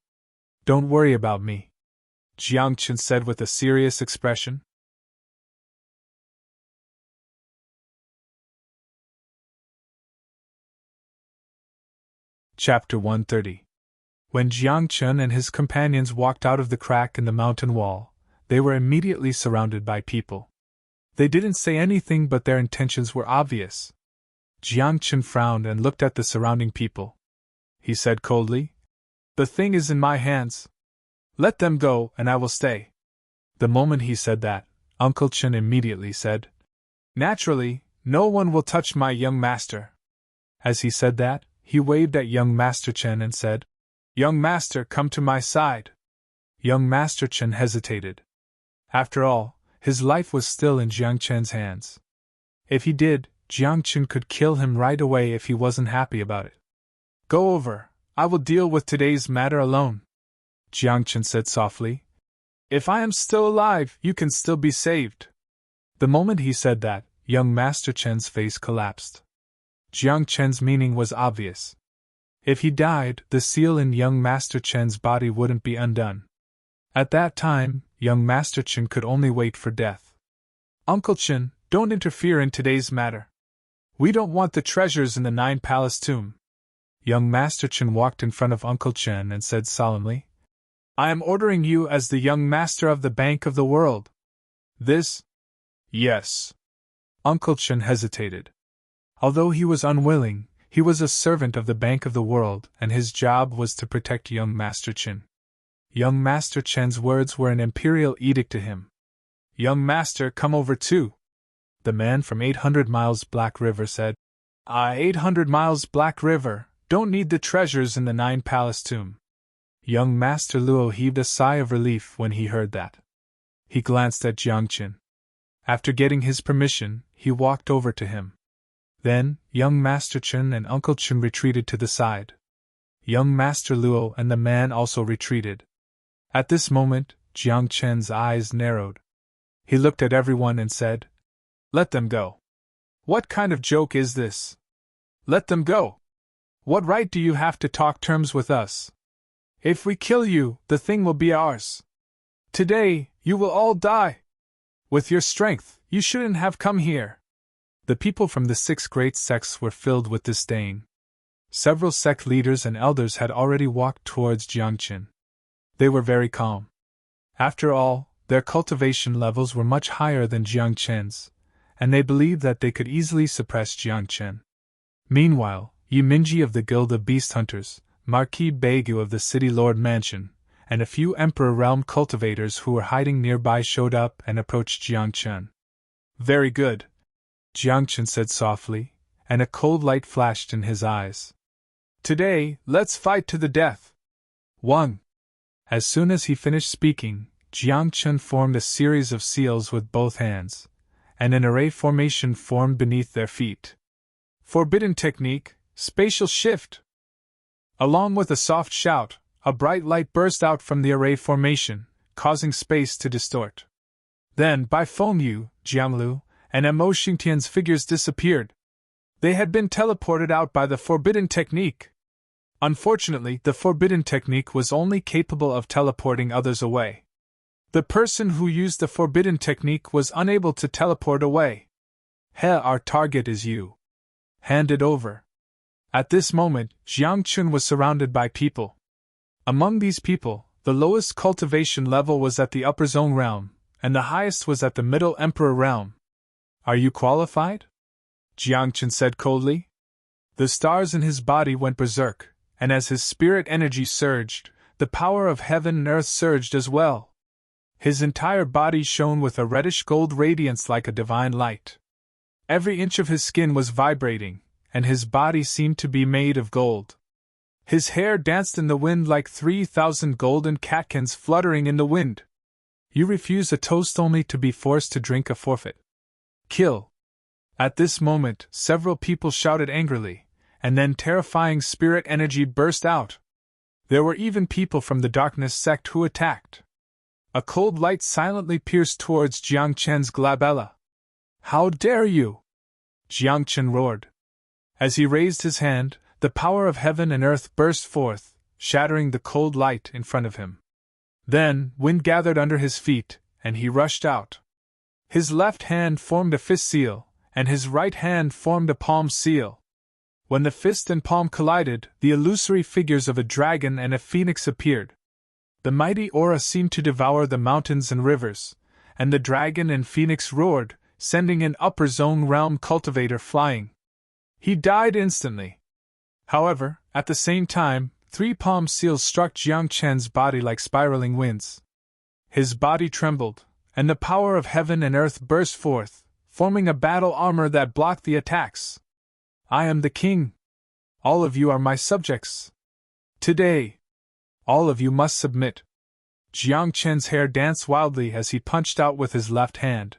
Don't worry about me, Jiangchen said with a serious expression. Chapter 130. When Jiangchen and his companions walked out of the crack in the mountain wall, they were immediately surrounded by people. They didn't say anything, but their intentions were obvious. Jiangchen frowned and looked at the surrounding people. He said coldly, The thing is in my hands. Let them go, and I will stay. The moment he said that, Uncle Chen immediately said, Naturally, no one will touch my young master. As he said that, he waved at young Master Chen and said, Young master, come to my side. Young Master Chen hesitated. After all, his life was still in Jiangchen's hands. If he did, Jiangchen could kill him right away if he wasn't happy about it. Go over, I will deal with today's matter alone, Jiangchen said softly. If I am still alive, you can still be saved. The moment he said that, young Master Chen's face collapsed. Jiangchen's meaning was obvious. If he died, the seal in young Master Chen's body wouldn't be undone. At that time, young Master Chen could only wait for death. Uncle Chen, don't interfere in today's matter. We don't want the treasures in the Nine Palace tomb. Young Master Chen walked in front of Uncle Chen and said solemnly, I am ordering you as the young master of the Bank of the World. This? Yes. Uncle Chen hesitated. Although he was unwilling, he was a servant of the Bank of the World, and his job was to protect young Master Chen. Young Master Chen's words were an imperial edict to him. Young master, come over too. The man from 800 miles Black River said, 800 miles Black River, don't need the treasures in the Nine Palace tomb. Young Master Luo heaved a sigh of relief when he heard that. He glanced at Jiangchen. After getting his permission, he walked over to him. Then, young Master Chen and Uncle Chen retreated to the side. Young Master Luo and the man also retreated. At this moment, Jiangchen's eyes narrowed. He looked at everyone and said, Let them go. What kind of joke is this? Let them go. What right do you have to talk terms with us? If we kill you, the thing will be ours. Today, you will all die. With your strength, you shouldn't have come here. The people from the 6 great sects were filled with disdain. Several sect leaders and elders had already walked towards Jiangqin. They were very calm. After all, their cultivation levels were much higher than Jiangqin's, and they believed that they could easily suppress Jiangqin. Meanwhile, Yi Minji of the Guild of Beast Hunters, Marquis Beigu of the City Lord Mansion, and a few Emperor Realm cultivators who were hiding nearby showed up and approached Jiangqin. "Very good," Jiangqin said softly, and a cold light flashed in his eyes. "Today, let's fight to the death." 1. As soon as he finished speaking, Jiangqin formed a series of seals with both hands, and an array formation formed beneath their feet. Forbidden technique, spatial shift. Along with a soft shout, a bright light burst out from the array formation, causing space to distort. Then, by Fengyu, Jianglu, and Mo Xingtian's figures disappeared. They had been teleported out by the forbidden technique. Unfortunately, the forbidden technique was only capable of teleporting others away. The person who used the forbidden technique was unable to teleport away. Our target is you. Hand it over." At this moment, Jiangqin was surrounded by people. Among these people, the lowest cultivation level was at the upper zone realm, and the highest was at the middle emperor realm. "Are you qualified?" Jiangqin said coldly. The stars in his body went berserk, and as his spirit energy surged, the power of heaven and earth surged as well. His entire body shone with a reddish-gold radiance like a divine light. Every inch of his skin was vibrating, and his body seemed to be made of gold. His hair danced in the wind like 3,000 golden catkins fluttering in the wind. "You refuse a toast only to be forced to drink a forfeit. Kill!" At this moment, several people shouted angrily, and then terrifying spirit energy burst out. There were even people from the darkness sect who attacked. A cold light silently pierced towards Jiangqin's glabella. "How dare you!" Jiangqin roared. As he raised his hand, the power of heaven and earth burst forth, shattering the cold light in front of him. Then, wind gathered under his feet, and he rushed out. His left hand formed a fist seal, and his right hand formed a palm seal. When the fist and palm collided, the illusory figures of a dragon and a phoenix appeared. The mighty aura seemed to devour the mountains and rivers, and the dragon and phoenix roared, sending an upper zone realm cultivator flying. He died instantly. However, at the same time, 3 palm seals struck Jiangqin's body like spiraling winds. His body trembled, and the power of heaven and earth burst forth, forming a battle armor that blocked the attacks. "I am the king. All of you are my subjects. Today, all of you must submit." Jiangqin's hair danced wildly as he punched out with his left hand.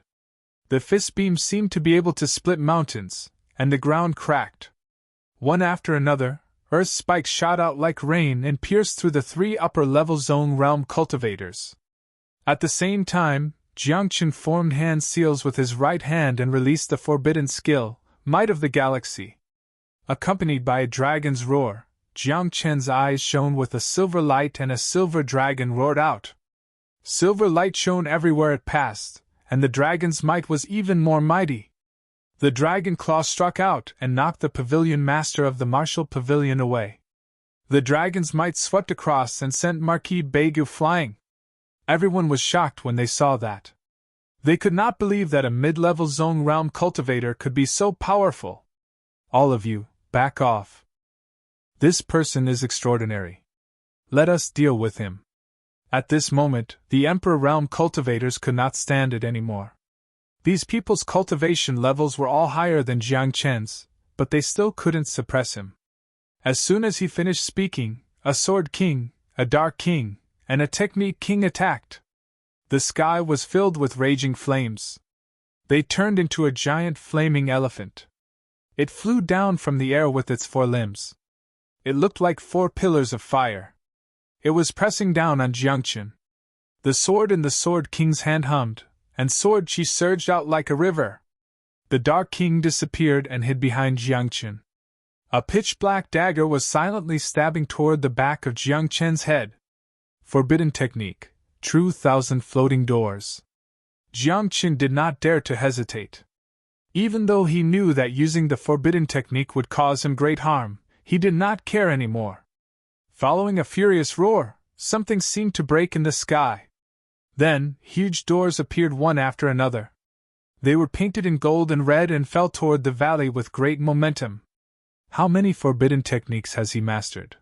The fist beam seemed to be able to split mountains, and the ground cracked. One after another, earth spikes shot out like rain and pierced through the 3 upper-level zone realm cultivators. At the same time, Jiangqin formed hand seals with his right hand and released the forbidden skill, Might of the Galaxy. Accompanied by a dragon's roar, Jiangqin's eyes shone with a silver light and a silver dragon roared out. Silver light shone everywhere it passed, and the dragon's might was even more mighty. The dragon claw struck out and knocked the pavilion master of the martial pavilion away. The dragon's might swept across and sent Marquis Beigu flying. Everyone was shocked when they saw that. They could not believe that a mid-level zone realm cultivator could be so powerful. "All of you, back off. This person is extraordinary. Let us deal with him." At this moment, the Emperor Realm cultivators could not stand it anymore. These people's cultivation levels were all higher than Jiangqin's, but they still couldn't suppress him. As soon as he finished speaking, a Sword King, a Dark King, and a Technique King attacked. The sky was filled with raging flames. They turned into a giant flaming elephant. It flew down from the air with its 4 limbs. It looked like 4 pillars of fire. It was pressing down on Jiangqin. The sword in the Sword King's hand hummed, and sword chi surged out like a river. The Dark King disappeared and hid behind Jiangqin. A pitch-black dagger was silently stabbing toward the back of Jiangqin's head. Forbidden technique, true 1,000 floating doors. Jiangqin did not dare to hesitate. Even though he knew that using the forbidden technique would cause him great harm, he did not care anymore. Following a furious roar, something seemed to break in the sky. Then, huge doors appeared one after another. They were painted in gold and red and fell toward the valley with great momentum. How many forbidden techniques has he mastered?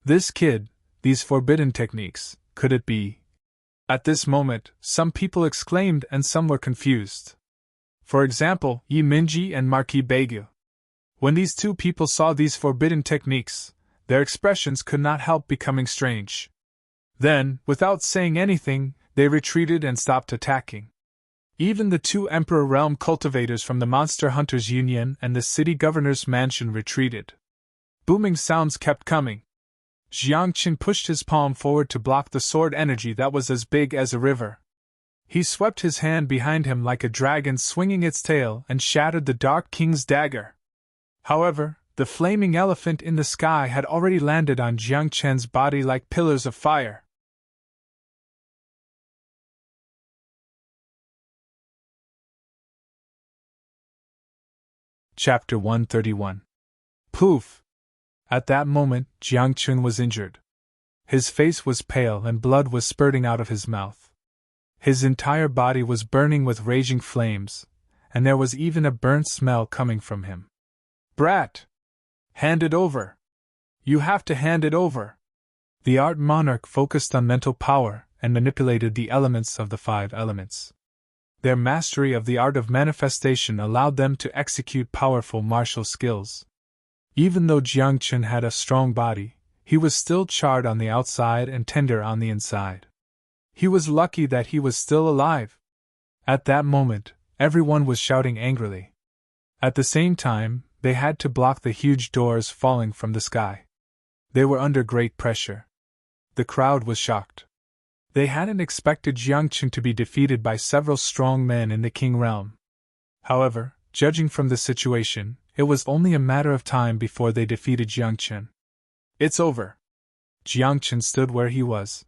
This kid, these forbidden techniques, could it be? At this moment, some people exclaimed and some were confused. For example, Yi Minji and Marquis Begu. When these two people saw these forbidden techniques, their expressions could not help becoming strange. Then, without saying anything, they retreated and stopped attacking. Even the two Emperor Realm cultivators from the Monster Hunters Union and the city governor's mansion retreated. Booming sounds kept coming. Jiang Qin pushed his palm forward to block the sword energy that was as big as a river. He swept his hand behind him like a dragon swinging its tail and shattered the Dark King's dagger. However, the flaming elephant in the sky had already landed on Jiang Qin's body like pillars of fire. Chapter 131. Poof! At that moment, Jiang Qin was injured. His face was pale and blood was spurting out of his mouth. His entire body was burning with raging flames, and there was even a burnt smell coming from him. Brat! Hand it over! You have to hand it over! The art monarch focused on mental power and manipulated the elements of the 5 elements. Their mastery of the art of manifestation allowed them to execute powerful martial skills. Even though Jiang Qin had a strong body, he was still charred on the outside and tender on the inside. He was lucky that he was still alive. At that moment, everyone was shouting angrily. At the same time, they had to block the huge doors falling from the sky. They were under great pressure. The crowd was shocked. They hadn't expected Jiang Qin to be defeated by several strong men in the King realm. However, judging from the situation, it was only a matter of time before they defeated Jiang Qin. It's over. Jiang Qin stood where he was.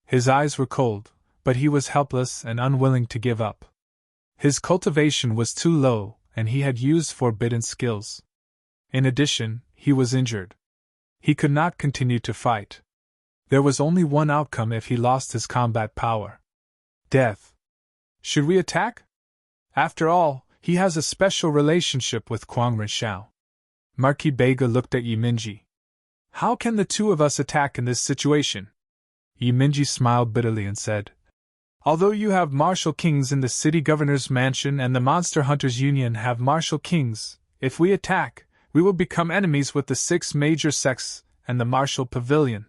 His eyes were cold, but he was helpless and unwilling to give up. His cultivation was too low, and he had used forbidden skills. In addition, he was injured. He could not continue to fight. There was only one outcome if he lost his combat power: death. Should we attack? After all, he has a special relationship with Kuang Renshao. Marquis Bega looked at Yi Minji. How can the two of us attack in this situation? Yi Minji smiled bitterly and said, Although you have martial kings in the city governor's mansion and the Monster Hunters Union have martial kings, if we attack, we will become enemies with the 6 major sects and the martial pavilion.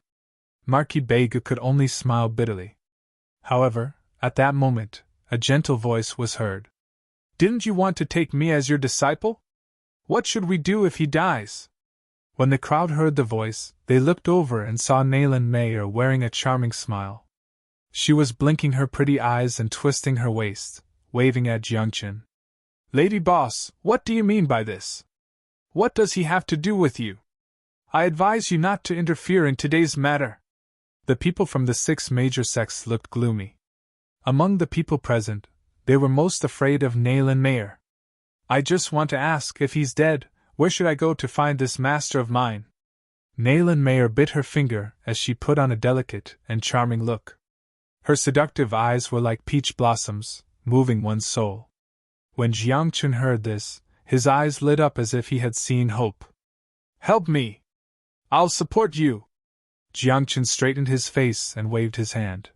Marquis Bega could only smile bitterly. However, at that moment, a gentle voice was heard. Didn't you want to take me as your disciple? What should we do if he dies? When the crowd heard the voice, they looked over and saw Nayland Mayer wearing a charming smile. She was blinking her pretty eyes and twisting her waist, waving at Jiang Qin. Lady Boss, what do you mean by this? What does he have to do with you? I advise you not to interfere in today's matter. The people from the 6 major sects looked gloomy. Among the people present, they were most afraid of Nayland Mayer. I just want to ask, if he's dead, where should I go to find this master of mine? Nayland Mayer bit her finger as she put on a delicate and charming look. Her seductive eyes were like peach blossoms, moving one's soul. When Jiang Qin heard this, his eyes lit up as if he had seen hope. Help me! I'll support you! Jiang Qin straightened his face and waved his hand.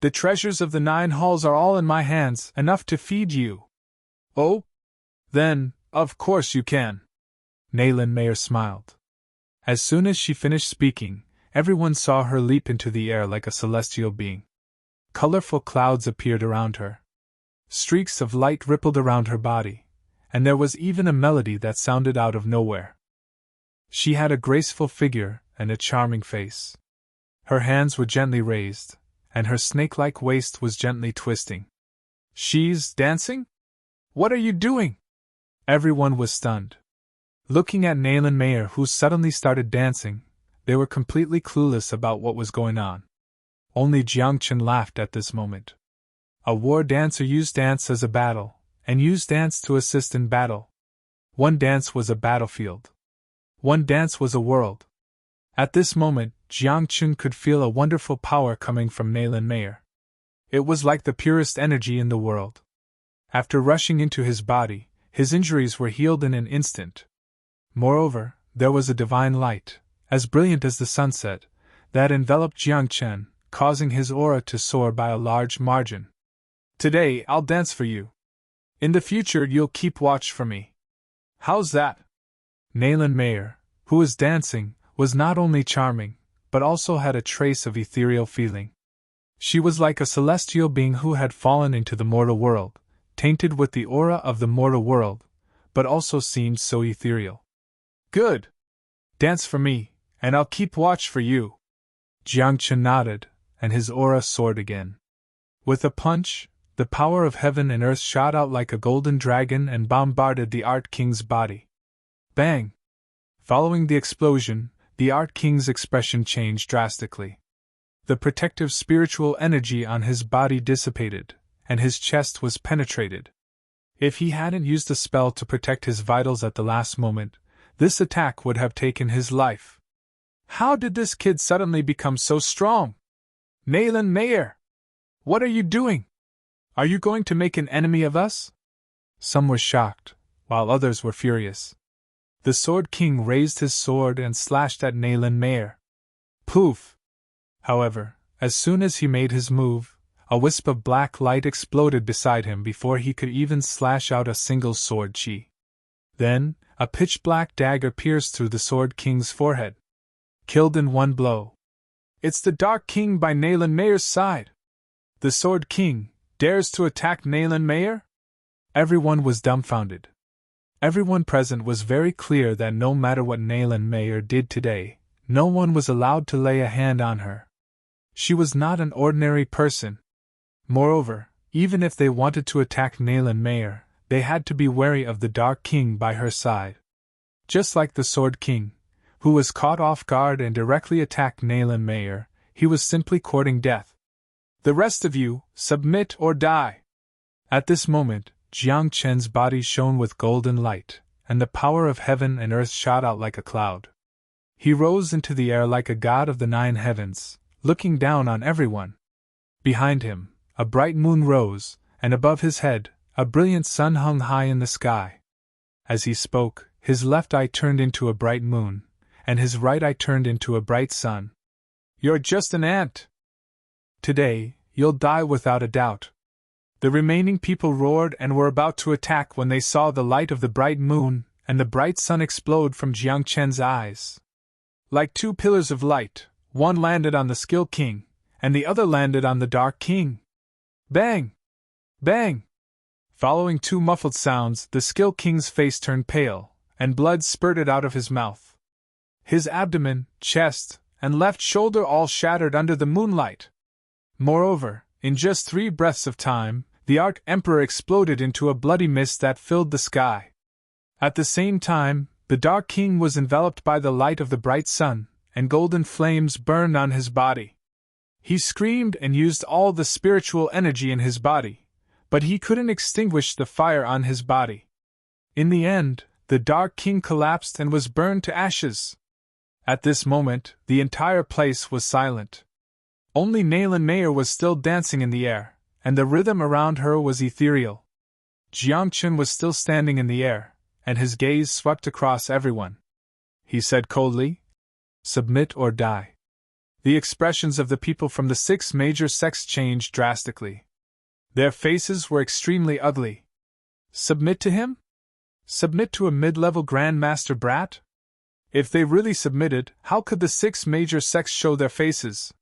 The treasures of the 9 halls are all in my hands, enough to feed you. Oh? Then, of course you can. Nayland Mayer smiled. As soon as she finished speaking, everyone saw her leap into the air like a celestial being. Colorful clouds appeared around her. Streaks of light rippled around her body, and there was even a melody that sounded out of nowhere. She had a graceful figure and a charming face. Her hands were gently raised, and her snake-like waist was gently twisting. She's dancing? What are you doing? Everyone was stunned. Looking at Nayland Mayer, who suddenly started dancing, they were completely clueless about what was going on. Only Jiang Qin laughed at this moment. A war dancer used dance as a battle, and used dance to assist in battle. One dance was a battlefield. One dance was a world. At this moment, Jiang Chun could feel a wonderful power coming from Nayland Mayer. It was like the purest energy in the world. After rushing into his body, his injuries were healed in an instant. Moreover, there was a divine light, as brilliant as the sunset, that enveloped Jiang Chen, causing his aura to soar by a large margin. Today, I'll dance for you. In the future, you'll keep watch for me. How's that? Nayland Mayer, who was dancing, was not only charming, but also had a trace of ethereal feeling. She was like a celestial being who had fallen into the mortal world, tainted with the aura of the mortal world, but also seemed so ethereal. Good! Dance for me, and I'll keep watch for you. Jiang Chen nodded, and his aura soared again. With a punch, the power of heaven and earth shot out like a golden dragon and bombarded the Art King's body. Bang! Following the explosion, the Art King's expression changed drastically. The protective spiritual energy on his body dissipated, and his chest was penetrated. If he hadn't used a spell to protect his vitals at the last moment, this attack would have taken his life. How did this kid suddenly become so strong? Nayland Mayer! What are you doing? Are you going to make an enemy of us? Some were shocked, while others were furious. The Sword King raised his sword and slashed at Nayland Mayer. Poof! However, as soon as he made his move, a wisp of black light exploded beside him before he could even slash out a single sword chi. Then, a pitch-black dagger pierced through the Sword King's forehead. Killed in one blow. It's the Dark King by Nayland Mayer's side. The Sword King dares to attack Nayland Mayer? Everyone was dumbfounded. Everyone present was very clear that no matter what Nayland Mayer did today, no one was allowed to lay a hand on her. She was not an ordinary person. Moreover, even if they wanted to attack Nayland Mayer, they had to be wary of the Dark King by her side. Just like the Sword King, who was caught off guard and directly attacked Nayland Mayer, he was simply courting death. The rest of you, submit or die. At this moment, Jiang Chen's body shone with golden light, and the power of heaven and earth shot out like a cloud. He rose into the air like a god of the 9 heavens, looking down on everyone. Behind him, a bright moon rose, and above his head, a brilliant sun hung high in the sky. As he spoke, his left eye turned into a bright moon, and his right eye turned into a bright sun. You're just an ant. Today, you'll die without a doubt. The remaining people roared and were about to attack when they saw the light of the bright moon and the bright sun explode from Jiang Chen's eyes. Like 2 pillars of light, one landed on the Skill King, and the other landed on the Dark King. Bang! Bang! Following 2 muffled sounds, the Skill King's face turned pale, and blood spurted out of his mouth. His abdomen, chest, and left shoulder all shattered under the moonlight. Moreover, in just 3 breaths of time, the Arch Emperor exploded into a bloody mist that filled the sky. At the same time, the Dark King was enveloped by the light of the bright sun, and golden flames burned on his body. He screamed and used all the spiritual energy in his body, but he couldn't extinguish the fire on his body. In the end, the Dark King collapsed and was burned to ashes. At this moment, the entire place was silent. Only Nayland Mayer was still dancing in the air, and the rhythm around her was ethereal. Jiang Chen was still standing in the air, and his gaze swept across everyone. He said coldly, "Submit or die." The expressions of the people from the 6 major sects changed drastically. Their faces were extremely ugly. Submit to him? Submit to a mid-level Grandmaster brat? If they really submitted, how could the 6 major sects show their faces?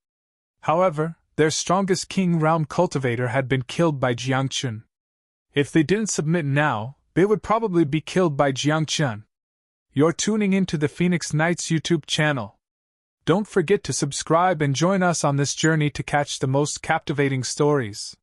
However, their strongest king realm cultivator had been killed by Jiang Chen. If they didn't submit now, they would probably be killed by Jiang Chen. You're tuning into the Phoenix Knights YouTube channel. Don't forget to subscribe and join us on this journey to catch the most captivating stories.